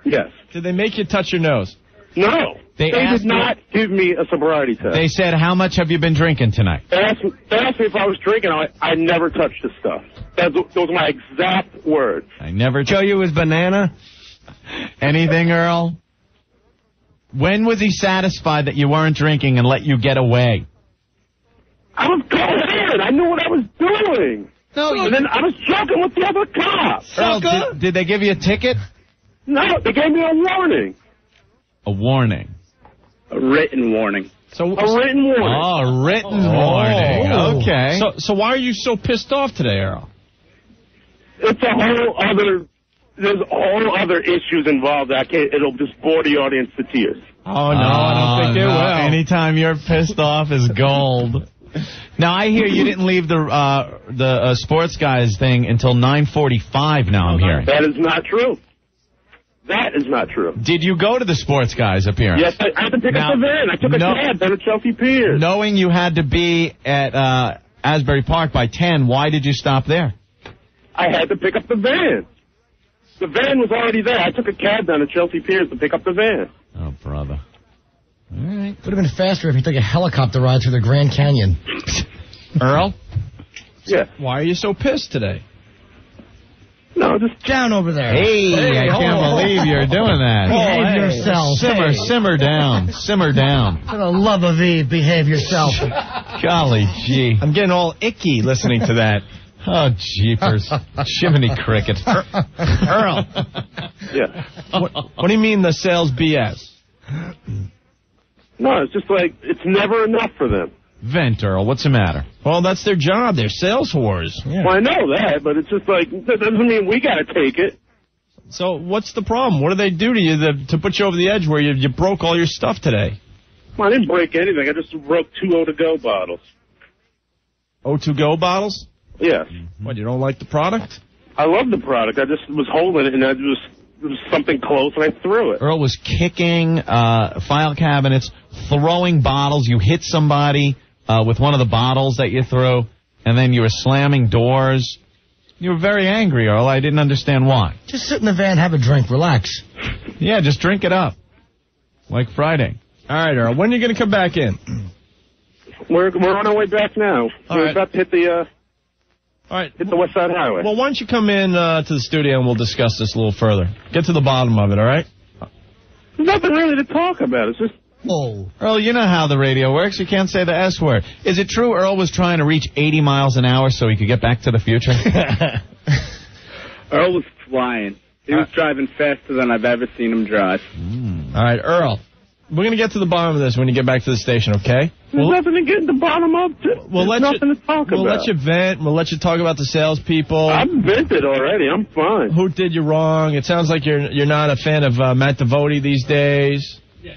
Yes. Did they make you touch your nose? No. They did not give me a sobriety test. They said, how much have you been drinking tonight? They asked me if I was drinking. I never touched this stuff. Those are my exact words. I never show you his banana. Anything, Earl? When was he satisfied that you weren't drinking and let you get away? I was going ahead. I knew what I was doing. No, and then I was joking with the other cop. Earl, did they give you a ticket? No, they gave me a warning. A warning. A written warning. So a written warning. Oh, a written warning. Okay. So why are you so pissed off today, Earl? It's a whole other. There's all other issues involved. It'll just bore the audience to tears. Oh no, I don't think it will. Anytime you're pissed off is gold. Now I hear you didn't leave the sports guys thing until 9:45. Now I'm hearing that is not true. That is not true. Did you go to the sports guys appearance? Yes, I had to pick up the van. I took a cab down at Chelsea Piers. Knowing you had to be at Asbury Park by 10, why did you stop there? I had to pick up the van. The van was already there. I took a cab down to Chelsea Piers to pick up the van. Oh, brother. All right. Would have been faster if you took a helicopter ride through the Grand Canyon. Earl? Yeah. Why are you so pissed today? No, just down over there. Hey, I can't believe you're doing that. Behave yourself. Simmer down. Simmer down. For the love of Eve, behave yourself. Golly gee. I'm getting all icky listening to that. Oh, jeepers. Jiminy cricket. Earl. Yeah. What do you mean the sales BS? No, it's just like, it's never enough for them. Vent, Earl. What's the matter? Well, that's their job. They're sales whores. Yeah. Well, I know that, but it's just like, that doesn't mean we got to take it. So what's the problem? What do they do to you to put you over the edge where you broke all your stuff today? Well, I didn't break anything. I just broke 2 O2Go bottles. O2Go bottles? Yes. What, you don't like the product? I love the product. I just was holding it, and it was something close, and I threw it. Earl was kicking file cabinets, throwing bottles. You hit somebody with one of the bottles that you threw, and then you were slamming doors. You were very angry, Earl. I didn't understand why. Just sit in the van, have a drink, relax. Yeah, just drink it up. Like Friday. All right, Earl. When are you going to come back in? We're on our way back now. We're about to hit the... All right. Hit the West Side Highway. Well, why don't you come in to the studio and we'll discuss this a little further. Get to the bottom of it, all right? There's nothing really to talk about. It's just... Oh. Earl, you know how the radio works. You can't say the S word. Is it true Earl was trying to reach 80 miles an hour so he could get back to the future? Earl was flying. He was driving faster than I've ever seen him drive. All right, Earl. We're going to get to the bottom of this when you get back to the station, okay? There's nothing to get to the bottom of. There's nothing to talk about. We'll let you vent. We'll let you talk about the salespeople. I've vented already. I'm fine. Who did you wrong? It sounds like you're not a fan of Matt Devote these days. Yeah.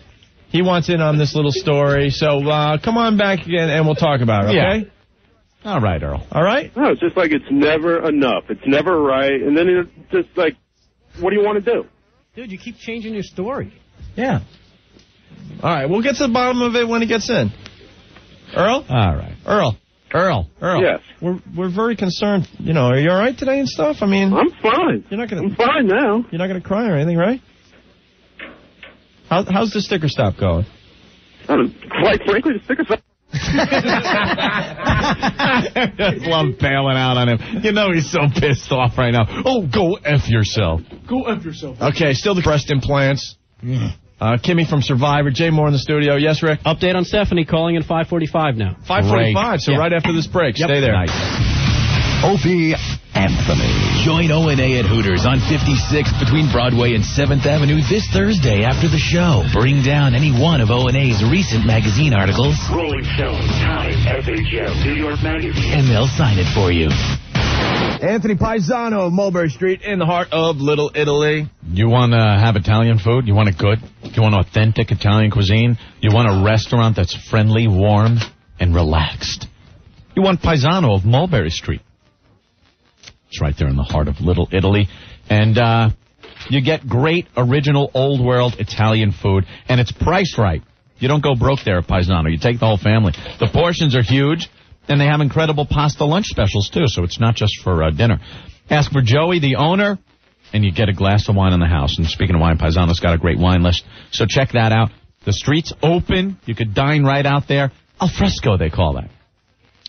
He wants in on this little story. So come on back again and we'll talk about it, okay? Yeah. All right, Earl. All right? No, it's just like it's never enough. It's never right. And then it's just like, what do you want to do? Dude, you keep changing your story. Yeah. All right, we'll get to the bottom of it when he gets in. Earl? All right. Earl. Yes. We're very concerned. You know, are you all right today and stuff? I mean, I'm fine. I'm fine now. You're not gonna cry or anything, right? How's the sticker stop going? Quite frankly, the sticker stop. I love bailing out on him. You know he's so pissed off right now. Oh, go F yourself. Go F yourself. Okay, still the breast implants. Kimmy from Survivor. Jay Mohr in the studio. Yes, Rick? Update on Stephanie calling in 5:45 now. 5:45, so right after this break. Stay there. Nice. Opie Anthony. Join O&A at Hooters on 56th between Broadway and 7th Avenue this Thursday after the show. Bring down any one of O&A's recent magazine articles. Rolling Stone, Time, SHM, New York Magazine. And they'll sign it for you. Anthony Paisano of Mulberry Street in the heart of Little Italy. You want to have Italian food? You want it good? You want authentic Italian cuisine? You want a restaurant that's friendly, warm, and relaxed? You want Paisano of Mulberry Street. It's right there in the heart of Little Italy. And you get great, original, old-world Italian food, and it's priced right. You don't go broke there at Paisano. You take the whole family. The portions are huge. And they have incredible pasta lunch specials, too, so it's not just for dinner. Ask for Joey, the owner, and you get a glass of wine in the house. And speaking of wine, Paisano's got a great wine list, so check that out. The street's open. You could dine right out there. Al fresco, they call that.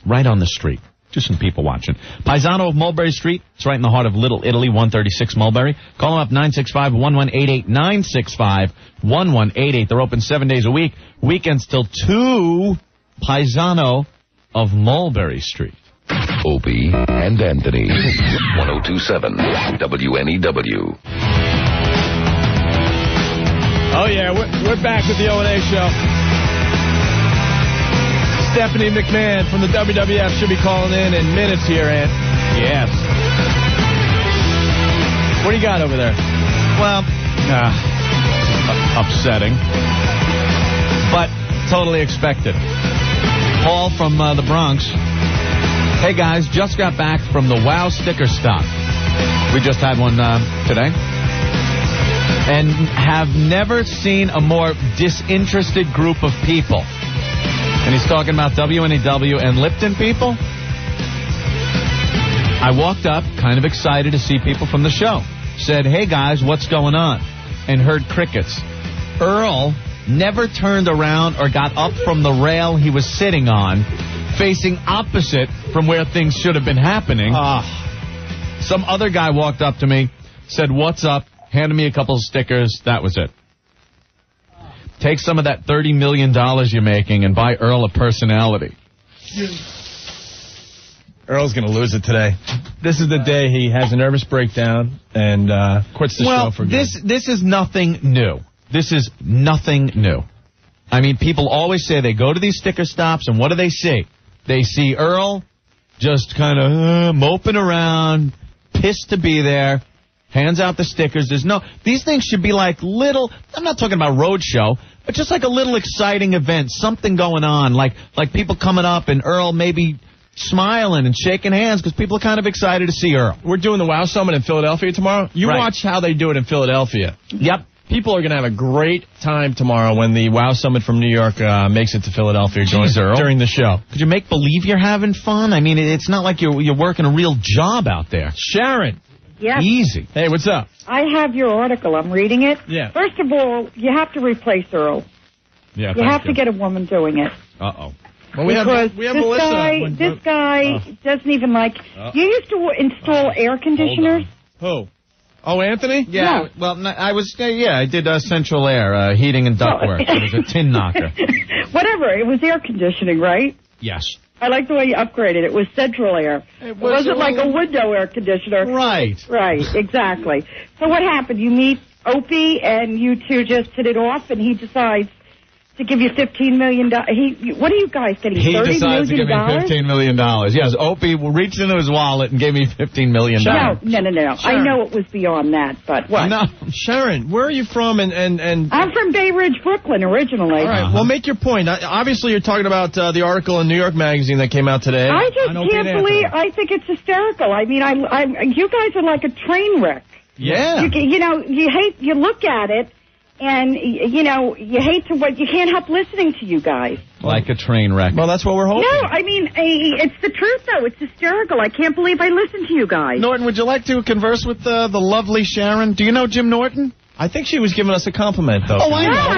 Right on the street. Just some people watching. Paisano of Mulberry Street. It's right in the heart of Little Italy, 136 Mulberry. Call them up, 965-1188, 965-1188. They're open 7 days a week. Weekends till 2. Paisano of Mulberry Street. Opie and Anthony. 102.7 WNEW. Oh, yeah, we're back with the O&A show. Stephanie McMahon from the WWF should be calling in minutes here, Ant. Yes. What do you got over there? Well, upsetting, but totally expected. Paul from the Bronx. Hey, guys, just got back from the WOW sticker stop. We just had one today. And have never seen a more disinterested group of people. And he's talking about WNEW and Lipton people. I walked up, kind of excited to see people from the show. Said, hey, guys, what's going on? And heard crickets. Earl never turned around or got up from the rail he was sitting on, facing opposite from where things should have been happening. Some other guy walked up to me, said, what's up? Handed me a couple of stickers. That was it. Take some of that $30 million you're making and buy Earl a personality. Earl's going to lose it today. This is the day he has a nervous breakdown and quits the show for good. This is nothing new. This is nothing new. I mean, people always say they go to these sticker stops, and what do they see? They see Earl just kind of moping around, pissed to be there, hands out the stickers. These things should be like little, I'm not talking about roadshow, but just like a little exciting event, something going on, like people coming up and Earl maybe smiling and shaking hands because people are kind of excited to see Earl. We're doing the WOW Summit in Philadelphia tomorrow. You Right. watch how they do it in Philadelphia. Yep. People are going to have a great time tomorrow when the WOW Summit from New York makes it to Philadelphia during the show. Could you make believe you're having fun? I mean, it's not like you're working a real job out there. Sharon. Yes. Easy. Hey, what's up? I have your article. I'm reading it. Yeah. First of all, you have to replace Earl. Yeah. You have to get a woman doing it. Uh-oh. Well, we have this Melissa. This guy doesn't even like... You used to install air conditioners? Who? Oh, Anthony? Yeah. No. Well, I did Central Air, heating and ductwork. It was a tin knocker. Whatever. It was air conditioning, right? Yes. I like the way you upgraded. It was central air. It wasn't like a window air conditioner. Right. Right, exactly. So what happened? You meet Opie, and you two just hit it off, and he decides to give you $15 million. What are you guys getting? He $30 decides to give me million? $15 million. Yes, Opie reached into his wallet and gave me $15 million. No. Sharon. I know it was beyond that, but what? No. Sharon, where are you from? And I'm from Bay Ridge, Brooklyn, originally. All right, well, make your point. Obviously, you're talking about the article in New York Magazine that came out today. I just can't believe. I think it's hysterical. I mean, you guys are like a train wreck. Yeah. You look at it, and you hate to what you can't help listening to you guys. Like a train wreck. Well, that's what we're hoping. No, I mean it's the truth though. It's hysterical. I can't believe I listen to you guys. Norton, would you like to converse with the lovely Sharon? Do you know Jim Norton? I think she was giving us a compliment, though. Oh, I know.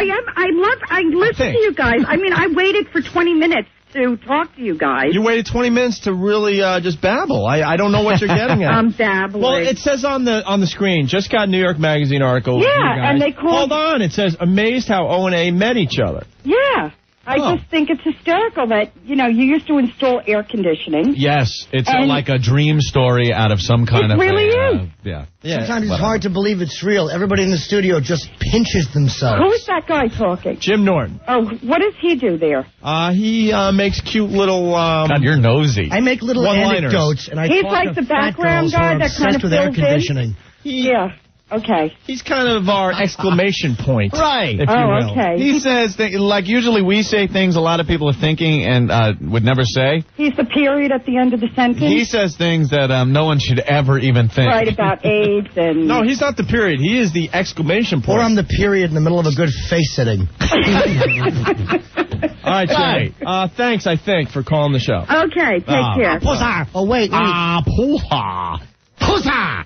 I listen to you guys. I mean, I waited for 20 minutes to talk to you guys. You waited 20 minutes to really just babble. I don't know what you're getting at. I'm babbling. Well, it says on the screen, just got New York Magazine article. Yeah, you guys. and they called... Hold on. It says, amazed how O&A met each other. Yeah. I just think it's hysterical that, you used to install air conditioning. Yes, it's like a dream story out of some kind of... It really is. Yeah. Sometimes it's hard to believe it's real. Everybody in the studio just pinches themselves. Who's that guy talking? Jim Norton. Oh, what does he do there? He makes cute little... God, you're nosy. I make little anecdotes, and I He's talk like to the fat background girls who are guy that kind of obsessed with air fills in? conditioning. Yeah. Okay. He's kind of our exclamation point. Right. If you will. Okay. He says, like usually we say things a lot of people are thinking and would never say. He's the period at the end of the sentence? He says things that no one should ever even think. Right, about AIDS and... No, he's not the period. He is the exclamation point. Or I'm the period in the middle of a good face sitting. All right, Sharon. Thanks, I think, for calling the show. Okay, take care. Oh, wait. Pooha.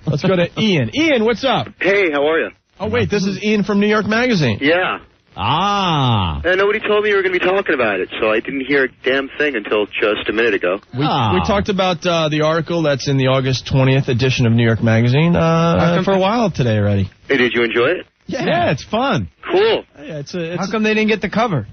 Let's go to Ian. Ian, what's up? Hey, how are you? Oh, wait, this is Ian from New York Magazine. Yeah. Nobody told me you were going to be talking about it, so I didn't hear a damn thing until just a minute ago. We talked about the article that's in the August 20th edition of New York Magazine for a while today already. Hey, did you enjoy it? Yeah, it's fun. Cool. Yeah, how come they didn't get the cover?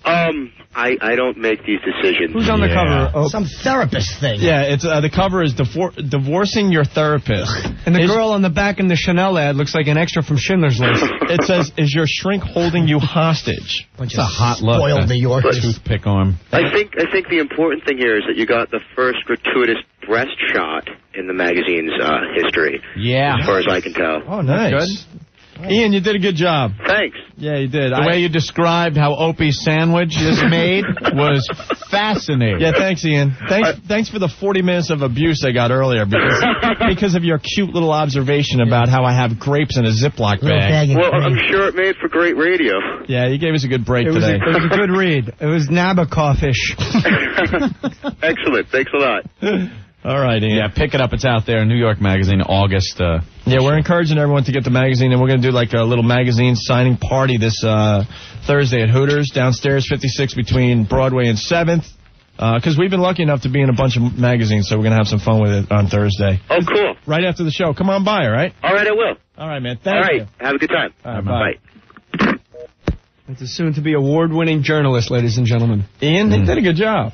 I don't make these decisions. Who's on the cover? Oh. Some therapist thing. Yeah, it's the cover is divorcing your therapist. And the girl on the back in the Chanel ad looks like an extra from Schindler's List. It says, "Is your shrink holding you hostage?" It's a hot look. Spoiled New Yorkers. Toothpick arm. I think the important thing here is that you got the first gratuitous breast shot in the magazine's history. Yeah. As far as I can tell. Oh, nice. Good. Ian, you did a good job. Thanks. Yeah, you did. The way you described how Opie's sandwich is made was fascinating. Yeah, thanks, Ian. Thanks for the 40 minutes of abuse I got earlier because of your cute little observation about how I have grapes in a Ziploc bag. Well, I'm sure it made for great radio. Yeah, you gave us a good break today. It was a good read. It was Nabokov-ish. Excellent. Thanks a lot. All right, Ian. Yeah, pick it up. It's out there. New York Magazine, August. Yeah, we're encouraging everyone to get the magazine, and we're going to do like a little magazine signing party this Thursday at Hooters, downstairs 56 between Broadway and 7th. Because we've been lucky enough to be in a bunch of magazines, so we're going to have some fun with it on Thursday. Oh, cool. Right after the show. Come on by, all right? All right, I will. All right, man. All right. Thank you. Have a good time. All right, bye. It's a soon-to-be award-winning journalist, ladies and gentlemen. Ian, he did a good job.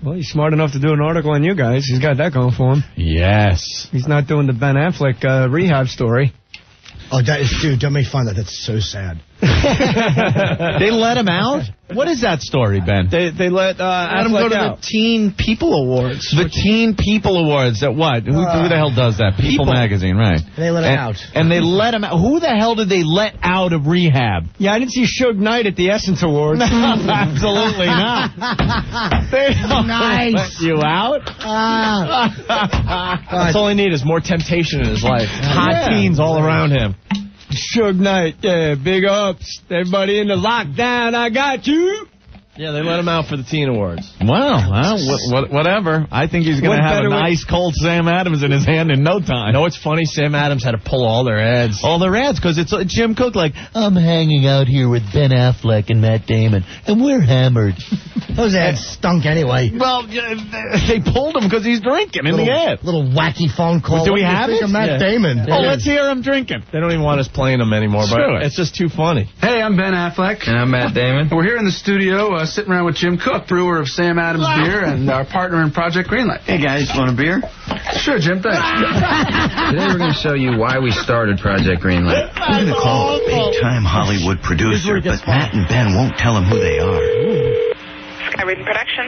Well, he's smart enough to do an article on you guys. He's got that going for him. Yes. He's not doing the Ben Affleck rehab story. Oh, dude, don't make fun of that. That's so sad. They let him out? What is that story, Ben? They let Let him Affleck go to out. the Teen People Awards. The Teen People Awards. That what? Who the hell does that? People Magazine, right? They let him out. And they let him out. Who the hell did they let out of rehab? Yeah, I didn't see Suge Knight at the Essence Awards. Absolutely not. They don't let you out. That's all he needs is more temptation in his life. Hot teens all around him. Suge Knight, yeah, big ups. Everybody in the lockdown, I got you. Yeah, they let him out for the Teen Awards. Well, whatever. I think he's going to have a nice cold Sam Adams in his hand in no time. You know what's funny? Sam Adams had to pull all their ads. All their ads, because it's Jim Cook like, I'm hanging out here with Ben Affleck and Matt Damon, and we're hammered. Those ads stunk anyway. Well, they pulled him because he's drinking in the ad. Little wacky phone call. Do we have it? Matt Damon. Oh, let's hear him drinking. They don't even want us playing them anymore, but it's just too funny. Hey, I'm Ben Affleck. And I'm Matt Damon. We're here in the studio sitting around with Jim Cook, brewer of Sam Adams Beer and our partner in Project Greenlight. Hey, guys, want a beer? Sure, Jim, thanks. Today we're going to show you why we started Project Greenlight. We're going to call a big-time Hollywood producer, but Matt and Ben won't tell him who they are. Skywritten Production.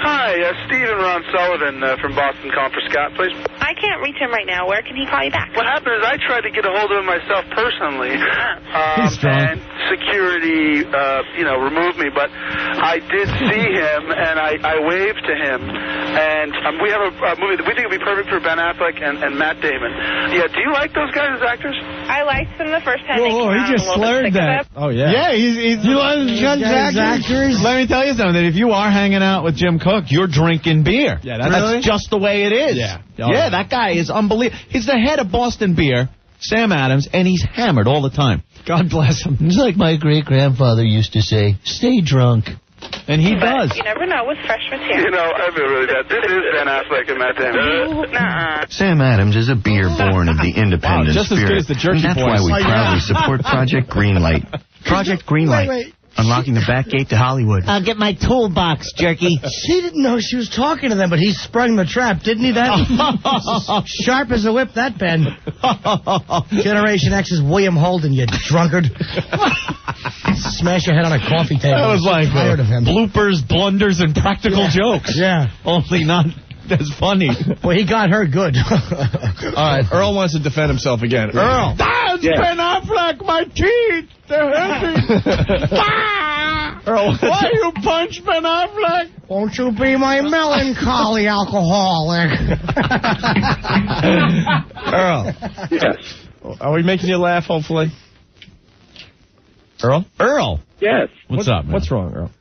Hi, Steve and Ron Sullivan from Boston calling for Scott, please. I can't reach him right now. Where can he call you back? What happened is I tried to get a hold of him myself personally. And security, removed me. But I did see him, and I waved to him. And we have a movie that we think would be perfect for Ben Affleck and Matt Damon. Yeah, do you like those guys as actors? I liked them the first time they came he out. just slurred that. Oh, yeah. Yeah, he's you like actors? Let me tell you something. If you are hanging out with Jim Cook, you're drinking beer. Yeah, that's just the way it is. Yeah. Yeah, that guy is unbelievable. He's the head of Boston Beer, Sam Adams, and he's hammered all the time. God bless him. He's like my great-grandfather used to say, stay drunk. And he does. You never know with fresh material. You know, I feel really bad. This is Ben Affleck and Matt Damon. Nuh-uh. Sam Adams is a beer born of the independent just as spirit. good as the Jerky and that's Boys. why we proudly support Project Greenlight. Project Greenlight. Wait. Unlocking the back gate to Hollywood. I'll get my toolbox, Jerky. She didn't know she was talking to them, but he sprung the trap, didn't he? That sharp as a whip, that pen. Generation X's William Holden, you drunkard. Smash your head on a coffee table. That was like tired of him. bloopers, blunders, and practical jokes. Yeah. Only not as funny. Well, he got her good. All right, Earl wants to defend himself again. Earl. That's Ben Affleck, my teeth. They're hurting. Earl, why you punch Ben Affleck? Won't you be my melancholy alcoholic? Earl. Yes. Are we making you laugh, hopefully? Earl? Yes. What's up, man? What's wrong, Earl?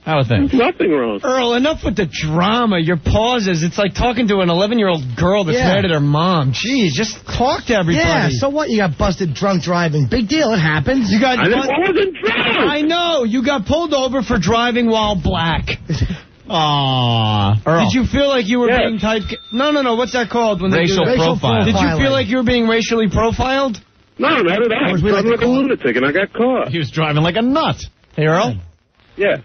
How are things? Nothing wrong. Earl, enough with the drama. Your pauses. It's like talking to an 11-year-old girl that's married at her mom. Jeez, just talk to everybody. Yeah, so what? You got busted drunk driving. Big deal. It happens. You got. I wasn't drunk. I know. You got pulled over for driving while black. Aww. Earl. Did you feel like you were being typecast? No. What's that called? When Racial profile. Did you feel like you were being racially profiled? No, not at all. I was driving like a lunatic, and I got caught. He was driving like a nut. Hey, Earl? Yeah.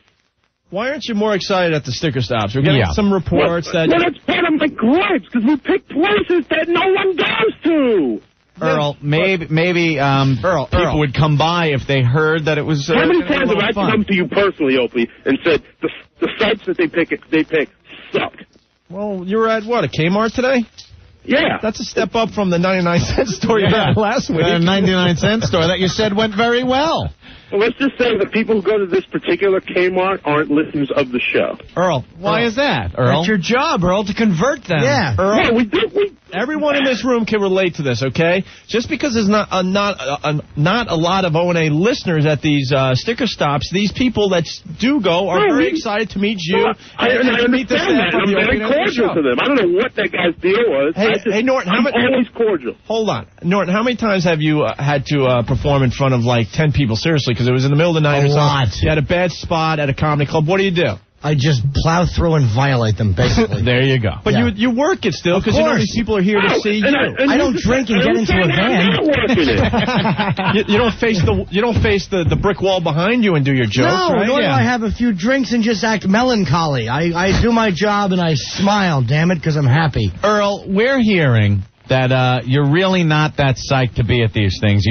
Why aren't you more excited at the sticker stops? We're getting some reports that... Well, that's part of my gripes, because we pick places that no one goes to. Earl, maybe people would come by if they heard that it was. How many times have I come to you personally, Opie, and said the sites that they pick suck? Well, you were at what, a Kmart today? Yeah. That's a step up from the 99-cent store you had last week. The 99-cent store that you said went very well. Well, let's just say the people who go to this particular Kmart aren't listeners of the show. Earl, why is that, Earl? That's your job, Earl, to convert them. Yeah, Earl. Yeah, we do. Everyone in this room can relate to this, okay? Just because there's not a lot of O&A listeners at these sticker stops, these people that do go are very excited to meet you and to meet the staff of the I'm very cordial to them. I don't know what that guy's deal was. Hey, Norton, I'm always cordial. Hold on. Norton, how many times have you had to perform in front of, like, 10 people? Seriously, because it was in the middle of the night or something. A lot. You had a bad spot at a comedy club. What do? I just plow through and violate them, basically. There you go. But you work it still, because you know these people are here to see you. I don't drink and get into a van. You don't face the brick wall behind you and do your jokes, no, right? nor do I have a few drinks and just act melancholy. I do my job and I smile, damn it, because I'm happy. Earl, we're hearing that you're really not that psyched to be at these things.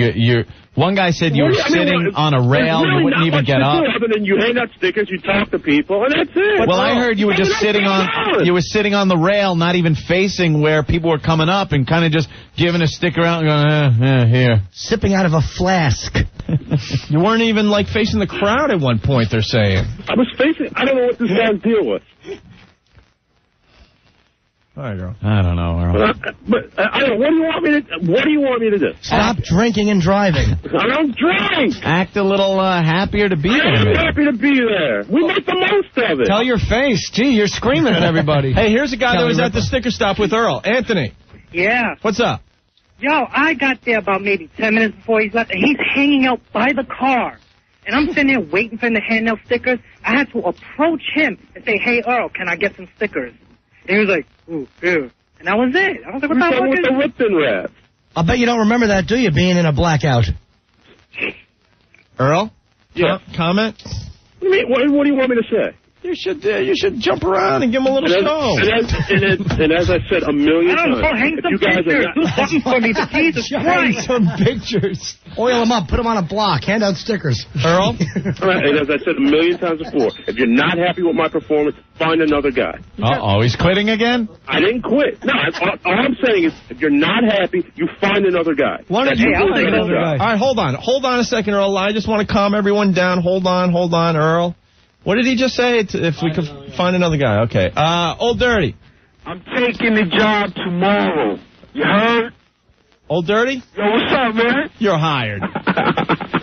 One guy said you were sitting on a rail, you wouldn't even get up. Other than you hand out stickers, you talk to people, and that's it. Well, I heard you were just sitting on the rail, not even facing where people were coming up, and kind of just giving a sticker out and going, here. Sipping out of a flask. You weren't even, like, facing the crowd at one point, they're saying. I was facing, I don't know what this guy's deal was. All right, Earl. I don't know, Earl. But I don't. What do you want me to do? Stop drinking and driving. I don't drink. Act a little happier to be there. I'm happy to be there. We make the most of it. Tell your face. Gee, you're screaming at everybody. Hey, here's a guy that was at the sticker stop with Earl. Anthony. Yeah. What's up? Yo, I got there about maybe 10 minutes before he's left, and he's hanging out by the car. And I'm sitting there waiting for him to hand out stickers. I had to approach him and say, hey, Earl, can I get some stickers? And he was like, ooh, ew. And that was it. I was like, what the fuck is the Lipton wrap? I bet you don't remember that, do you, being in a blackout? Earl? Yeah. Comment? What do you want me to say? You should jump around and give him a little show. And as I said a million times, hang some pictures. Do something for me, Jesus Christ. Some pictures. Oil them up, put them on a block, hand out stickers. Earl? And as I said a million times before, if you're not happy with my performance, find another guy. Uh-oh, he's quitting again? I didn't quit. No, all I'm saying is, if you're not happy, you find another guy. Why don't you find another guy? All right, hold on a second, Earl. I just want to calm everyone down. Hold on, Earl. What did he just say? If we could find another guy. Okay. Old Dirty. I'm taking the job tomorrow. You heard? Old Dirty? Yo, what's up, man? You're hired.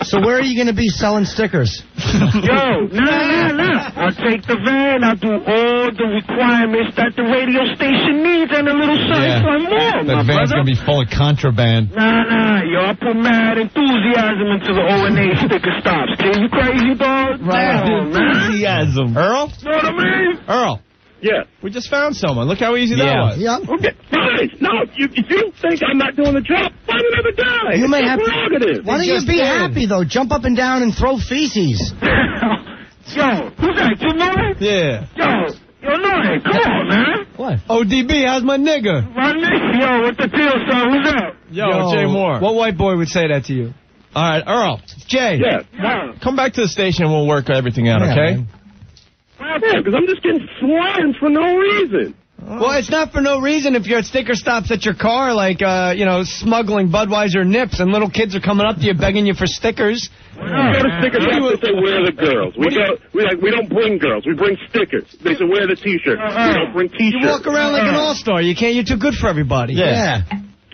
So where are you going to be selling stickers? Yo, nah. I'll take the van. I'll do all the requirements that the radio station needs and a little something for more, That van's going to be full of contraband. Nah. Yo, I put mad enthusiasm into the O&A sticker stops. Can you crazy, dog? Enthusiasm. Earl? Know what I mean? Earl. Yeah. We just found someone. Look how easy that was. Yeah. Okay, fine. No, if you think I'm not doing the job, find another guy. You may have prerogative. Why don't you be happy, though? Jump up and down and throw feces. Yo, who's that? You know it? Yeah. Yo, Norton, come on, man. What? ODB, how's my nigga? My nigga, yo, what's the deal, son? Who's up? Yo, Jay Mohr. What white boy would say that to you? All right, Earl. Jay. Yeah. Come back to the station and we'll work everything out, okay? Man. Yeah, because I'm just getting slammed for no reason. Well, it's not for no reason if you're at sticker stops at your car, like, smuggling Budweiser nips, and little kids are coming up to you begging you for stickers. We go to sticker shops, they say, where are the girls? We don't bring girls, we bring stickers. They say, where are the T-shirts? We don't bring T-shirts. You walk around like an all-star. You're too good for everybody. Yeah.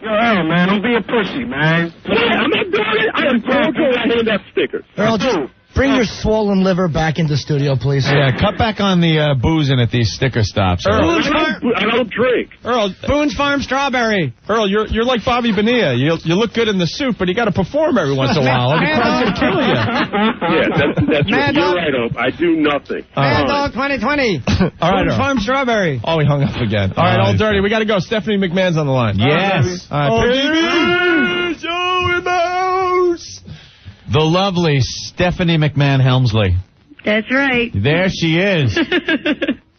Yo, Earl, man, don't be a pussy, man. Yeah, I'm not doing it. I am cordial. I hand out stickers. Earl, just bring your swollen liver back into the studio, please. Yeah, cut back on the boozing at these sticker stops. Earl, I don't drink. Earl, Boone's Farm Strawberry. Earl, you're like Bobby Bonilla. You look good in the suit, but you got to perform every once in a while. The crowd's gonna kill you. Yeah, that's right. You're right, Ope. I do nothing. Mad Dog 2020. All right, Boone's Earl. Farm Strawberry. Oh, he hung up again. All right, Old Dirty, we got to go. Stephanie McMahon's on the line. Yes. All right, baby. Show in the house. The lovely Stephanie McMahon Helmsley. That's right. There she is.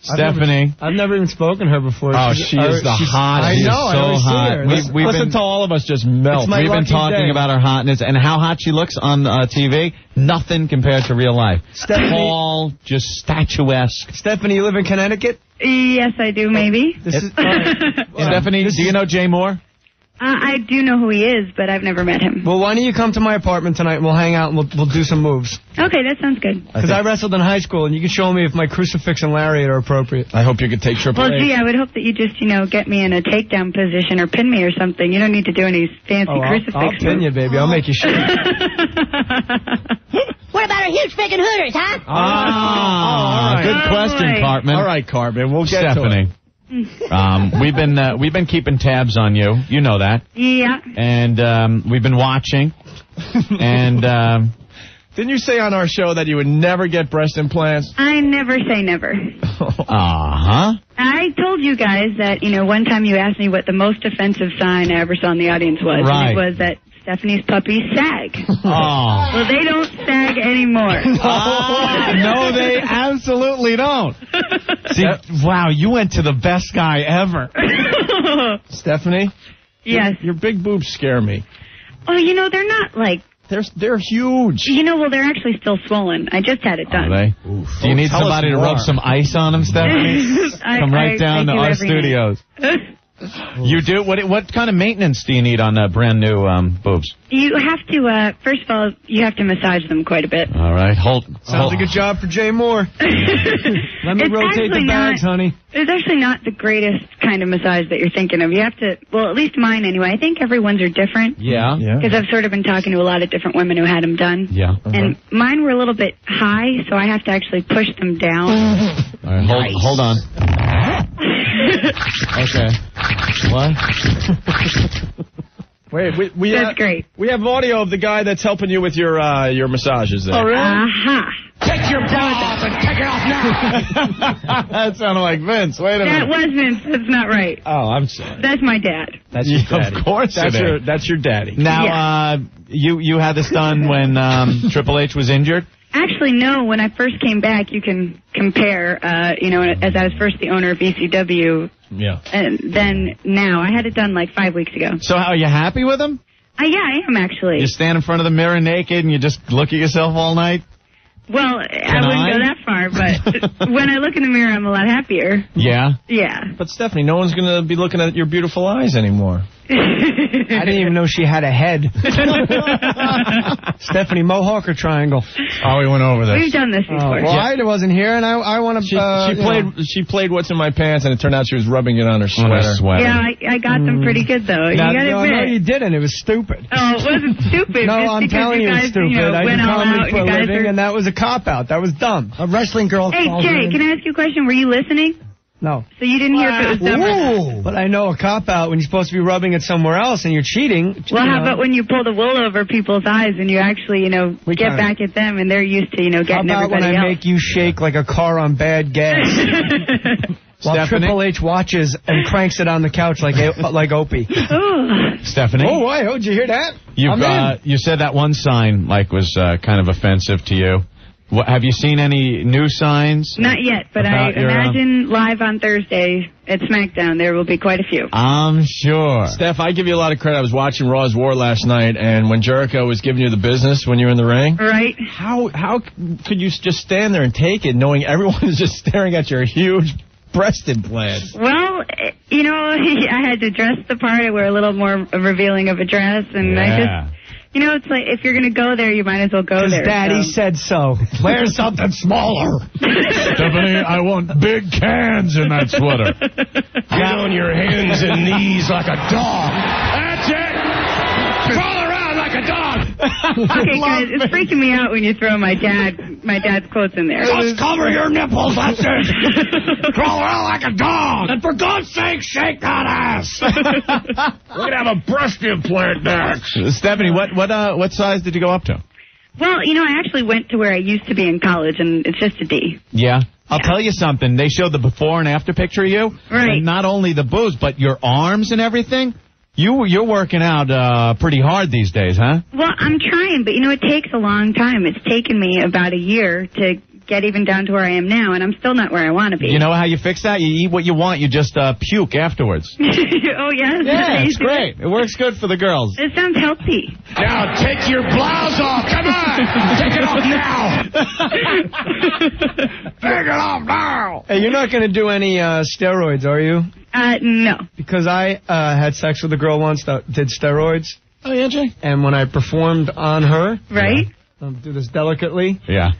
Stephanie. I've never even spoken to her before. Oh, she is the hottest. I know. So hot. Listen to all of us just melt. We've been talking about her hotness and how hot she looks on TV. Nothing compared to real life. Tall, just statuesque. Stephanie, you live in Connecticut? Yes, I do, maybe. Stephanie, do you know Jay Mohr? I do know who he is, but I've never met him. Well, why don't you come to my apartment tonight and we'll hang out and we'll do some moves. Okay, that sounds good. Because I wrestled in high school, and you can show me if my crucifix and lariat are appropriate. I hope you could take Triple H. Well, gee, I would hope that you just, get me in a takedown position or pin me or something. You don't need to do any fancy crucifix. I'll pin you, baby. I'll make you shake. What about our huge freaking Hooters, huh? Good question, Cartman. All right, Cartman. We'll get Stephanie. to it. We've been keeping tabs on you. You know that. Yeah. And we've been watching. And didn't you say on our show that you would never get breast implants? I never say never. I told you guys that, one time you asked me what the most offensive sign I ever saw in the audience was. Right. And it was that Stephanie's puppies sag. Oh. Well, they don't sag anymore. No, they absolutely don't. See, wow, you went to the best guy ever. Stephanie? Yes. Your big boobs scare me. Oh, they're not like... They're huge. Well, they're actually still swollen. I just had it done. Are they? Do you need somebody to rub some ice on them, Stephanie? Come right down to our studios. You do? What kind of maintenance do you need on brand new boobs? You have to, first of all, you have to massage them quite a bit. All right. Sounds like a job for Jay Mohr. Let me rotate the bags, honey. It's actually not the greatest kind of massage that you're thinking of. You have to, well, at least mine anyway. I think everyone's are different. Yeah. Because I've sort of been talking to a lot of different women who had them done. Yeah. And mine were a little bit high, so I have to actually push them down. All right, hold on. Okay. What? Wait, That's great. We have audio of the guy that's helping you with your massages there. Oh, really? Uh-huh. Take your bra off and take it off now. That sounded like Vince. Wait a minute. That was Vince. That's not right. Oh, I'm sorry. That's my dad. That's your daddy. Of course That's your daddy. Now, you had this done when Triple H was injured? Actually, no. When I first came back, you can compare, as I was first the owner of ECW. Yeah. And then now. I had it done like 5 weeks ago. So are you happy with him? Yeah, I am actually. You stand in front of the mirror naked and you just look at yourself all night? Well, I wouldn't go that far, but when I look in the mirror, I'm a lot happier. Yeah? Yeah. But, Stephanie, no one's going to be looking at your beautiful eyes anymore. I didn't even know she had a head. Stephanie, Mohawk or triangle? Oh, we went over this. We've done this before. Well, I wasn't here, and I want to... She played What's in My Pants, and it turned out she was rubbing it on her sweater. Yeah, I got them pretty good, though. You gotta admit. No, you didn't. It was stupid. Oh, it wasn't stupid. No, just I'm telling you it's stupid. I do comedy for a living, and that was a cop-out. That was dumb. A wrestling girl calls Jay, can I ask you a question? Were you listening? No. So you didn't hear if it was dumb or not? But I know a cop-out when you're supposed to be rubbing it somewhere else and you're cheating. Well, how about when you pull the wool over people's eyes and you actually, get back at them and they're used to, getting everybody else? How about when I make you shake like a car on bad gas? While Triple H watches and cranks it on the couch like Opie. Stephanie? Oh, boy, did you hear that? You said that one sign was kind of offensive to you. Have you seen any new signs? Not yet, but I imagine live on Thursday at SmackDown there will be quite a few. I'm sure. Steph, I give you a lot of credit. I was watching Raw's War last night, and when Jericho was giving you the business when you were in the ring, right? How could you just stand there and take it, knowing everyone is just staring at your huge breast implant? Well, I had to dress the part. I wear a little more revealing of a dress, and I just... it's like, if you're going to go there, you might as well go there. Because Daddy said so. Wear something smaller. Stephanie, I want big cans in that sweater. Get on your hands and knees like a dog. That's it. Crawl around like a dog. Okay, guys, it's freaking me out when you throw my dad's quotes in there. Just cover your nipples, that's it. Crawl around like a dog. And for God's sake, shake that ass. We're going to have a breast implant next. Stephanie, what size did you go up to? Well, I actually went to where I used to be in college, and it's just a D. Yeah? I'll tell you something. They showed the before and after picture of you. Right. And not only the boobs, but your arms and everything. You're working out pretty hard these days, huh? Well, I'm trying, but it takes a long time. It's taken me about a year to get even down to where I am now, and I'm still not where I want to be. You know how you fix that? You eat what you want. You just puke afterwards. Oh, yeah? Yeah, it's great. It works good for the girls. It sounds healthy. Now take your blouse off. Come on. Take it off now. Take it off now. Hey, you're not going to do any steroids, are you? No. Because I had sex with a girl once that did steroids. Oh, yeah, Jay? And when I performed on her... Right. I'll do this delicately. Yeah.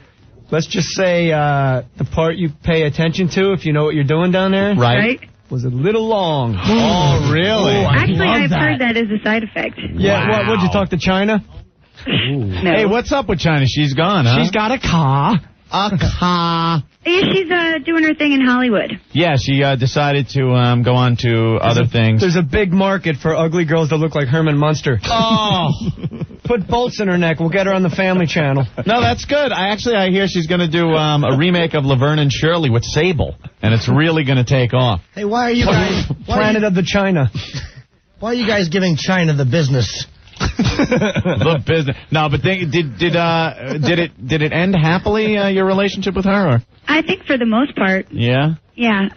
Let's just say the part you pay attention to, if you know what you're doing down there... Right. ...was a little long. Oh, really? Actually, I've heard that as a side effect. Yeah, Wow. what'd you talk to China? No. Hey, what's up with China? She's gone, huh? She's got a car. A car. Yeah, she's doing her thing in Hollywood. Yeah, she decided to go on to other things. There's a big market for ugly girls that look like Herman Munster. Oh. Put bolts in her neck. We'll get her on the Family Channel. No, that's good. I hear she's going to do a remake of Laverne and Shirley with Sable, and it's really going to take off. Hey, why are you guys... Planet of the China. Why are you guys giving China the business? The business. No, but did it end happily, your relationship with her? Or? I think for the most part. Yeah? Yeah.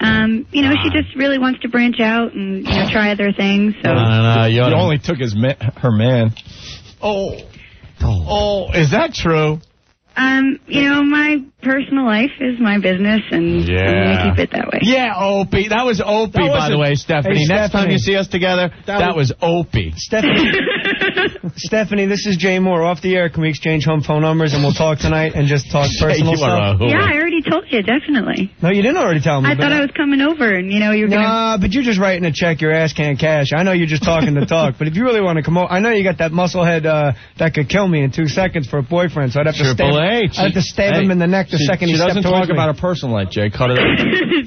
She just really wants to branch out and try other things. So. No, you only took her man. Oh, is that true? My personal life is my business, and I'm going to keep it that way. Yeah, Opie. That was Opie, by the way, Stephanie. Hey, Next time you see us together, that was Opie. Stephanie, this is Jay Mohr. Off the air, can we exchange home phone numbers and we'll talk tonight and just talk personal stuff? Yeah, I already told you, definitely. No, you didn't already tell me. I thought I was coming over, and you were going to... Nah, but you're just writing a check your ass can't cash. I know you're just talking to talk, but if you really want to come over, I know you got that musclehead that could kill me in 2 seconds for a boyfriend, so I'd have to stab him in the neck the second he stepped doesn't towards talk me. about her personal life, Jay. Cut it out.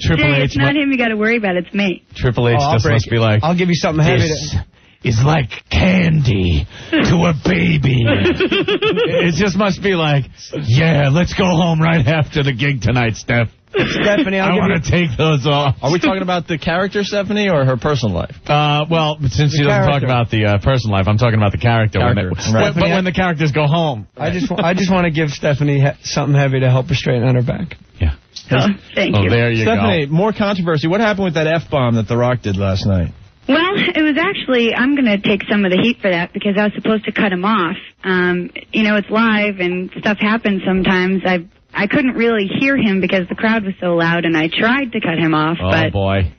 Triple Jay, H. it's not him you got to worry about, it's me. Triple H just must be like... I'll give you something heavy This is like candy to a baby. It just must be like, yeah, let's go home right after the gig tonight, Steph. Stephanie, I want to take those off. Are we talking about the character, Stephanie, or her personal life? Well, since she doesn't talk about the personal life, I'm talking about the character. But when the characters go home. I just want to give Stephanie something heavy to help her straighten on her back. Yeah. Oh, thank you. There you Stephanie, more controvery. What happened with that F-bomb that The Rock did last night? Well, it was actually, I'm going to take some of the heat for that because I was supposed to cut him off. It's live and stuff happens sometimes. I couldn't really hear him because the crowd was so loud, and I tried to cut him off. Oh, boy.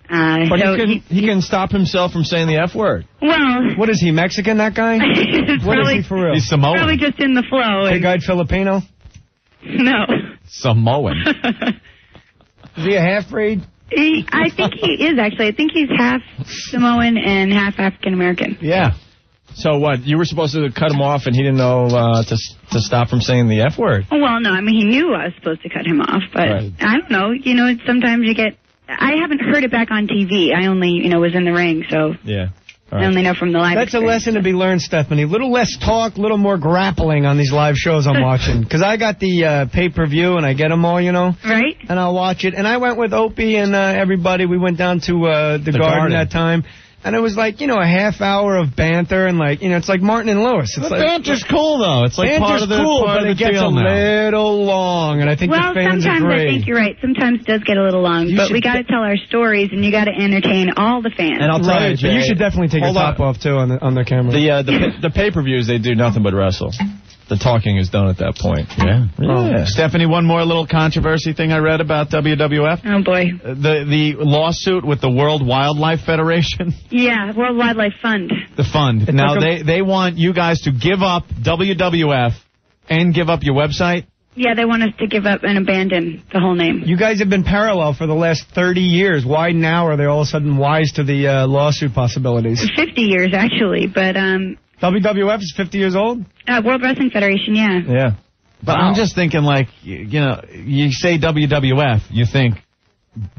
But he can stop himself from saying the F word. Well... What is he, Mexican, that guy? What is he for real? He's Samoan. Probably just in the flow. Big-eyed Filipino? No. Samoan. Is he a half-breed? I think he is, actually. I think he's half Samoan and half African-American. Yeah. So what? You were supposed to cut him off, and he didn't know to stop from saying the F word. Well, no. I mean, he knew I was supposed to cut him off, but I don't know. Sometimes you get... I haven't heard it back on TV. I only, was in the ring, so... Yeah. I only know from the live That's experience. A lesson to be learned, Stephanie. A little less talk, a little more grappling on these live shows I'm watching. Because I got the pay-per-view, and I get them all, Right. And I'll watch it. And I went with Opie and everybody. We went down to the garden that time. And it was like, a half hour of banter and it's like Martin and Lewis. It's The like, banter's cool, though. It's like part of the cool, part but of it gets a little long, and I think the fans sometimes agree. I think you're right. Sometimes it does get a little long, but we got to tell our stories, and you got to entertain all the fans. And I'll tell you, Jay, you should definitely take your top off, too, on their camera. The pay-per-views, they do nothing but wrestle. The talking is done at that point. Yeah. Stephanie, one more little controversy thing I read about WWF. Oh, boy. The lawsuit with the World Wildlife Federation. Yeah, World Wildlife Fund. The fund. Now, they want you guys to give up WWF and give up your website. Yeah, they want us to give up and abandon the whole name. You guys have been parallel for the last 30 years. Why now are they all of a sudden wise to the lawsuit possibilities? 50 years, actually, but... WWF is 50 years old? World Wrestling Federation, yeah. Yeah. But I'm just thinking, you say WWF, you think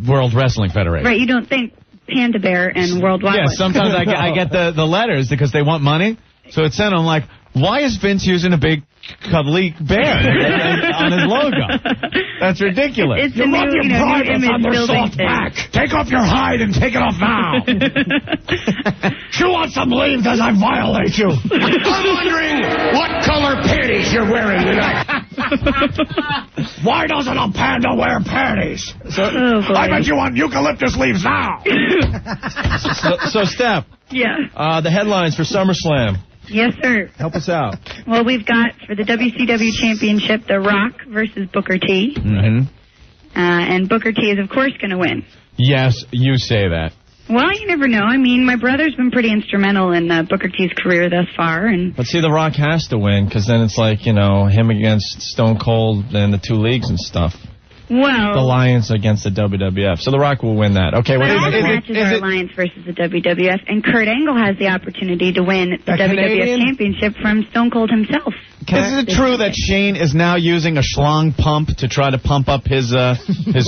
World Wrestling Federation. Right, you don't think Panda Bear and World Wildlife. Yeah, sometimes I get the letters because they want money. So it's sent, I'm like, why is Vince using a big cuddly bear on his logo? That's ridiculous. It's you love your privates on their soft back. Take off your hide and take it off now. Chew on some leaves as I violate you. I'm wondering what color panties you're wearing tonight. Why doesn't a panda wear panties? I bet you want eucalyptus leaves now. So, Steph. Yeah. The headlines for SummerSlam. Yes, sir. Help us out. Well, we've got for the WCW Championship, The Rock versus Booker T. Mm-hmm. And Booker T is, of course, going to win. Yes, you say that. Well, you never know. I mean, my brother's been pretty instrumental in Booker T's career thus far. And But see, The Rock has to win, because then it's like, him against Stone Cold and the two leagues and stuff. Well, the Alliance against the WWF. So The Rock will win that. Okay, well, all the matches are Alliance versus the WWF, and Kurt Angle has the opportunity to win the WWF Championship from Stone Cold himself. Is it true that Shane is now using a schlong pump to try to pump up his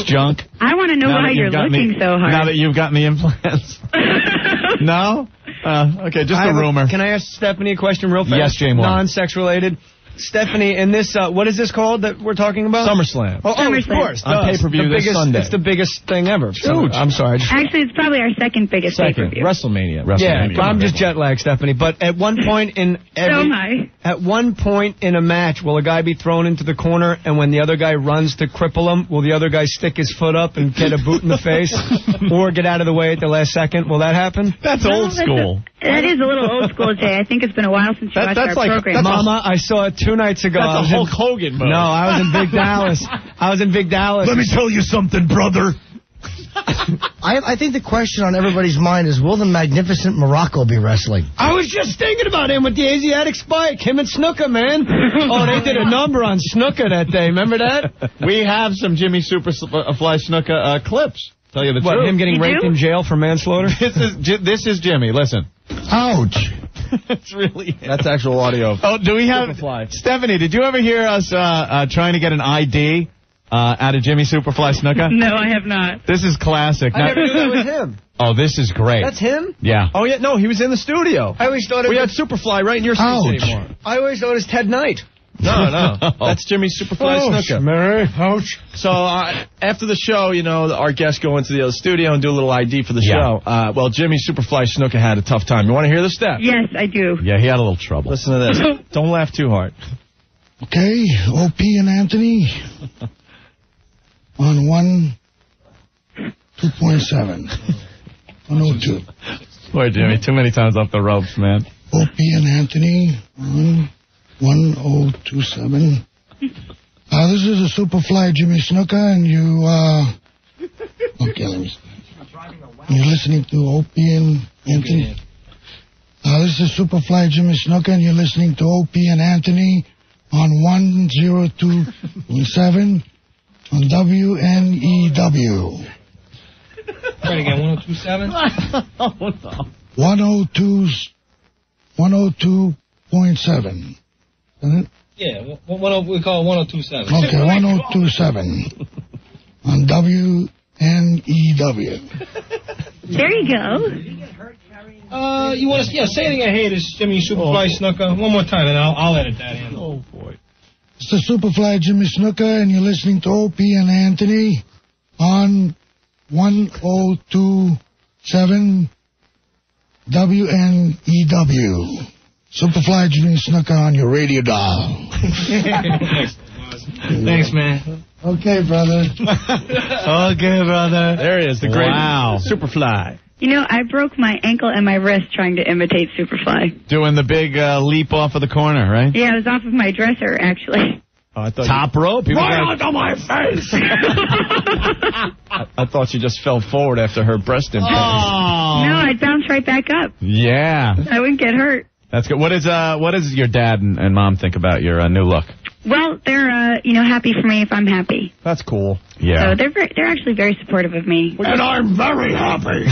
junk? I want to know why you're looking so hard. Now that you've got me implants. No? Okay, just a rumor. Can I ask Stephanie a question real fast? Yes, Jay Mohr. Non-sex related. Stephanie, in this, what is this called that we're talking about? SummerSlam. Oh, of course. On pay-per-view this Sunday. It's the biggest thing ever. Huge. I'm sorry. Actually, it's probably our second biggest pay-per-view. WrestleMania. Yeah, I'm just jet lagged, Stephanie. But at one point in at one point in a match, will a guy be thrown into the corner, and when the other guy runs to cripple him, will the other guy stick his foot up and get a boot in the face, or get out of the way at the last second? Will that happen? That's old school. That is a little old school, Jay. I think it's been a while since you watched our program. Mama, I saw it 2 nights ago. That's a Hulk Hogan move. No, I was in Big Dallas. Let me tell you something, brother. I think the question on everybody's mind is, will the magnificent Morocco be wrestling? I was just thinking about him with the Asiatic Spike. Him and Snuka, man. Oh, they did a number on Snuka that day. Remember that? We have some Jimmy Superfly Snuka clips. Tell you the truth. Him getting raped in jail for manslaughter? This is Jimmy. Listen. Ouch. It's really... That's actual audio. Oh, do we have... Superfly. Stephanie, did you ever hear us trying to get an ID out of Jimmy Superfly Snuka? No, I have not. This is classic. I never knew that was him. Oh, this is great. That's him? Yeah. Oh, yeah, no, he was in the studio. I always thought we had Superfly right in your seat anymore. I always thought it was Ted Knight. No. That's Jimmy Superfly Snuka. Mary, ouch. So after the show, our guests go into the other studio and do a little ID for the show. Well, Jimmy Superfly Snuka had a tough time. You want to hear this, Steph? Yes, I do. Yeah, he had a little trouble. Listen to this. Don't laugh too hard. Okay, Opie and Anthony on 2.7. 102. Boy, Jimmy, too many times off the ropes, man. Opie and Anthony on 1027. This is a Superfly Jimmy Snuka, and you, okay, let me see. You're listening to Opie and Anthony. This is Superfly Jimmy Snuka, and you're listening to Opie and Anthony on 102.7 on WNEW. Right again, 102.7? 102.7. Yeah, we call it 102.7. Okay, 102.7 on WNEW. There you go. You want to say it again? Hey, this is Jimmy Superfly Snuka. One more time, and I'll edit that in. Oh, boy. It's the Superfly Jimmy Snuka, and you're listening to Opie and Anthony on 102.7 WNEW. Superfly Jimmy Snuka on your radio dial. Thanks, man. Okay, brother. There he is, the great Superfly. I broke my ankle and my wrist trying to imitate Superfly. Doing the big leap off of the corner, right? Yeah, it was off of my dresser, actually. Oh, I thought Top rope? Right onto my face! I thought she just fell forward after her breast implant. Oh. No, I'd bounce right back up. Yeah. I wouldn't get hurt. That's good. What does your dad and mom think about your new look? Well, they're happy for me if I'm happy. That's cool. Yeah. So they're actually very supportive of me. And I'm very happy.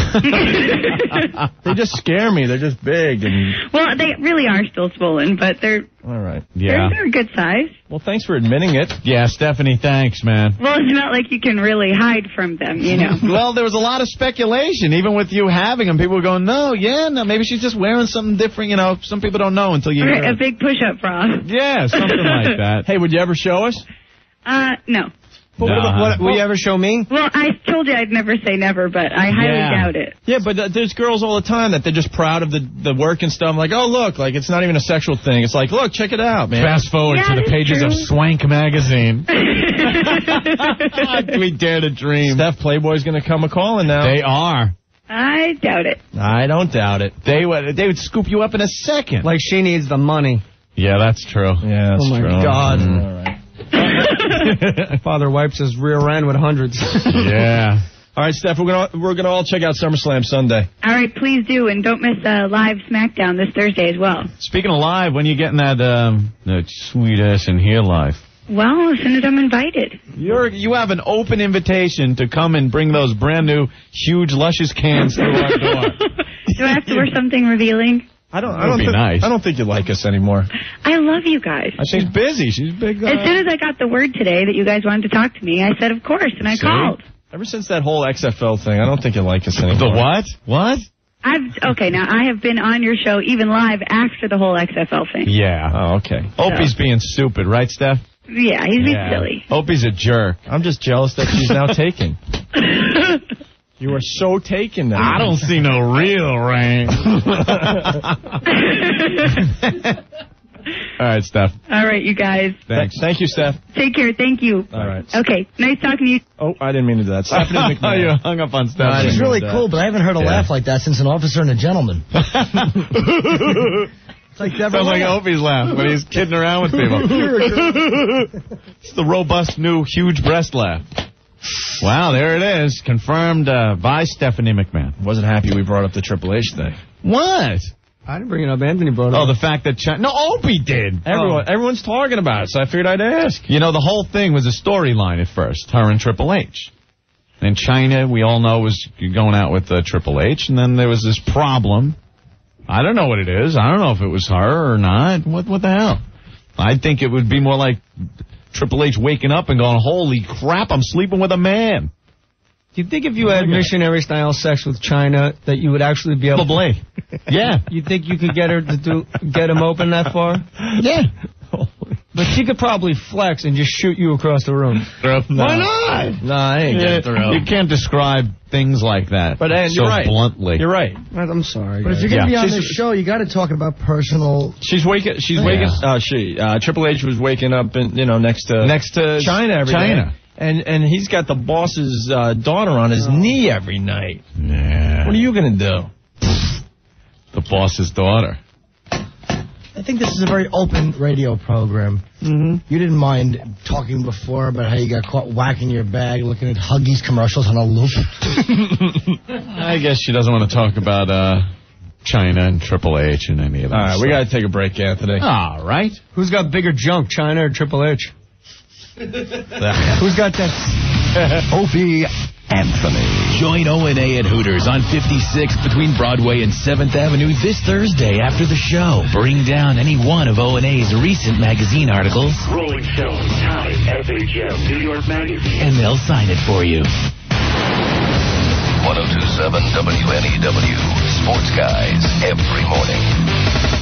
They just scare me. They're just big and. Well, they really are still swollen, but they're. All right. Yeah. They're a good size. Well, thanks for admitting it. Yeah, Stephanie, thanks, man. Well, it's not like you can really hide from them, Well, there was a lot of speculation, even with you having them. People were going, no, maybe she's just wearing something different. Some people don't know until you hear a big push-up bra. Yeah, something like that. Hey, would you ever show us? No. Will you ever show me? Well, I told you I'd never say never, but I highly doubt it. Yeah, but there's girls all the time that they're just proud of the work and stuff. I'm like, oh, look, like it's not even a sexual thing. It's like, look, check it out, man. Fast forward to the pages of Swank magazine. We dare to dream. Steph, Playboy's going to come a-calling now. They are. I doubt it. I don't doubt it. They would scoop you up in a second. Like she needs the money. Yeah, that's true. Yeah, that's true. Oh, my God. All right. Father wipes his rear end with hundreds. Yeah. All right, Steph, we're gonna all check out SummerSlam Sunday. All right, please do, and don't miss live SmackDown this Thursday as well. Speaking of live, when you getting that sweet ass in here live? Well, as soon as I'm invited. You have an open invitation to come and bring those brand new, huge, luscious cans through our door. Do I have to wear something revealing? I don't think you like us anymore. I love you guys. She's busy. She's big. As soon as I got the word today that you guys wanted to talk to me, I said, of course, and I called. Ever since that whole XFL thing, I don't think you like us anymore. The what? What? Now I have been on your show even live after the whole XFL thing. Yeah. Oh, okay. Opie's being stupid, right, Steph? Yeah, he's being silly. Opie's a jerk. I'm just jealous that she's now taken. You are so taken now. I don't see no real ring. All right, Steph. All right, you guys. Thanks. Thank you, Steph. Take care. Thank you. All right. Okay. Nice talking to you. Oh, I didn't mean to do that. Stephanie McMahon. You hung up on Steph. She's really cool, but I haven't heard a laugh like that since An Officer and a Gentleman. It's like Sounds like Opie's laugh when he's kidding around with people. It's the robust, new, huge breast laugh. Wow, there it is. Confirmed by Stephanie McMahon. Wasn't happy we brought up the Triple H thing. What? I didn't bring it up. Anthony brought it up. Oh, the fact that No, Opie did. Everyone's talking about it, so I figured I'd ask. You know, the whole thing was a storyline at first, her and Triple H. And China, we all know, was going out with Triple H, and then there was this problem. I don't know what it is. I don't know if it was her or not. What the hell? I think it would be more like Triple H waking up and going, holy crap, I'm sleeping with a man. Do you think if you had missionary-style sex with China that you would actually be able to... Yeah. You think you could get her to get him open that far? Yeah. But she could probably flex and just shoot you across the room. Why not? No, I ain't getting through. You can't describe things like that but so you're right. bluntly. You're right. I'm sorry. But if you're going to be on this show, you got to talk about personal... Triple H was waking up next to China every day. And he's got the boss's daughter on his knee every night. Yeah. What are you going to do? The boss's daughter. I think this is a very open radio program. Mm-hmm. You didn't mind talking before about how you got caught whacking your bag, looking at Huggies commercials on a loop. I guess she doesn't want to talk about China and Triple H and any of that. All right, we got to take a break, Anthony. All right. Who's got bigger junk, China or Triple H? Who's got that? Opie Anthony. Join O&A at Hooters on 56th between Broadway and 7th Avenue this Thursday after the show. Bring down any one of O&A's recent magazine articles. Rolling Stone, Time, FHM, New York Magazine. And they'll sign it for you. 1027 WNEW. Sports Guys every morning.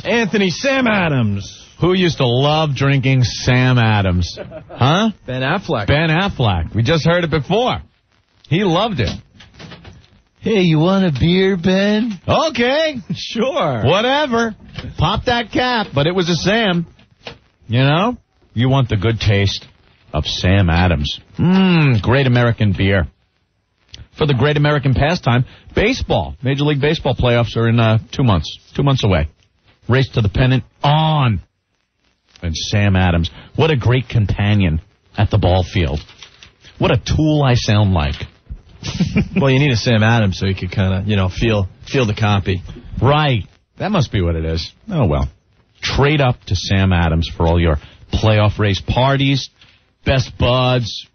Anthony, Sam Adams. Who used to love drinking Sam Adams? Huh? Ben Affleck. Ben Affleck. We just heard it before. He loved it. Hey, you want a beer, Ben? Okay. Sure. Whatever. Pop that cap, but it was a Sam. You know? You want the good taste of Sam Adams. Great American beer. For the great American pastime, baseball. Major League Baseball playoffs are in 2 months. 2 months away. Race to the pennant on. And Sam Adams, what a great companion at the ball field. What a tool I sound like. Well, you need a Sam Adams so you could kind of, feel the copy. Right. That must be what it is. Oh, well. Trade up to Sam Adams for all your playoff race parties, best buds,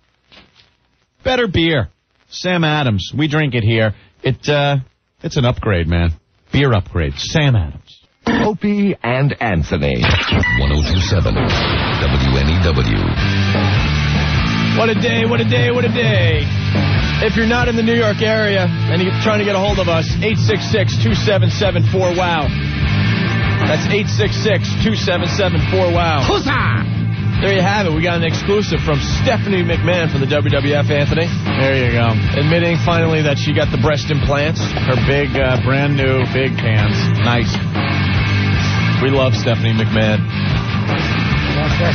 better beer. Sam Adams. We drink it here. It's an upgrade, man. Beer upgrade. Sam Adams. Opie and Anthony. 1027 WNEW. What a day, what a day, what a day. If you're not in the New York area and you're trying to get a hold of us, 866-2774-WOW. That's 866-2774-WOW. There you have it. We got an exclusive from Stephanie McMahon from the WWF, Anthony. There you go. Admitting finally that she got the breast implants. Her big, brand new, big pants. Nice. We love Stephanie McMahon.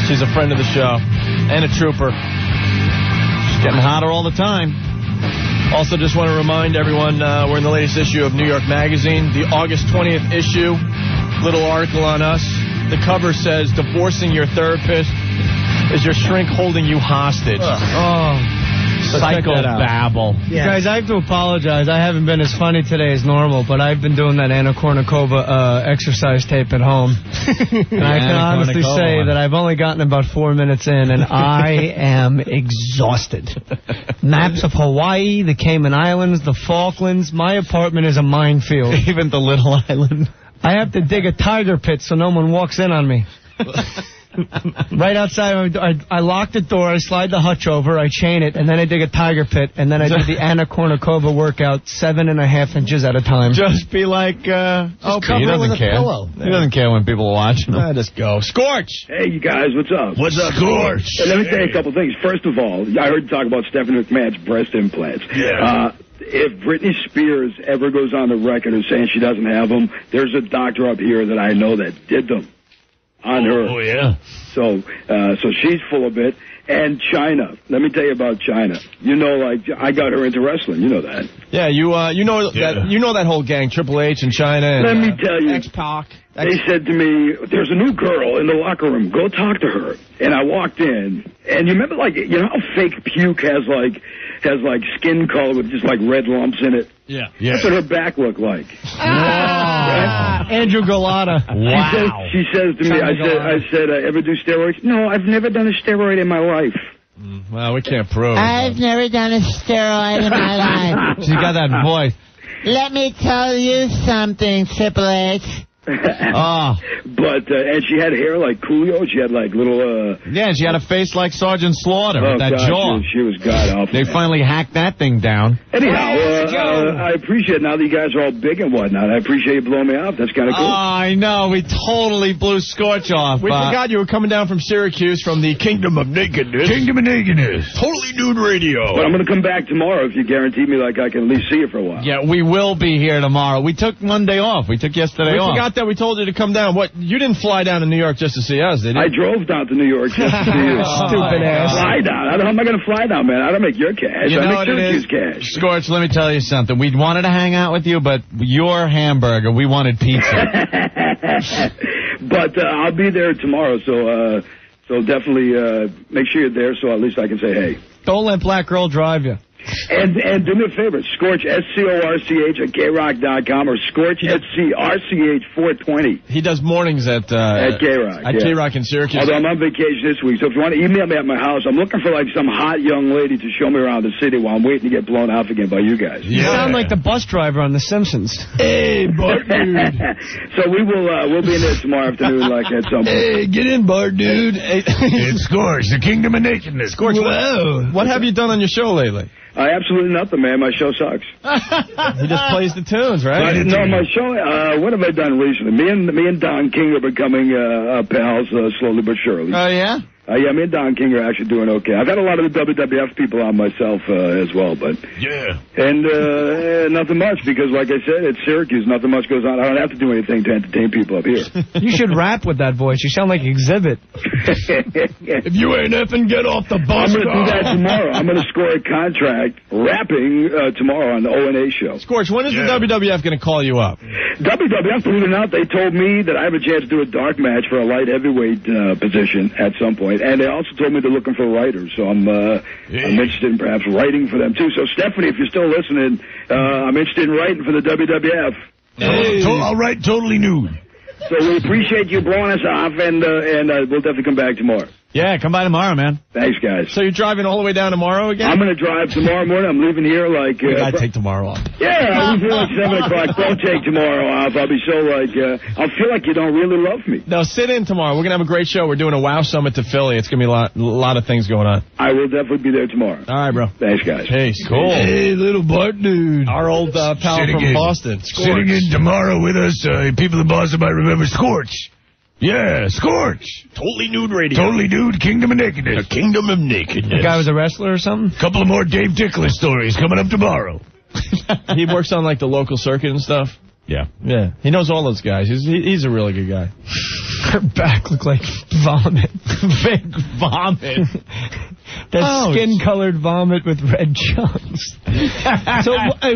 She's a friend of the show and a trooper. She's getting hotter all the time. Also, just want to remind everyone, we're in the latest issue of New York Magazine, the August 20th issue. Little article on us. The cover says, divorcing your therapist is your shrink holding you hostage. Psychobabble. Yeah. Guys, I have to apologize. I haven't been as funny today as normal, but I've been doing that Anna Kournikova exercise tape at home. And I can honestly say that I've only gotten about 4 minutes in, and I am exhausted. Maps of Hawaii, the Cayman Islands, the Falklands. My apartment is a minefield. Even the little island. I have to dig a tiger pit so no one walks in on me. Right outside, I lock the door, I slide the hutch over, I chain it, and then I dig a tiger pit, and then I do the Anna Kournikova workout 7.5 inches at a time. Just be like, Opie, he doesn't care. He doesn't care when people are watching him. Just go. Scorch! Hey, you guys, what's up? What's up, Scorch? Let me say a couple things. First of all, I heard you talk about Stephanie McMahon's breast implants. Yeah. If Britney Spears ever goes on the record and saying she doesn't have them, there's a doctor up here that I know that did them on her. Oh, yeah. So she's full of it. And China. Let me tell you about China. You know, like, I got her into wrestling. You know that. Yeah, you know that whole gang, Triple H and China. And, let me tell you. X-Pac. They said to me, there's a new girl in the locker room. Go talk to her. And I walked in. And you remember, like, you know how fake puke has skin color with just, like, red lumps in it? Yeah. That's what her back looked like. Andrew Galata. Wow. She says to me, I said, ever do steroids? No, I've never done a steroid in my life. Well, we can't prove. I've never done a steroid in my life. She's got that voice. Let me tell you something, Triple H. But and she had hair like Coolio. She had like little. Yeah, she had a face like Sergeant Slaughter with that jaw. She was god awful. They finally hacked that thing down. Anyhow, I appreciate it now that you guys are all big and whatnot. I appreciate you blowing me off. That's kind of cool. I know. We totally blew Scorch off. We forgot you were coming down from Syracuse from the Kingdom of Nakedness. Kingdom of Nakedness. Totally nude radio. But I'm going to come back tomorrow if you guarantee me like I can at least see you for a while. Yeah, we will be here tomorrow. We took Monday off. We took yesterday off. We forgot that we told you to come down. What? You didn't fly down to New York just to see us, did you? I drove down to New York just to see you. Stupid ass. Fly down. How am I going to fly down, man? I don't make your cash. You know I what make it is? Cash. Scorch, let me tell you something. We wanted to hang out with you, but your hamburger, we wanted pizza. But I'll be there tomorrow, so definitely make sure you're there so at least I can say hey. Don't let Black Girl drive you. And do me a favor, Scorch, SCORCH at KRock.com or Scorch, SCRCH 420. He does mornings at KRock. At KRock in Syracuse. Although I'm on vacation this week, so if you want to email me at my house, I'm looking for like some hot young lady to show me around the city while I'm waiting to get blown off again by you guys. You sound like the bus driver on The Simpsons. Hey, Bart, dude. So we'll be in there tomorrow afternoon, like at some point. Hey, get in, Bart, dude. It's Scorch, the Kingdom of Nakedness. Scorch, what have you done on your show lately? Absolutely nothing, man. My show sucks. He just plays the tunes, right? No, my show. What have I done recently? Me and Don King are becoming pals slowly but surely. Oh yeah. Yeah, me and Don King are actually doing okay. I've got a lot of the WWF people on myself as well, but yeah. And nothing much because, like I said, it's Syracuse. Nothing much goes on. I don't have to do anything to entertain people up here. You should rap with that voice. You sound like Exhibit. If you ain't effing, get off the bus. I'm going to do that tomorrow. I'm going to score a contract rapping tomorrow on the O&A show. Scorch, when is the WWF going to call you up? WWF, believe it or not, they told me that I have a chance to do a dark match for a light heavyweight position at some point. And they also told me they're looking for writers, so I'm interested in perhaps writing for them, too. So, Stephanie, if you're still listening, I'm interested in writing for the WWF. Hey. I'll write totally nude. So we appreciate you blowing us off, and we'll definitely come back tomorrow. Yeah, come by tomorrow, man. Thanks, guys. So you're driving all the way down tomorrow again? I'm going to drive tomorrow morning. I'm leaving here like... we got to take tomorrow off. Yeah, I'll leave here like 7 o'clock. Don't take tomorrow off. I'll be so like... I'll feel like you don't really love me. No, sit in tomorrow. We're going to have a great show. We're doing a WOW Summit to Philly. It's going to be a lot of things going on. I will definitely be there tomorrow. All right, bro. Thanks, guys. Peace. Cool. Hey, little Bart dude. Our old pal from Boston. Scorch. Sitting in tomorrow with us, people in Boston might remember Scorch. Yeah, Scorch. Totally nude radio. Totally nude, Kingdom of Nakedness. The Kingdom of Nakedness. The guy was a wrestler or something? Couple of more Dave Dickless stories coming up tomorrow. He works on, like, the local circuit and stuff. Yeah. Yeah. He knows all those guys. He's a really good guy. Her back looked like vomit. Fake vomit. That skin-colored vomit with red chunks. So,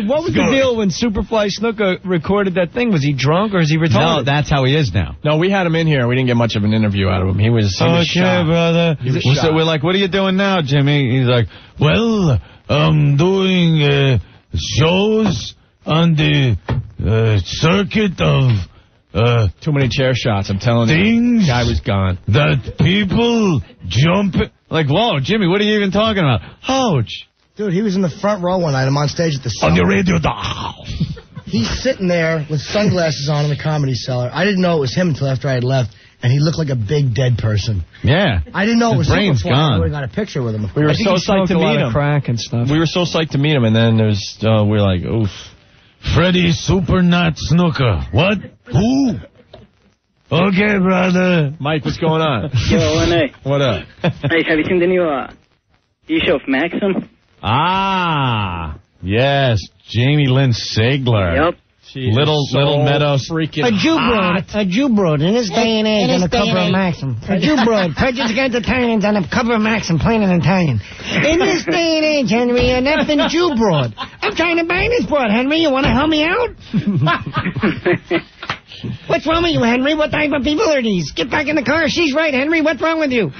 what was the deal when Superfly Snuka recorded that thing? Was he drunk or is he retarded? No, that's how he is now. No, we had him in here. We didn't get much of an interview out of him. He was shot. Brother. So we're like, what are you doing now, Jimmy? He's like, well, I'm doing shows on the circuit of too many chair shots, I'm telling you. Things guy was gone. That people jump. Like, whoa, Jimmy, what are you even talking about? Ouch. Dude, he was in the front row one night. I'm on stage at the Cellar. On your radio. He's sitting there with sunglasses on in the Comedy Cellar. I didn't know it was him until after I had left, and he looked like a big dead person. Yeah. I didn't know it was brain's Superfly. gone. I would have got a picture with him. We were so psyched to meet him. Crack and stuff. We were so psyched to meet him, and then we were like, oof. Freddie Supernat Snooker. What? Who? Okay, brother. Mike, what's going on? Yo, ONA. What up? Hey, have you seen the new e-show of Maxim? Ah, yes. Jamie Lynn Sigler. Yep. Little Meadows. Freaking A Jew broad in this day and age on the cover of Maxim. A Jew broad, prejudice against Italians on the cover of Maxim, plain in Italian. In this day and age, Henry, an effing Jew broad. I'm trying to bang this broad, Henry. You want to help me out? What's wrong with you, Henry? What type of people are these? Get back in the car. She's right, Henry. What's wrong with you?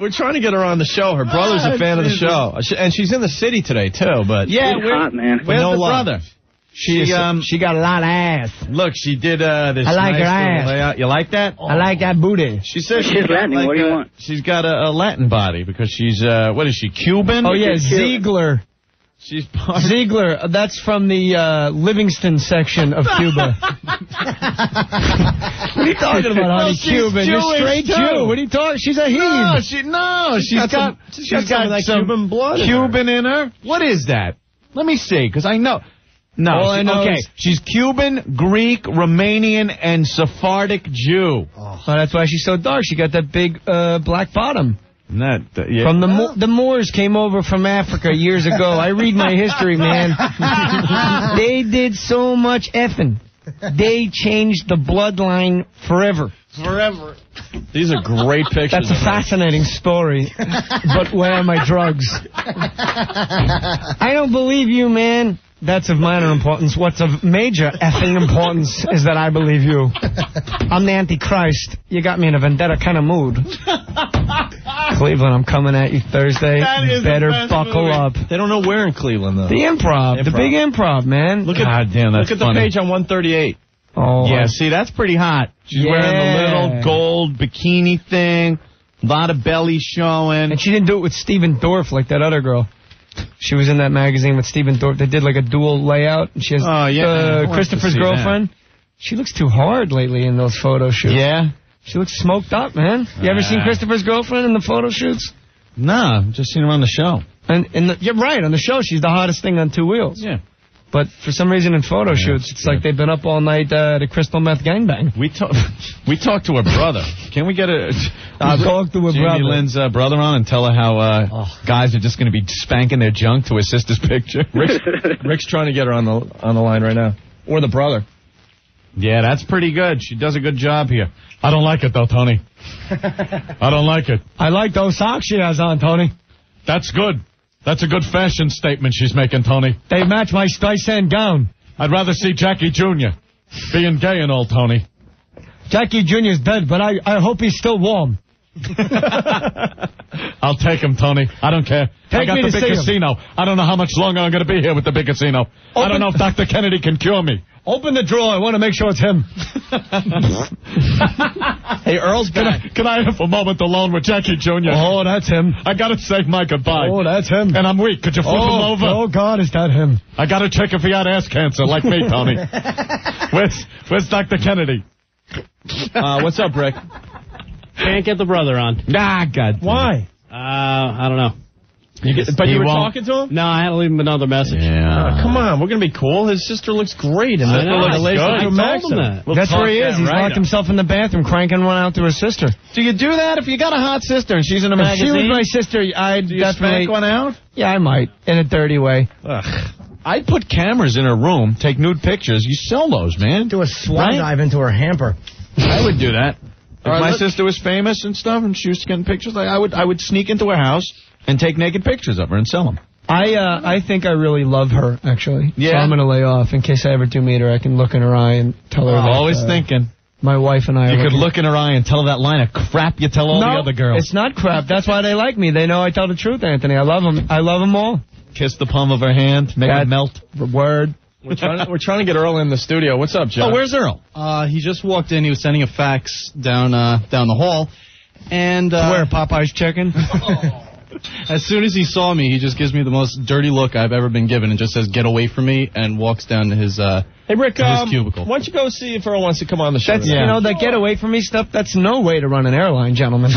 We're trying to get her on the show. Her brother's a fan of the show. And she's in the city today, too. But yeah, hot, man. Where's the brother? She got a lot of ass. Look, she did this I like nice her ass. layout. You like that? I like that booty. She says She's Latin. like What do you want? She's got a Latin body because she's, what is she, Cuban? Oh, yeah, Ziegler. She's part Ziegler, that's from the Livingston section of Cuba. What are you talking about, honey? Cuban. You're straight Jew. What are you talking? She's a heathen. She's got some Cuban blood. Cuban in her. What is that? Let me see, because I know. No, All I know is she's Cuban, Greek, Romanian, and Sephardic Jew. Oh, that's why she's so dark. She got that big black bottom. Yeah. From the Moors came over from Africa years ago. I read my history, man. They did so much effing. They changed the bloodline forever. Forever. These are great pictures. That's a fascinating story. But where are my drugs? I don't believe you, man. That's of minor importance. What's of major effing importance is that I believe you. I'm the Antichrist. You got me in a vendetta kind of mood. Cleveland, I'm coming at you Thursday. Better buckle up. They don't know where in Cleveland, though. The Improv. The big Improv, man. Look at the page on 138. Oh, yeah, see, that's pretty hot. She's wearing the little gold bikini thing. A lot of belly showing. And she didn't do it with Steven Dorff like that other girl. She was in that magazine with Steven Dorff. They did like a dual layout. And she has Christopher's girlfriend. That. She looks too hard lately in those photo shoots. Yeah? She looks smoked up, man. You ever seen Christopher's girlfriend in the photo shoots? No, just seen her on the show. And you're right, on the show she's the hottest thing on two wheels. Yeah. But for some reason in photo shoots, it's like they've been up all night at a crystal meth gangbang. We talked to her brother. Can we get talk to her Jamie brother. Lynn's brother on and tell her how guys are just going to be spanking their junk to his sister's picture? Rick's trying to get her on the line right now. Or the brother. Yeah, that's pretty good. She does a good job here. I don't like it, though, Tony. I don't like it. I like those socks she has on, Tony. That's good. That's a good fashion statement she's making, Tony. They match my Streisand gown. I'd rather see Jackie Jr. being gay and all, Tony. Jackie Jr.'s dead, but I hope he's still warm. I'll take him, Tony. I don't care. I got the big casino. I don't know how much longer I'm going to be here with the big casino. I don't know if Dr. Kennedy can cure me. Open the drawer. I want to make sure it's him. Hey, Earl's back. Can I have a moment alone with Jackie Jr.? Oh, that's him. I got to say my goodbye. Oh, that's him. And I'm weak. Could you flip him over? Oh, God, is that him? I got to check if he had ass cancer like me, Tony. Where's Dr. Kennedy? What's up, Rick? Can't get the brother on. Ah, God. Why? I don't know. But you were talking to him? No, I had to leave him another message. Yeah. Come on, we're going to be cool. His sister looks great. And I know, looks I told him that. That's where he is. He's locked himself in the bathroom, cranking one out to his sister. Do you do that if you got a hot sister and she's in a magazine? If she was my sister, I'd Do you definitely spank one out? Yeah, I might, in a dirty way. I'd put cameras in her room, take nude pictures. You sell those, man. Do a swan dive into her hamper. I would do that. If All right, my sister was famous and stuff, and she was getting pictures, I would sneak into her house and take naked pictures of her and sell them. I think I really love her, actually. Yeah. So I'm going to lay off. In case I ever do meet her, I can look in her eye and tell her that, Always thinking. My wife and I You are could looking- look in her eye and tell her that line of crap you tell all the other girls. It's not crap. That's why they like me. They know I tell the truth, Anthony. I love them. I love them all. Kiss the palm of her hand, make it melt. Word. We're trying to get Earl in the studio. What's up, Joe? Oh, where's Earl? He just walked in. He was sending a fax down the hall. And Where, Popeye's chicken? As soon as he saw me, he just gives me the most dirty look I've ever been given and just says, "Get away from me," and walks down to his Hey, Rick, to his cubicle. why don't you go see if Earl wants to come on the show? That's, you know, that get away from me stuff, that's no way to run an airline, gentlemen.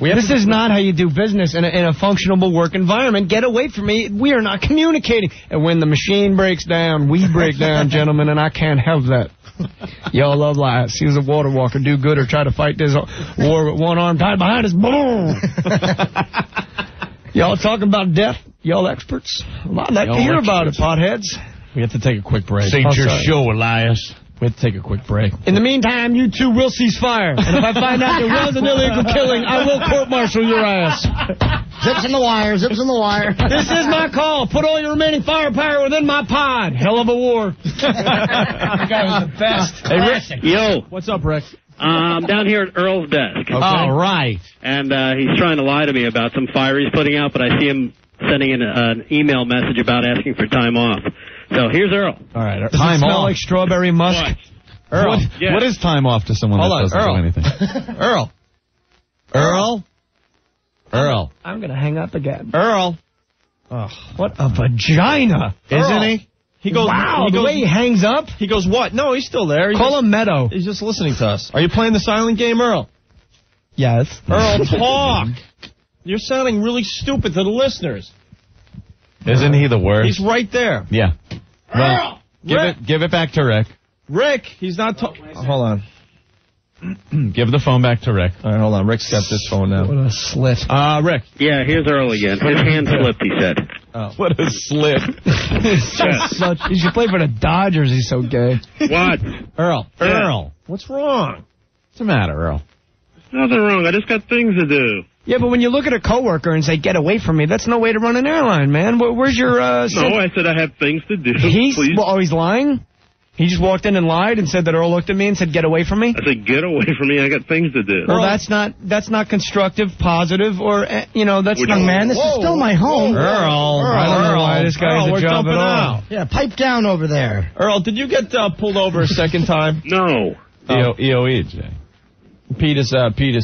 This is not how you do business in a functional work environment. Get away from me. We are not communicating. And when the machine breaks down, we break down, gentlemen, and I can't have that. Y'all love lies. He was a water walker, do good, or try to fight this war with one arm tied behind his boom. Y'all talking about death? Y'all experts? I'd like to hear about it, potheads. We have to take a quick break. This ain't your show, Elias. We have to take a quick break. In the meantime, you two will cease fire. And if I find out there was an illegal killing, I will court-martial your ass. Zips in the wire, zips in the wire. This is my call. Put all your remaining firepower within my pod. Hell of a war. That guy was the best. Hey, Rick. Yo, What's up, Rick? I'm down here at Earl's desk. All right. And he's trying to lie to me about some fire he's putting out, but I see him sending in an email message about asking for time off. So here's Earl. All right. Does it smell like strawberry musk? What? Earl. What is time off to someone Hold that on, doesn't Earl. do anything? Earl. Earl. I'm going to hang up again. Earl. What a vagina. Isn't he? He goes. Wow, he the goes, way he hangs up. He goes, what? No, he's still there. Call him Meadow. He's just listening to us. Are you playing the silent game, Earl? Yes. Earl, talk. You're sounding really stupid to the listeners. Isn't he the worst? He's right there. Yeah. Earl! Well, give it back to Rick. Rick, he's not talking. Hold on. Give the phone back to Rick. All right, hold on. Rick's got this phone now. What a slit. Rick. Yeah, here's Earl again. His hand slipped, he said. Oh. What a slip. He should play for the Dodgers. He's so gay. What? Earl. Yeah. Earl. What's wrong? What's the matter, Earl? Nothing wrong. I just got things to do. Yeah, but when you look at a coworker and say, get away from me, that's no way to run an airline, man. Where's your... No, I said I have things to do. He's Please. lying? He just walked in and lied and said that Earl looked at me and said, get away from me? I said, get away from me. I got things to do. Well, that's not constructive, positive, or, that's not... Man, this is still my home. Earl. I don't know why this guy has a we're job jumping at all. out. Yeah, pipe down over there. Earl, did you get pulled over a second time? No. EOE, Jay. Pete is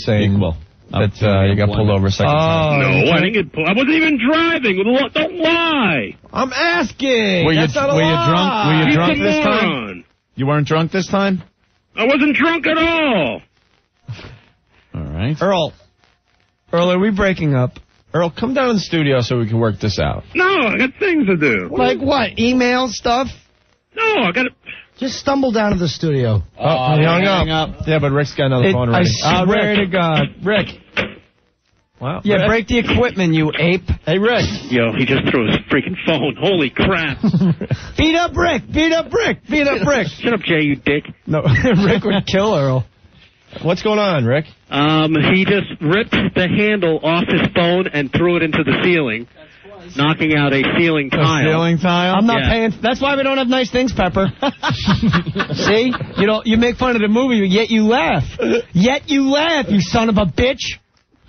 saying Equal. that you got pulled over a second time. No, I didn't get pulled. I wasn't even driving. Don't lie. I'm asking. Were you That's not a lie. Were you He's drunk a this time? moron. You weren't drunk this time? I wasn't drunk at all. All right. Earl, are we breaking up? Earl, come down to the studio so we can work this out. No, I got things to do. Like what? Email stuff? No, I got to... Just stumble down to the studio. He hung up. Yeah, but Rick's got another phone I ready. swear to God. Rick. Wow. Yeah, Rick. break the equipment, you ape. Hey, Rick. Yo, he just threw his freaking phone. Holy crap. Beat up Rick. Beat up Rick. Beat up Rick. Shut up, Jay, you dick. No, Rick would kill Earl. What's going on, Rick? He just ripped the handle off his phone and threw it into the ceiling, knocking out a ceiling tile. Ceiling tile? I'm not paying. That's why we don't have nice things, Pepper. See? You make fun of the movie, yet you laugh. Yet you laugh, you son of a bitch.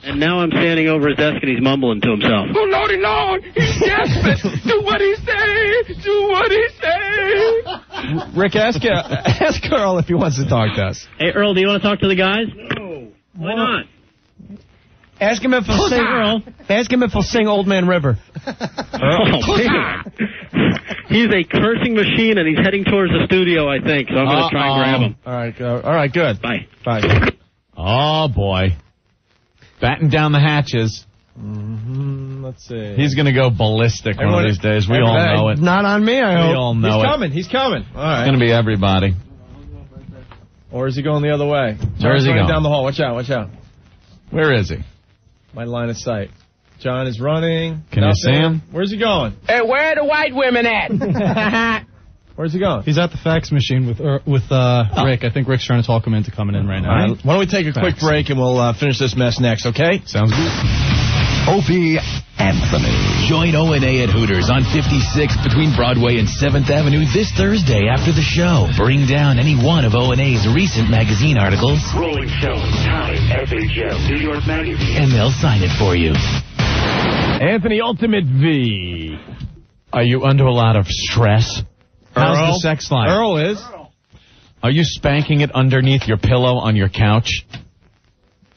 And now I'm standing over his desk and he's mumbling to himself. Oh, Lordy, Lord, he's desperate. Do what he say. Do what he say. Rick, ask Earl if he wants to talk to us. Hey, Earl, do you want to talk to the guys? No. Why not? Ask him if he'll sing. Earl. Ask him if he'll sing Old Man River. Oh, man. He's a cursing machine, and he's heading towards the studio, I think, so I'm going to try and grab him. All right, good. Bye. Bye. Oh, boy. Batten down the hatches. Let's see. He's going to go ballistic one of these days. We all know it. Not on me, I hope. We all know it. He's coming. All right. It's going to be everybody. Or is he going the other way? Where is he going? Down the hall. Watch out. Where is he? My line of sight. John is running. Can you see him? Where's he going? Hey, where are the white women at? Where's he going? He's at the fax machine with Rick. I think Rick's trying to talk him into coming in right now. All right. Why don't we take a quick break and we'll finish this mess next, okay? Sounds good. Opie Anthony. Join O&A at Hooters on 56th between Broadway and 7th Avenue this Thursday after the show. Bring down any one of O&A's recent magazine articles. Rolling Stone, Time, FHM, New York Magazine. And they'll sign it for you. Anthony Ultimate V. Are you under a lot of stress? How's the sex life? Earl is. Are you spanking it underneath your pillow on your couch?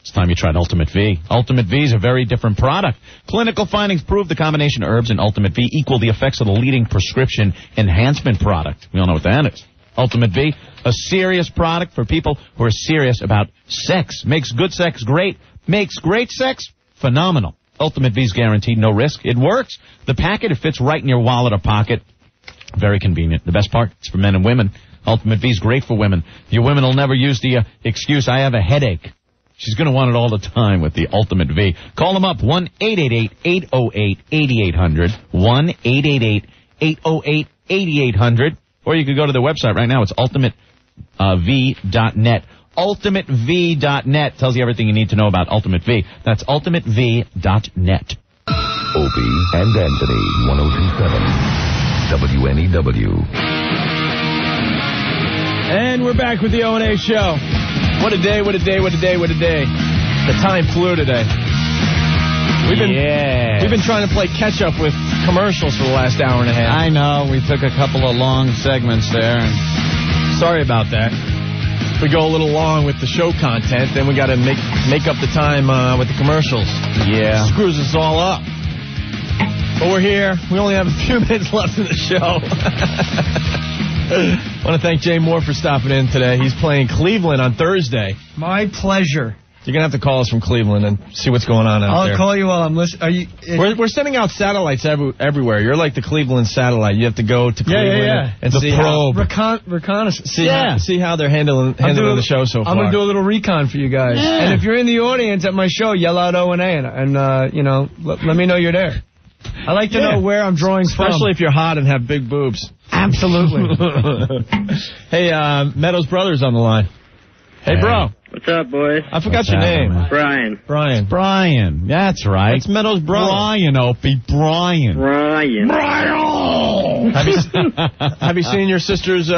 It's time you tried Ultimate V. Ultimate V is a very different product. Clinical findings prove the combination of herbs and Ultimate V equal the effects of the leading prescription enhancement product. We all know what that is. Ultimate V, a serious product for people who are serious about sex. Makes good sex great. Makes great sex phenomenal. Ultimate V is guaranteed no risk. It works. The packet, it fits right in your wallet or pocket. Very convenient. The best part, it's for men and women. Ultimate V is great for women. Your women will never use the excuse, I have a headache. She's going to want it all the time with the Ultimate V. Call them up, 1-888-808-8800, 1-888-808-8800, or you could go to their website right now. It's ultimatev.net. UltimateV.net tells you everything you need to know about Ultimate V. That's ultimatev.net. Opie and Anthony, 102.7 WNEW. And we're back with the O&A show. What a day, what a day, what a day, what a day. The time flew today. We've been trying to play catch up with commercials for the last hour and a half. I know. We took a couple of long segments there. And sorry about that. We go a little long with the show content, then we got to make up the time with the commercials. Yeah. Screws us all up. But we're here. We only have a few minutes left in the show. I want to thank Jay Mohr for stopping in today. He's playing Cleveland on Thursday. My pleasure. You're going to have to call us from Cleveland and see what's going on out there. I'll call you while I'm listening. We're sending out satellites everywhere. You're like the Cleveland satellite. You have to go to Cleveland and see probe. Reconnaissance. See how they're handling the show so far. I'm going to do a little recon for you guys. Yeah. And if you're in the audience at my show, yell out O&A and let me know you're there. I like to know where I'm drawing from. Especially if you're hot and have big boobs. Absolutely. Hey, Meadows Brothers on the line. Hey, bro. What's up, boys? I forgot your name. Brian. Brian. That's right. That's Meadows' brother. Brian, Opie. Brian. Have you seen your sister's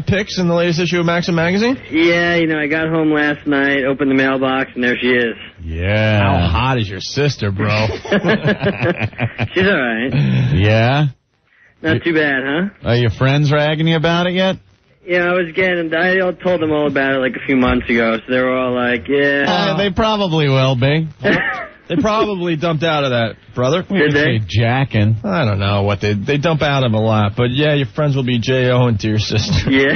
pics in the latest issue of Maxim magazine? Yeah, I got home last night, opened the mailbox, and there she is. Yeah. How hot is your sister, bro? She's all right. Yeah? Not too bad, huh? Are your friends ragging you about it yet? Yeah, I told them all about it like a few months ago, so they were all like, yeah. They probably will be. They probably dumped out of that, brother. Did they? Jacking. I don't know what they dump out of a lot, but yeah, your friends will be J.O. and to your sister. Yeah.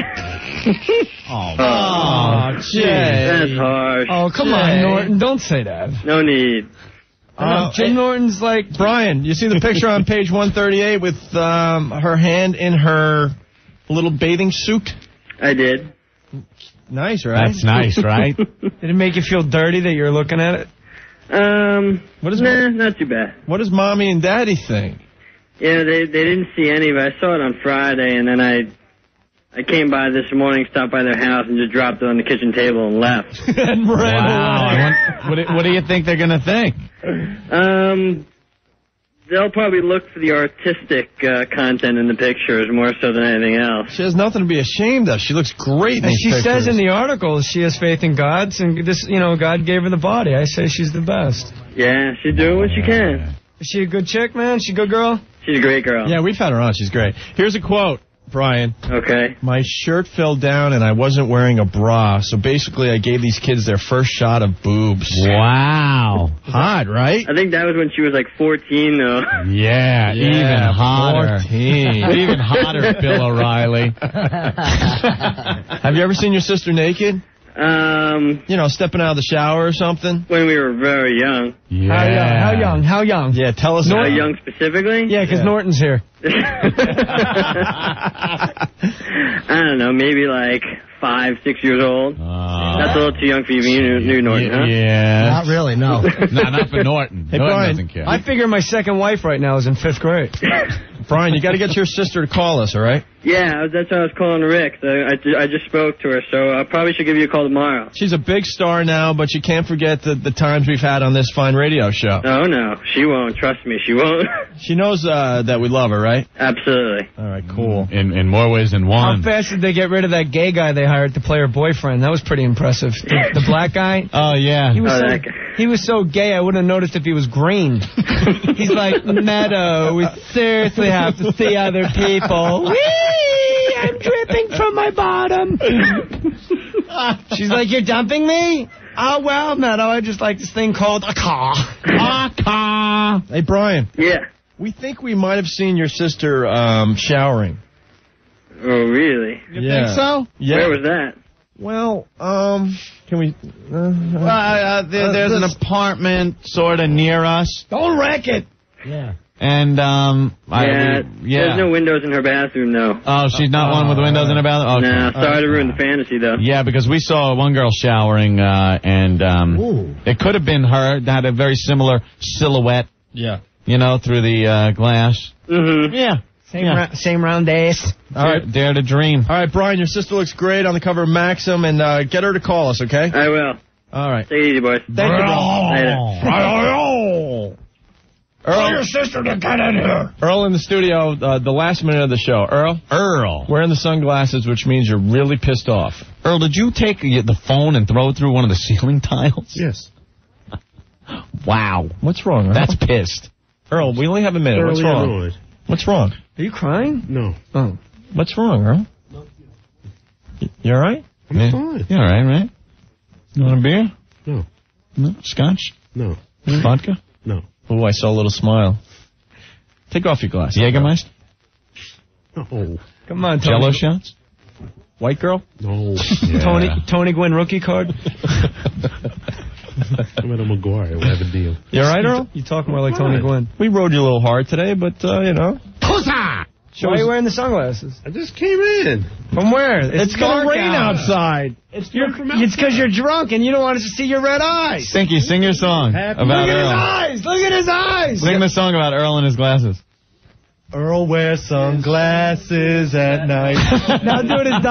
Oh, Jay. That's harsh. Oh, come on, Norton. Don't say that. No need. Jim Norton's like... Brian, you see the picture on page 138 with her hand in her little bathing suit? I did. Nice, right? That's nice, right? Did it make you feel dirty that you're looking at it? Not too bad. What does Mommy and Daddy think? Yeah, they didn't see any of it. I saw it on Friday, and then I came by this morning, stopped by their house, and just dropped it on the kitchen table and left. And ran away. What do you think they're going to think? They'll probably look for the artistic content in the pictures more so than anything else. She has nothing to be ashamed of. She looks great in these pictures. She says in the article she has faith in God, and this, God gave her the body. I say she's the best. Yeah, she's doing what she can. Is she a good chick, man? She a good girl? She's a great girl. Yeah, we've had her on. She's great. Here's a quote, Brian. Okay. My shirt fell down and I wasn't wearing a bra, so basically I gave these kids their first shot of boobs. Wow. Hot, right? I think that was when she was like 14, though. Yeah, even hotter. 14. Even hotter, Bill O'Reilly. Have you ever seen your sister naked? You know, stepping out of the shower or something? When we were very young. How young? How young? Yeah, tell us. How young specifically? Yeah, because Norton's here. I don't know, maybe like 5, 6 years old. That's a little too young for you. You knew Norton, huh? Yeah. Not really, no. No, not for Norton. Hey, Norton Brian, doesn't care. I figure my second wife right now is in 5th grade. Brian, you got to get your sister to call us, all right? Yeah, that's why I was calling Rick. So I just spoke to her, so I probably should give you a call tomorrow. She's a big star now, but you can't forget the times we've had on this fine radio show. Oh, no, she won't. Trust me, she won't. She knows that we love her, right? Absolutely. All right, cool. In more ways than one. How fast did they get rid of that gay guy they hired to play her boyfriend? That was pretty impressive. The black guy? Oh, yeah. He was so gay, I wouldn't have noticed if he was green. He's like, Meadow, we seriously have to see other people. Whee! I'm dripping from my bottom. She's like, you're dumping me? Oh, well, Meadow, I just like this thing called a car. A car. Hey, Brian. Yeah. We think we might have seen your sister showering. Oh, really? You think so? Yeah. Where was that? Well, can we... there's an apartment sort of near us. Don't wreck it. Yeah. And, There's no windows in her bathroom, though. Oh, she's not one with windows in her bathroom? Okay. Nah, sorry to ruin the fantasy, though. Yeah, because we saw one girl showering, and it could have been her. That had a very similar silhouette. Yeah. You know, through the glass. Mm-hmm. Yeah. Same round ass. All right. Dare to dream. All right, Brian, your sister looks great on the cover of Maxim, and get her to call us, okay? I will. All right. Take it easy, boys. Thank you, Later. Earl, your sister to get in here. Earl in the studio, the last minute of the show. Earl, wearing the sunglasses, which means you're really pissed off. Earl, did you take the phone and throw it through one of the ceiling tiles? Yes. Wow. What's wrong, Earl? That's pissed. Earl, we only have a minute. What's Thoroughly wrong? annoyed. What's wrong? Are you crying? No. Oh. What's wrong, Earl? You all right? I'm fine. You all right, right? You want a beer? No. No? Scotch? No. Vodka? No. Oh, I saw a little smile. Take off your glasses. Jägermeister? No. Come on, Tony. Jello shots? White girl? No. Tony Gwynn rookie card? I'm at a McGuire. We'll have a deal. You all right, Earl? You talk more like Tony Gwynn. We rode you a little hard today, but, you know. Why are you wearing the sunglasses? I just came in. From where? It's going to rain outside. It's because you're drunk and you don't want us to see your red eyes. Stinky, sing your song about Look at Earl. his eyes. Look at his eyes. Sing the song about Earl and his glasses. Earl wears sunglasses at night. Now do it as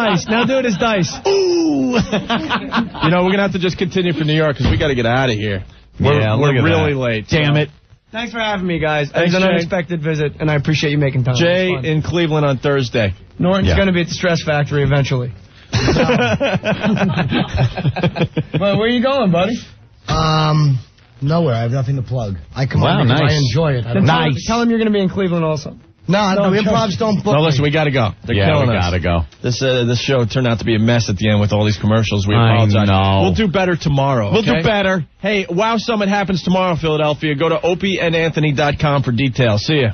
dice. Ooh! You know, we're going to have to just continue for New York because we got to get out of here. We're really late. Damn it. Thanks for having me, guys. Thanks, It was an Jay. unexpected visit, and I appreciate you making time. Jay It was fun. in Cleveland on Thursday. Norton's going to be at the Stress Factory eventually. Well, where are you going, buddy? Nowhere. I have nothing to plug. I come Wow, on because nice. I enjoy it. I Then don't tell him you're going to be in Cleveland also. No, improvs don't book No, me. listen, we got to go. They're killing us. Gotta go. This show turned out to be a mess at the end with all these commercials. We I apologize. know. We'll do better tomorrow. We'll okay? do better. Hey, Wow Summit happens tomorrow, Philadelphia. Go to opieandanthony.com for details. See ya.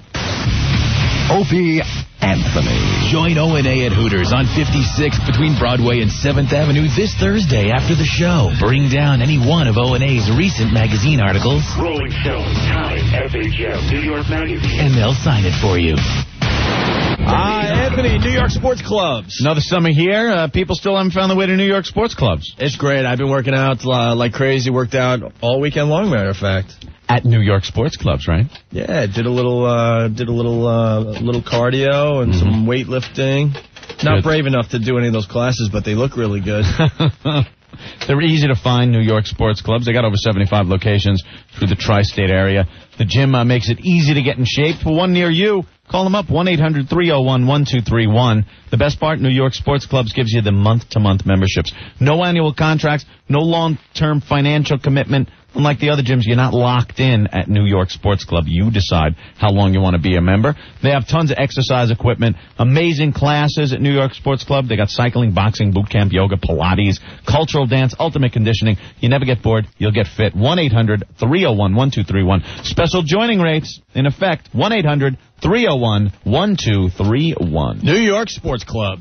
Opie Anthony. Join O&A at Hooters on 56th between Broadway and 7th Avenue this Thursday after the show. Bring down any one of O&A's recent magazine articles, Rolling Stone, Time, FHM, New York Magazine. and they'll sign it for you. Anthony, New York sports clubs. Another summer here. People still haven't found their way to New York sports clubs. It's great. I've been working out like crazy. Worked out all weekend long, matter of fact. At New York sports clubs, right? Yeah, did a little cardio and some weightlifting. Not Good. brave enough to do any of those classes, but they look really good. They're easy to find, New York sports clubs. They got over 75 locations through the tri-state area. The gym makes it easy to get in shape. For one near you, call them up, 1-800-301-1231. The best part, New York sports clubs gives you the month-to-month memberships. No annual contracts, no long-term financial commitment. Unlike the other gyms, you're not locked in at New York Sports Club. You decide how long you want to be a member. They have tons of exercise equipment, amazing classes at New York Sports Club. They got cycling, boxing, boot camp, yoga, Pilates, cultural dance, ultimate conditioning. You never get bored. You'll get fit. 1-800-301-1231. Special joining rates in effect. 1-800-301-1231. New York Sports Club.